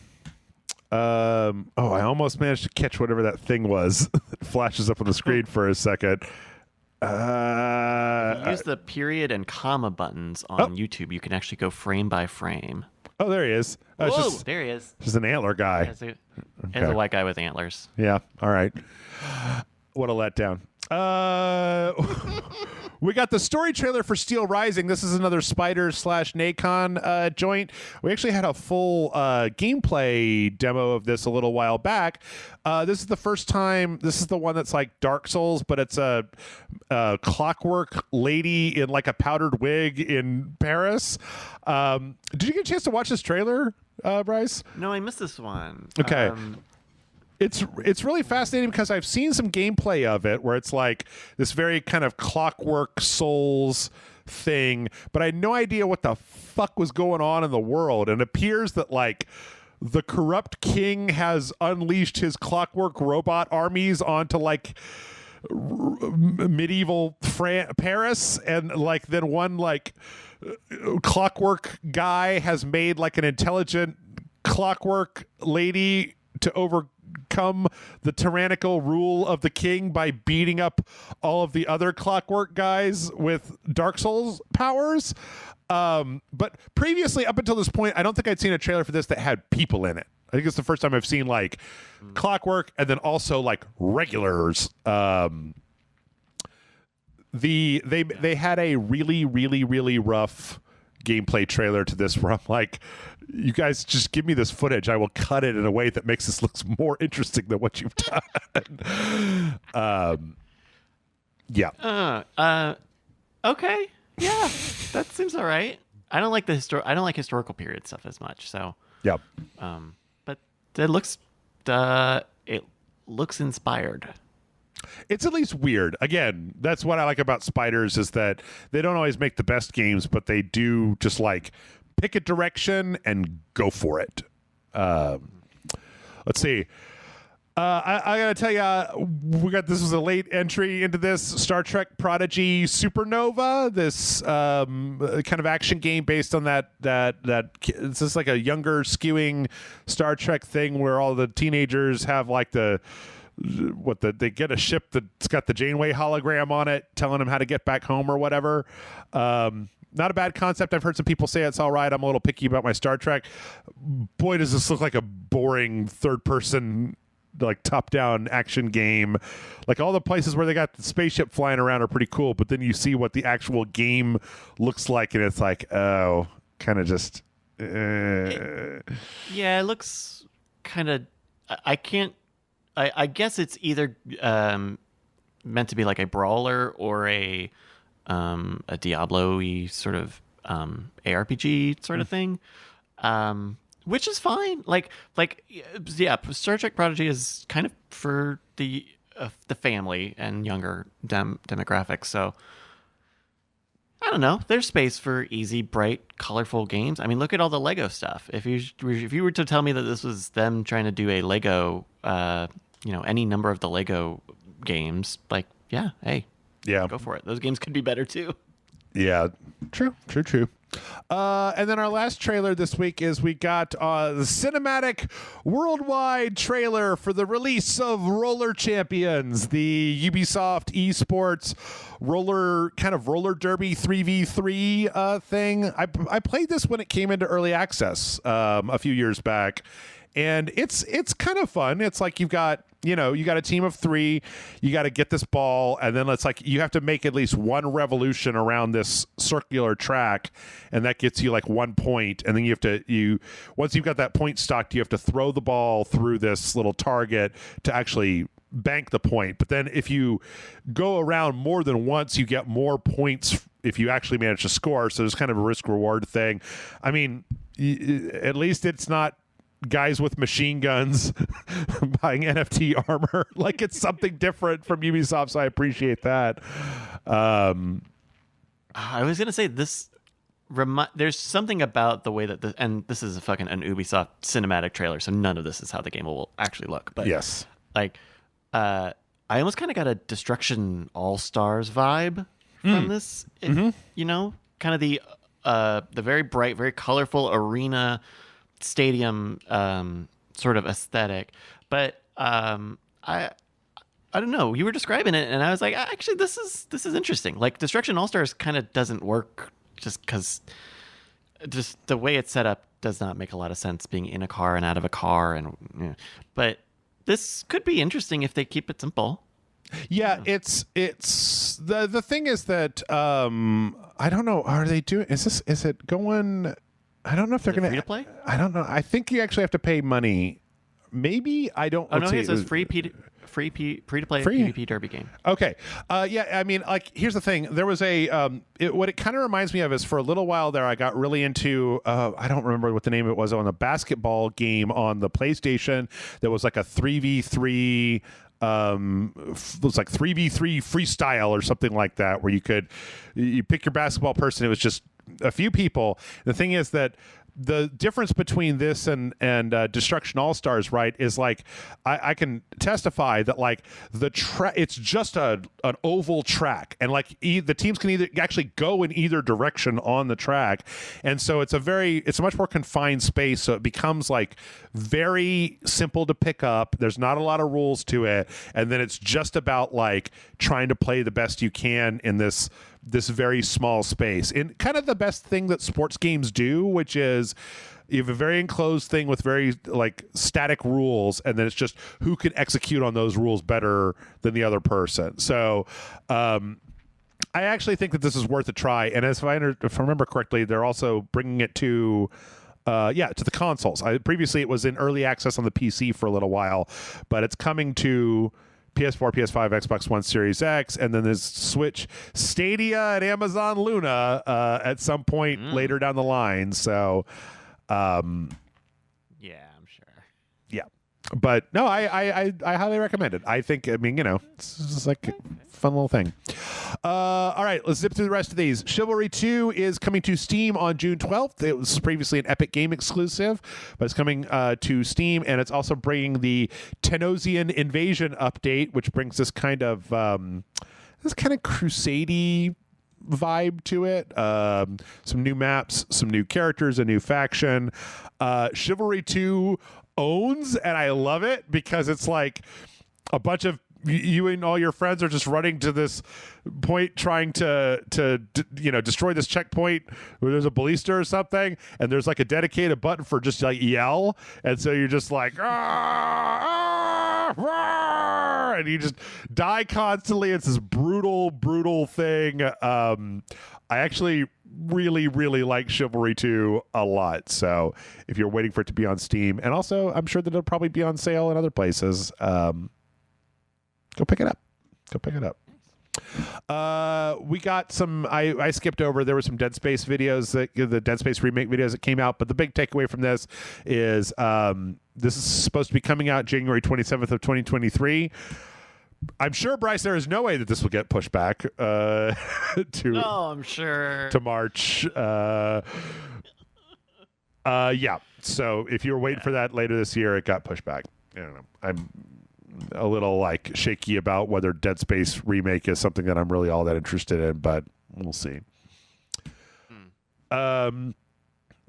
I almost managed to catch whatever that thing was. It flashes up on the screen for a second. If you use the period and comma buttons on YouTube, you can actually go frame by frame. Oh, there he is. There he is. Just an antler guy. As a white guy with antlers. Yeah. All right. What a letdown. We got the story trailer for Steel Rising. This is another Spider/Nacon joint. We actually had a full gameplay demo of this a little while back. This is the first time. This is the one that's like Dark Souls, but it's a clockwork lady in like a powdered wig in Paris. Did you get a chance to watch this trailer, Bryce? No, I missed this one. Okay. It's really fascinating because I've seen some gameplay of it where it's like this very kind of Clockwork Souls thing, but I had no idea what the fuck was going on in the world. And it appears that like the corrupt king has unleashed his clockwork robot armies onto like medieval Paris, and like then one like clockwork guy has made like an intelligent clockwork lady to overcome the tyrannical rule of the king by beating up all of the other clockwork guys with Dark Souls powers. But previously, up until this point, I don't think I'd seen a trailer for this that had people in it. I think it's the first time I've seen like clockwork and then also like regulars. They had a really rough gameplay trailer to this where I'm like, you guys just give me this footage. I will cut it in a way that makes this look more interesting than what you've done. Yeah. Okay. Yeah, that seems all right. I don't like historical period stuff as much. So. Yeah. But it looks inspired. It's at least weird. Again, that's what I like about Spiders is that they don't always make the best games, but they do just like pick a direction and go for it. Let's see. I gotta tell you, this was a late entry into this Star Trek Prodigy Supernova. This kind of action game based on that. It's just like a younger skewing Star Trek thing where all the teenagers have like they get a ship that's got the Janeway hologram on it, telling them how to get back home or whatever. Not a bad concept. I've heard some people say it's all right. I'm a little picky about my Star Trek. Boy, does this look like a boring third-person, like top-down action game. Like all the places where they got the spaceship flying around are pretty cool, but then you see what the actual game looks like, and it's like, oh, kind of just. Yeah, it looks kind of. I can't. I guess it's either meant to be like a brawler or a Diablo-y sort of ARPG sort of thing, which is fine. Yeah, Star Trek Prodigy is kind of for the family and younger demographics. So I don't know. There's space for easy, bright, colorful games. I mean, look at all the Lego stuff. If you were to tell me that this was them trying to do a Lego, any number of the Lego games, like, yeah, hey. Yeah. Go for it. Those games could be better too. Yeah. True. And then our last trailer this week is we got the cinematic worldwide trailer for the release of Roller Champions, the Ubisoft esports roller derby 3v3 thing. I played this when it came into early access a few years back. And it's kind of fun. It's like you got a team of 3, you got to get this ball, and then it's like you have to make at least one revolution around this circular track, and that gets you like 1 point. And then once you've got that point stocked, you have to throw the ball through this little target to actually bank the point. But then if you go around more than once, you get more points if you actually manage to score. So there's kind of a risk reward thing. I mean, at least it's not guys with machine guns buying NFT armor. Like, it's something different from Ubisoft, so I appreciate that. I was gonna say this. There's something about the way that and this is an Ubisoft cinematic trailer, so none of this is how the game will actually look. But yes, like, I almost kind of got a Destruction All Stars vibe from this. Kind of the very bright, very colorful arena stadium sort of aesthetic, but I don't know, you were describing it and I was like, actually this is interesting. Like, Destruction All Stars kind of doesn't work just because just the way it's set up does not make a lot of sense, being in a car and out of a car, and but this could be interesting if they keep it simple. Yeah, it's the thing is that I don't know. Are they doing? Is it going? I don't know if they're going to free to play. I don't know. I think you actually have to pay money. Maybe I don't. Oh no, see. it says free to play PvP derby game. Okay. Yeah, I mean, like, here's the thing. There was what it kind of reminds me of is for a little while there, I got really into, I don't remember what the name of it was, on a basketball game on the PlayStation. There was like a 3v3, it was like 3v3 freestyle or something like that, where you pick your basketball person. It was just a few people. The thing is that the difference between this and Destruction All Stars, right, is like I can testify that like it's just an oval track, and like the teams can either actually go in either direction on the track, and so it's a much more confined space, so it becomes like very simple to pick up. There's not a lot of rules to it, and then it's just about like trying to play the best you can in this very small space, and kind of the best thing that sports games do, which is you have a very enclosed thing with very like static rules, and then it's just who can execute on those rules better than the other person. So I actually think that this is worth a try, and if I remember correctly, they're also bringing it to the consoles. Previously it was in early access on the PC for a little while, but it's coming to PS4, PS5, Xbox One, Series X, and then there's Switch, Stadia, and Amazon Luna at some point later down the line. So, yeah, I'm sure. Yeah, but no, I highly recommend it. I think, I mean, it's just like a fun little thing. All right, let's zip through the rest of these. Chivalry 2 is coming to Steam on June 12th. It was previously an Epic Game exclusive, but it's coming to Steam, and it's also bringing the Tenosian Invasion update, which brings this kind of crusade vibe to it. Some new maps, some new characters, a new faction. Chivalry 2 owns, and I love it because it's like a bunch of you and all your friends are just running to this point trying to destroy this checkpoint where there's a ballista or something, and there's like a dedicated button for just like yell, and so you're just like and you just die constantly. It's this brutal thing. I actually really like Chivalry 2 a lot, so if you're waiting for it to be on Steam, and also I'm sure that it'll probably be on sale in other places, go pick it up. We got some, I skipped over, there were some Dead Space videos, the Dead Space remake videos that came out, but the big takeaway from this is this is supposed to be coming out January 27th of 2023. I'm sure, Bryce, there is no way that this will get pushed back to I'm sure to March. Yeah. So if you were waiting for that later this year, it got pushed back. I don't know. I'm a little like shaky about whether Dead Space remake is something that I'm really all that interested in, but we'll see. The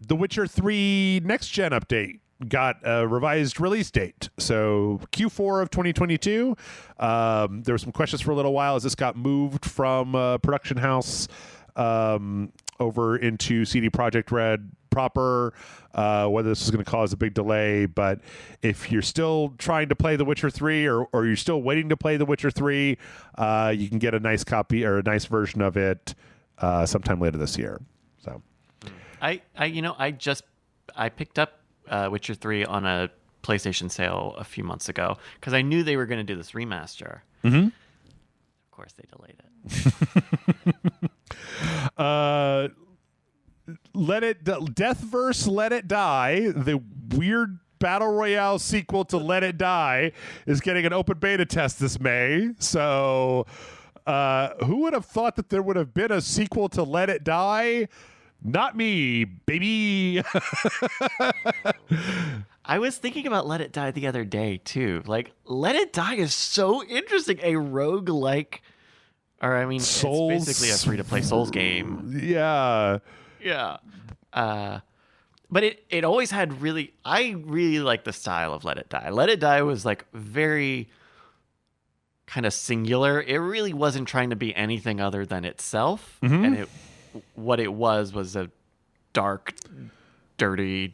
Witcher 3 next gen update got a revised release date, so Q4 of 2022. There were some questions for a little while as this got moved from production house over into CD Projekt Red proper, whether this is going to cause a big delay. But if you're still trying to play The Witcher 3 or you're still waiting to play The Witcher 3, you can get a nice copy or a nice version of it sometime later this year. So I picked up Witcher 3 on a PlayStation sale a few months ago because I knew they were going to do this remaster. Mm-hmm. Of course they delayed it. Deathverse Let It Die, the weird battle royale sequel to Let It Die, is getting an open beta test this May. So who would have thought that there would have been a sequel to Let It Die? Not me, baby. I was thinking about Let It Die the other day too. Like, Let It Die is so interesting. A roguelike, or I mean, Souls. It's basically a free-to-play Souls game. Yeah. Yeah. But it always had I really like the style of Let It Die. Let It Die was like very kind of singular. It really wasn't trying to be anything other than itself. Mm-hmm. And what it was a dark, dirty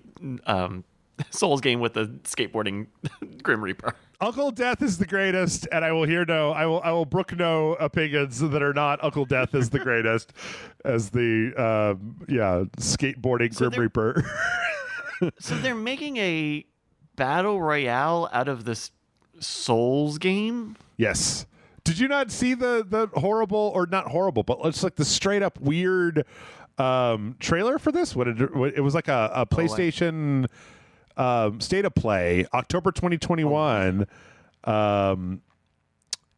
Souls game with a skateboarding Grim Reaper. Uncle Death is the greatest, and I will brook no opinions that are not Uncle Death is the greatest as the skateboarding Grim Reaper. So they're making a battle royale out of this Souls game? Yes. Did you not see the horrible, or not horrible, but it's like the straight up weird trailer for this? It was like a PlayStation state of play, October 2021. And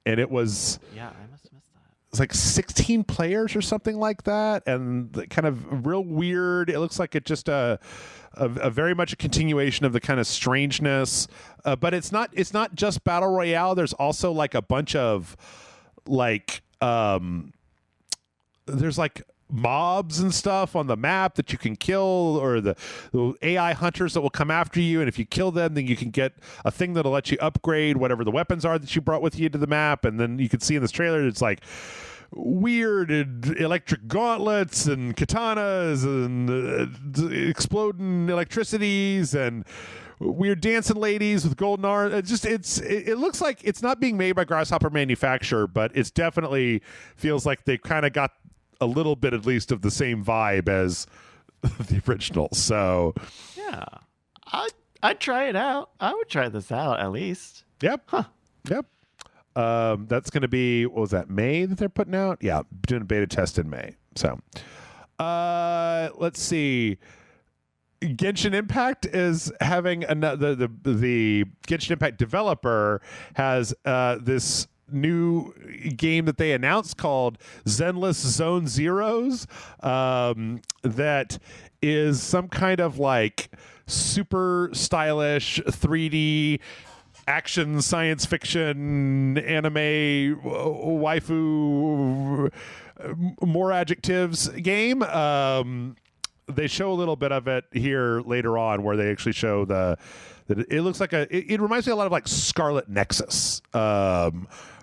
it was I must have missed that. It's like 16 players or something like that, and kind of real weird. It looks like it just a very much a continuation of the kind of strangeness, but it's not just battle royale. There's also like a bunch of like there's like mobs and stuff on the map that you can kill, or the AI hunters that will come after you, and if you kill them, then you can get a thing that'll let you upgrade whatever the weapons are that you brought with you to the map. And then you can see in this trailer it's like weird electric gauntlets and katanas and exploding electricities and weird dancing ladies with golden arms. It looks like it's not being made by Grasshopper Manufacturer, but it's definitely feels like they kind of got a little bit at least of the same vibe as the original. So yeah, I'd try it out. I would try this out at least. Yep. Huh. Yep. That's going to be, what was that, May that they're putting out? Yeah, doing a beta test in May. So let's see. Genshin Impact is having another, the Genshin Impact developer has this new game that they announced called Zenless Zone Zeros, that is some kind of like super stylish 3D action science fiction anime waifu, more adjectives game. They show a little bit of it here later on, where they actually show that it looks like it reminds me a lot of like Scarlet Nexus,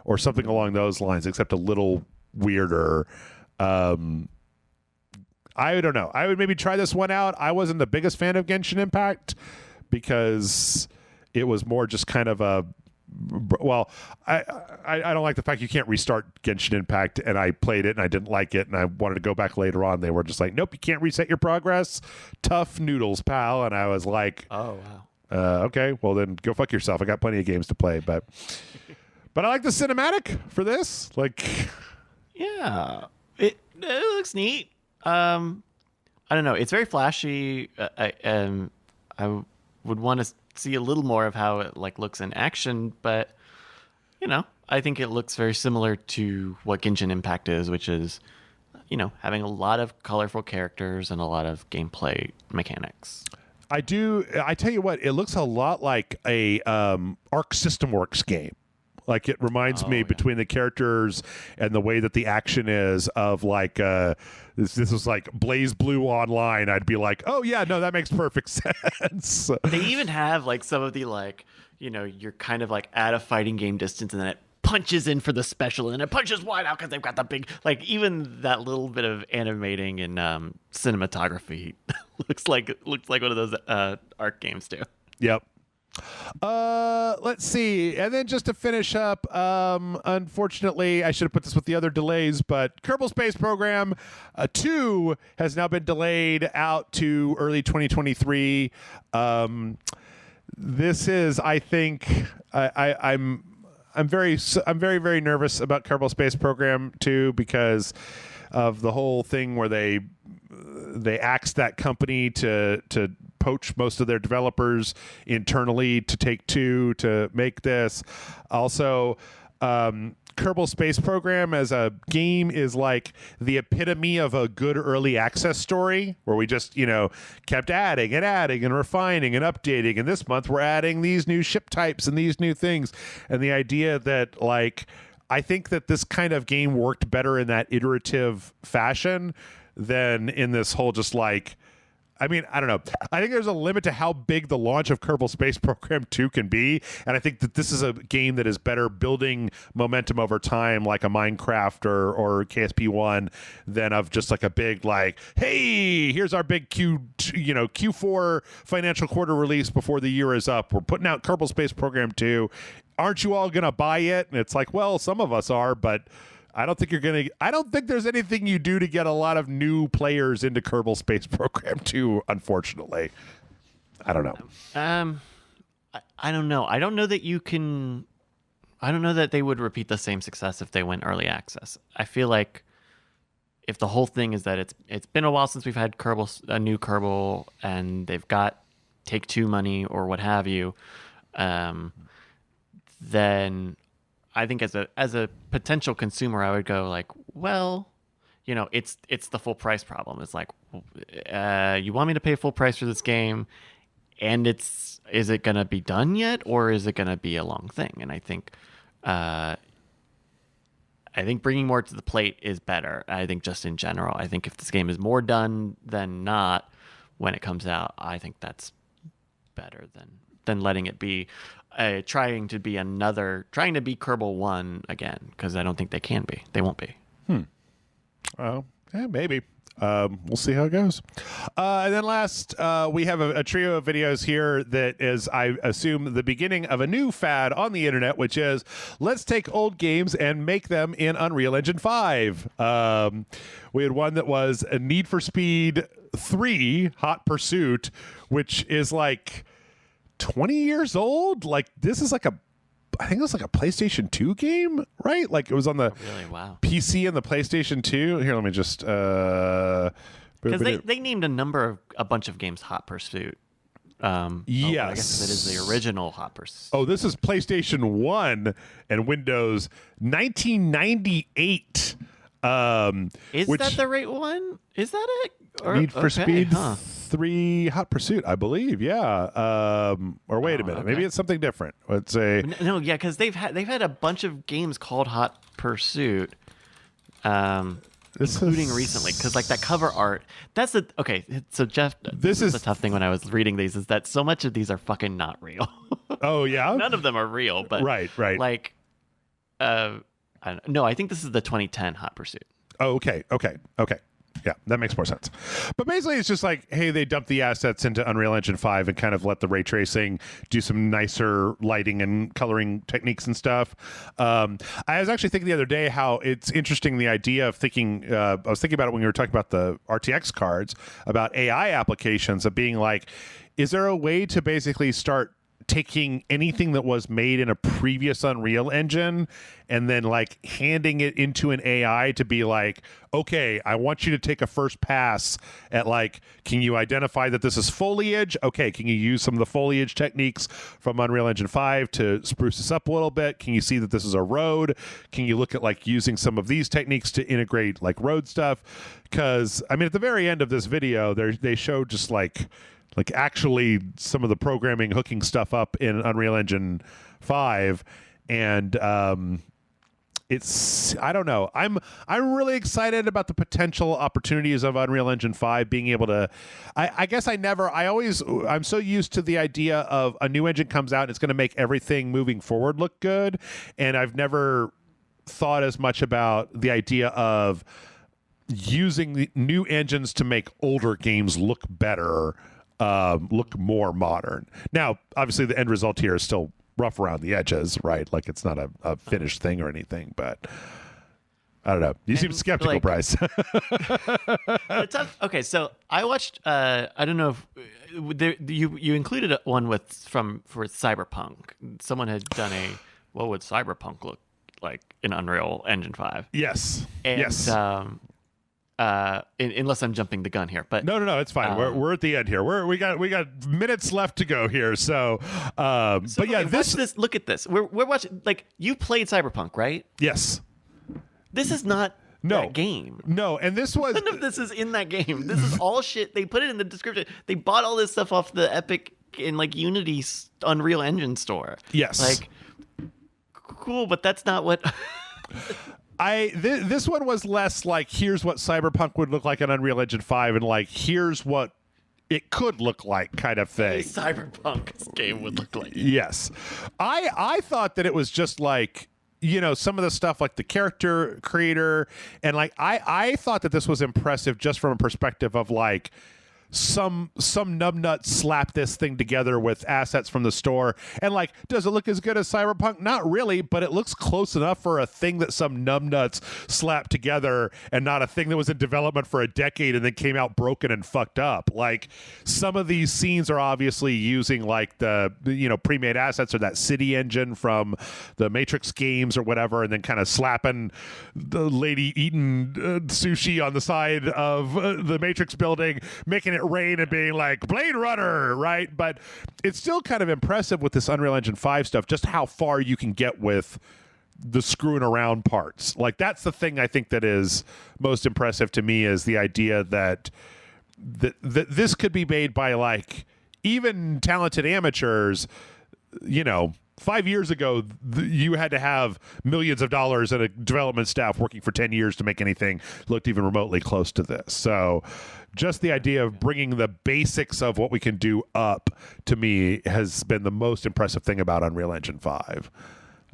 or something along those lines, except a little weirder. I don't know. I would maybe try this one out. I wasn't the biggest fan of Genshin Impact because it was more just kind of a, well, I don't like the fact you can't restart Genshin Impact, and I played it and I didn't like it, and I wanted to go back later on. They were just like, nope, you can't reset your progress. Tough noodles, pal. And I was like, oh wow, okay, well then go fuck yourself. I got plenty of games to play, but I like the cinematic for this. Like, yeah, it looks neat. I don't know. It's very flashy. I would want to see a little more of how it like looks in action, but I think it looks very similar to what Genshin Impact is, which is having a lot of colorful characters and a lot of gameplay mechanics. I tell you what, it looks a lot like a Arc System Works game. Like, it reminds me between the characters and the way that the action is of like this was like Blaze Blue Online. I'd be like, oh yeah, no, that makes perfect sense. They even have like some of the like, you're kind of like at a fighting game distance, and then it punches in for the special, and then it punches wide out because they've got the big, like, even that little bit of animating and cinematography looks like one of those Arc games too. Yep. Let's see. And then just to finish up, unfortunately, I should have put this with the other delays, but Kerbal Space Program 2 has now been delayed out to early 2023. This is, I think, I'm very, very nervous about Kerbal Space Program 2 because of the whole thing where they axed that company to poach most of their developers internally to Take-Two to make this. Also, Kerbal Space Program as a game is like the epitome of a good early access story where we just, kept adding and refining and updating. And this month we're adding these new ship types and these new things. And the idea that, like, I think that this kind of game worked better in that iterative fashion than in this whole just like, I mean, I don't know. I think there's a limit to how big the launch of Kerbal Space Program 2 can be, and I think that this is a game that is better building momentum over time, like a Minecraft or KSP1, than of just like a big like, hey, here's our big Q4 financial quarter release before the year is up. We're putting out Kerbal Space Program 2. Aren't you all gonna buy it? And it's like, well, some of us are, but I don't think there's anything you do to get a lot of new players into Kerbal Space Program 2, unfortunately. I don't know. I don't know. I don't know that you can. I don't know that they would repeat the same success if they went early access. I feel like if the whole thing is that it's been a while since we've had a new Kerbal, and they've got Take-Two money or what have you, then I think as a potential consumer, I would go like, well, it's the full price problem. It's like, you want me to pay full price for this game, and is it going to be done yet, or is it going to be a long thing? And I think bringing more to the plate is better. I think just in general, I think if this game is more done than not when it comes out, I think that's better than letting it be. Trying to be Kerbal 1 again, because I don't think they can be. They won't be. Maybe. We'll see how it goes. And then last, we have a trio of videos here that is, I assume, the beginning of a new fad on the internet, which is let's take old games and make them in Unreal Engine 5. We had one that was a Need for Speed 3 Hot Pursuit, which is like 20 years old. Like, this is like I think it was like a PlayStation 2 game, right? Like, it was on the PC and the PlayStation 2. Here, let me just because they named a bunch of games Hot Pursuit. Yes, I guess that is the original Hot Pursuit. Oh, this is PlayStation 1 and Windows 1998. Is that the right one? Is that it? Need for Speed 3 Hot Pursuit, I believe. Yeah. Or wait a minute, maybe it's something different. Let's say because they've had a bunch of games called Hot Pursuit, including recently. Because like that cover art, that's the okay. So Jeff, this is the tough thing when I was reading these is that so much of these are fucking not real. Oh yeah, none of them are real. But right. Like, I think this is the 2010 Hot Pursuit. Oh, okay. Yeah, that makes more sense. But basically, it's just like, hey, they dumped the assets into Unreal Engine 5 and kind of let the ray tracing do some nicer lighting and coloring techniques and stuff. I was actually thinking the other day how it's interesting, the idea of thinking, I was thinking about it when we were talking about the RTX cards, about AI applications of being like, is there a way to basically start taking anything that was made in a previous Unreal Engine and then like handing it into an AI to be like, okay, I want you to take a first pass at like, can you identify that this is foliage? Okay, can you use some of the foliage techniques from Unreal Engine 5 to spruce this up a little bit? Can you see that this is a road? Can you look at like using some of these techniques to integrate like road stuff? Because I mean, at the very end of this video, they show just like actually some of the programming hooking stuff up in Unreal Engine 5, and it's, I don't know, I'm really excited about the potential opportunities of Unreal Engine 5 being able to, I'm so used to the idea of a new engine comes out and it's going to make everything moving forward look good, and I've never thought as much about the idea of using the new engines to make older games look better, look more modern. Now, obviously, the end result here is still rough around the edges, right? Like, it's not a finished thing or anything, but I don't know. You seem skeptical, like, Bryce. Okay, so I watched. I don't know if you included one for Cyberpunk. Someone had done what would Cyberpunk look like in Unreal Engine 5? Yes. And, yes. Unless I'm jumping the gun here, but no, it's fine. We're at the end here. We got minutes left to go here. So, but yeah, this. Look at this. We're watching. Like, you played Cyberpunk, right? Yes. This is not that game. No, and this was none of this is in that game. This is all shit. They put it in the description. They bought all this stuff off the Epic and like Unity Unreal Engine store. Yes. Like, cool, but that's not what. This one was less like, here's what Cyberpunk would look like in Unreal Engine 5, and like, here's what it could look like kind of thing. Cyberpunk game would look like. Yes. I thought that it was just like, some of the stuff like the character creator, and like I thought that this was impressive just from a perspective of like some numbnut slapped this thing together with assets from the store, and like, does it look as good as Cyberpunk? Not really, but it looks close enough for a thing that some numbnuts slapped together, and not a thing that was in development for a decade and then came out broken and fucked up. Like, some of these scenes are obviously using like the pre-made assets or that city engine from the Matrix games or whatever, and then kind of slapping the lady eating sushi on the side of the Matrix building, making it rain and being like Blade Runner, right? But it's still kind of impressive with this Unreal Engine 5 stuff, just how far you can get with the screwing around parts. Like, that's the thing I think that is most impressive to me, is the idea that this could be made by like even talented amateurs. 5 years ago, you had to have millions of dollars and a development staff working for 10 years to make anything looked even remotely close to this. So just the idea of bringing the basics of what we can do up, to me, has been the most impressive thing about Unreal Engine 5.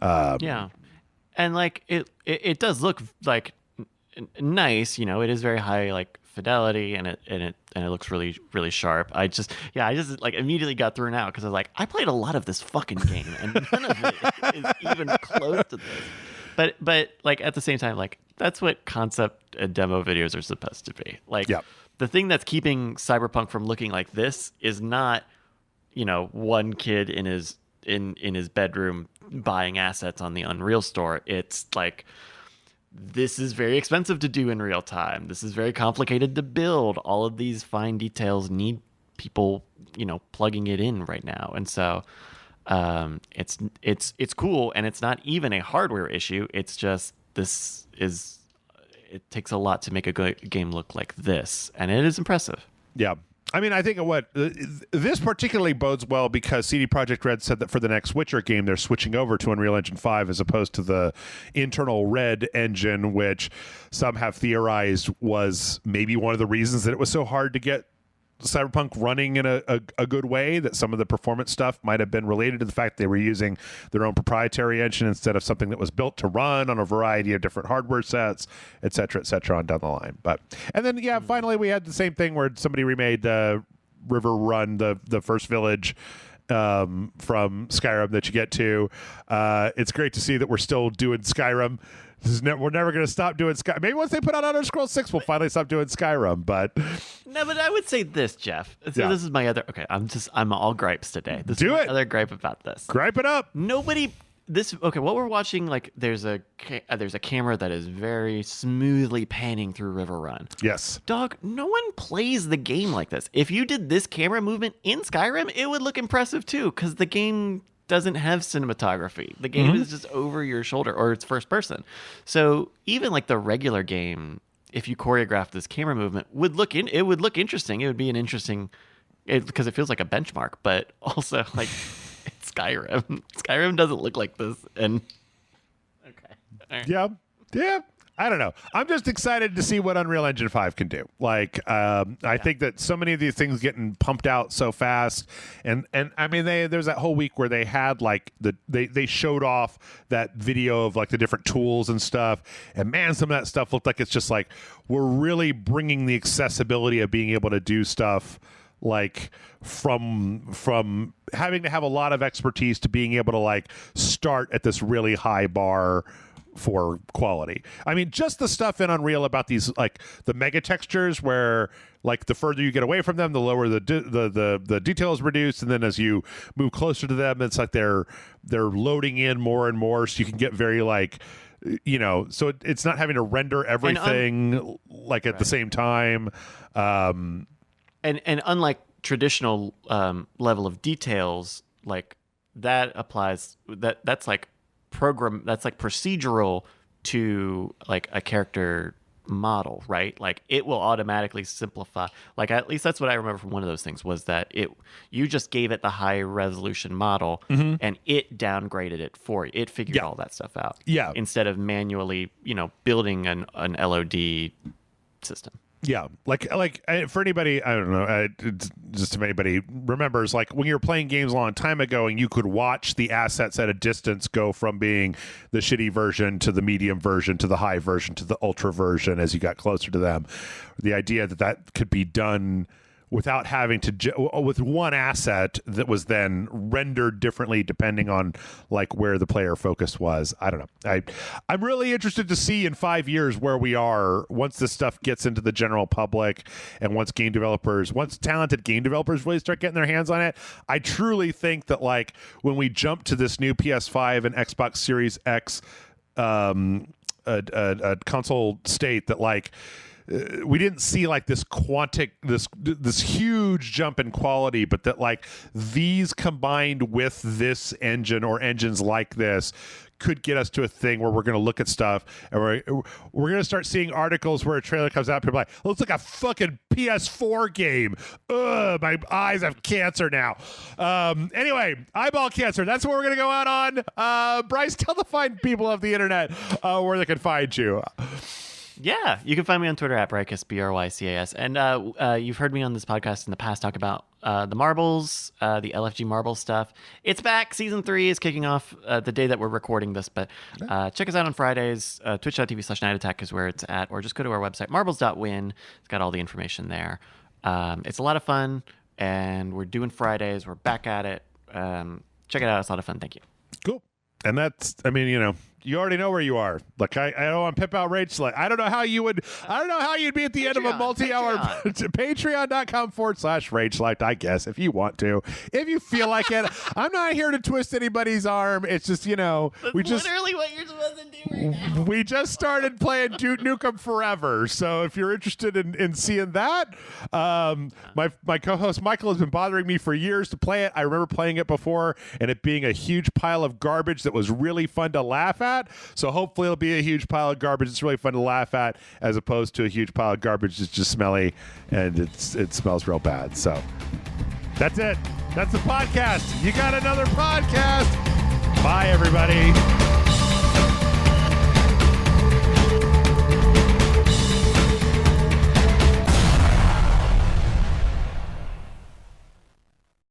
Yeah. And like it does look like nice, it is very high like fidelity, and it looks really, really sharp. I just like immediately got thrown out because I was like, I played a lot of this fucking game and none of it is even close to this. But like at the same time, like that's what concept and demo videos are supposed to be. Like, the thing that's keeping Cyberpunk from looking like this is not, one kid in his bedroom buying assets on the Unreal Store. It's like, this is very expensive to do in real time. This is very complicated to build. All of these fine details need people, plugging it in right now. And so it's cool, and it's not even a hardware issue. It's just it takes a lot to make a good game look like this, and it is impressive. Yeah. I mean, I think this particularly bodes well because CD Projekt Red said that for the next Witcher game, they're switching over to Unreal Engine 5 as opposed to the internal Red engine, which some have theorized was maybe one of the reasons that it was so hard to get Cyberpunk running in a good way, that some of the performance stuff might have been related to the fact they were using their own proprietary engine instead of something that was built to run on a variety of different hardware sets, et cetera, on down the line. And then finally we had the same thing where somebody remade River Run, the first village from Skyrim that you get to. It's great to see that we're still doing Skyrim. We're never going to stop doing Skyrim. Maybe once they put out Elder Scrolls 6, we'll finally stop doing Skyrim. But no, but I would say this, Jeff. So this is my other. Okay, I'm all gripes today. This Do is my it. other gripe about this. Gripe it up. What we're watching, like there's a camera that is very smoothly panning through River Run. Yes. Dog, no one plays the game like this. If you did this camera movement in Skyrim, it would look impressive too, because the game doesn't have cinematography. The game is just over your shoulder, or it's first person. So even like the regular game, if you choreograph this camera movement, it would look interesting. It would be an interesting, because it feels like a benchmark, but also like it's Skyrim. Skyrim doesn't look like this. And okay. Right. Yeah. I don't know. I'm just excited to see what Unreal Engine 5 can do. Like, I think that so many of these things getting pumped out so fast, and I mean, there's that whole week where they had like they showed off that video of like the different tools and stuff, and man, some of that stuff looked like it's just like we're really bringing the accessibility of being able to do stuff like from having to have a lot of expertise to being able to like start at this really high bar for quality. I mean, just the stuff in Unreal about these like the mega textures, where like the further you get away from them, the lower the detail is reduced, and then as you move closer to them, it's like they're loading in more and more, so you can get very like, so it's not having to render everything like at the same time. And unlike traditional level of details, like that applies, that's like procedural to like a character model, right? Like it will automatically simplify. Like at least that's what I remember from one of those things, was that you just gave it the high resolution model and it downgraded it for you. It figured all that stuff out. Yeah. Instead of manually, building an LOD system. Yeah, for anybody, I don't know, just if anybody remembers, like when you were playing games a long time ago and you could watch the assets at a distance go from being the shitty version to the medium version to the high version to the ultra version as you got closer to them. The idea that could be done without having to with one asset that was then rendered differently depending on like where the player focus was. I don't know. I'm really interested to see in 5 years where we are once this stuff gets into the general public and once talented game developers really start getting their hands on it. I truly think that like when we jump to this new PS5 and Xbox Series X a console state, that like we didn't see like this this huge jump in quality, but that like these combined with this engine or engines like this could get us to a thing where we're going to look at stuff and we're going to start seeing articles where a trailer comes out, people are like, it looks like a fucking PS4 game. Ugh, my eyes have cancer now. Anyway, eyeball cancer. That's what we're going to go out on. Bryce, tell the fine people of the internet where they can find you. Yeah, you can find me on Twitter at Brycas, BRYCAS. And you've heard me on this podcast in the past talk about the marbles, the LFG marble stuff. It's back. Season 3 is kicking off the day that we're recording this. But check us out on Fridays. Twitch.tv/Night Attack is where it's at. Or just go to our website, marbles.win. It's got all the information there. It's a lot of fun. And we're doing Fridays. We're back at it. Check it out. It's a lot of fun. Thank you. Cool. And that's, I mean, you already know where you are. Like I don't want to pimp out Rage Select. I don't know how you'd be at the end of a multi-hour Patreon.com/Rage Select, I guess, if you want to. If you feel like it. I'm not here to twist anybody's arm. It's just, That's literally what you're supposed to do right now. We just started playing Duke Nukem Forever. So if you're interested in seeing that, my co-host Michael has been bothering me for years to play it. I remember playing it before and it being a huge pile of garbage that was really fun to laugh at. So hopefully it'll be a huge pile of garbage it's really fun to laugh at, as opposed to a huge pile of garbage that's just smelly and it smells real bad. So that's it. That's the podcast. You got another podcast. Bye, everybody.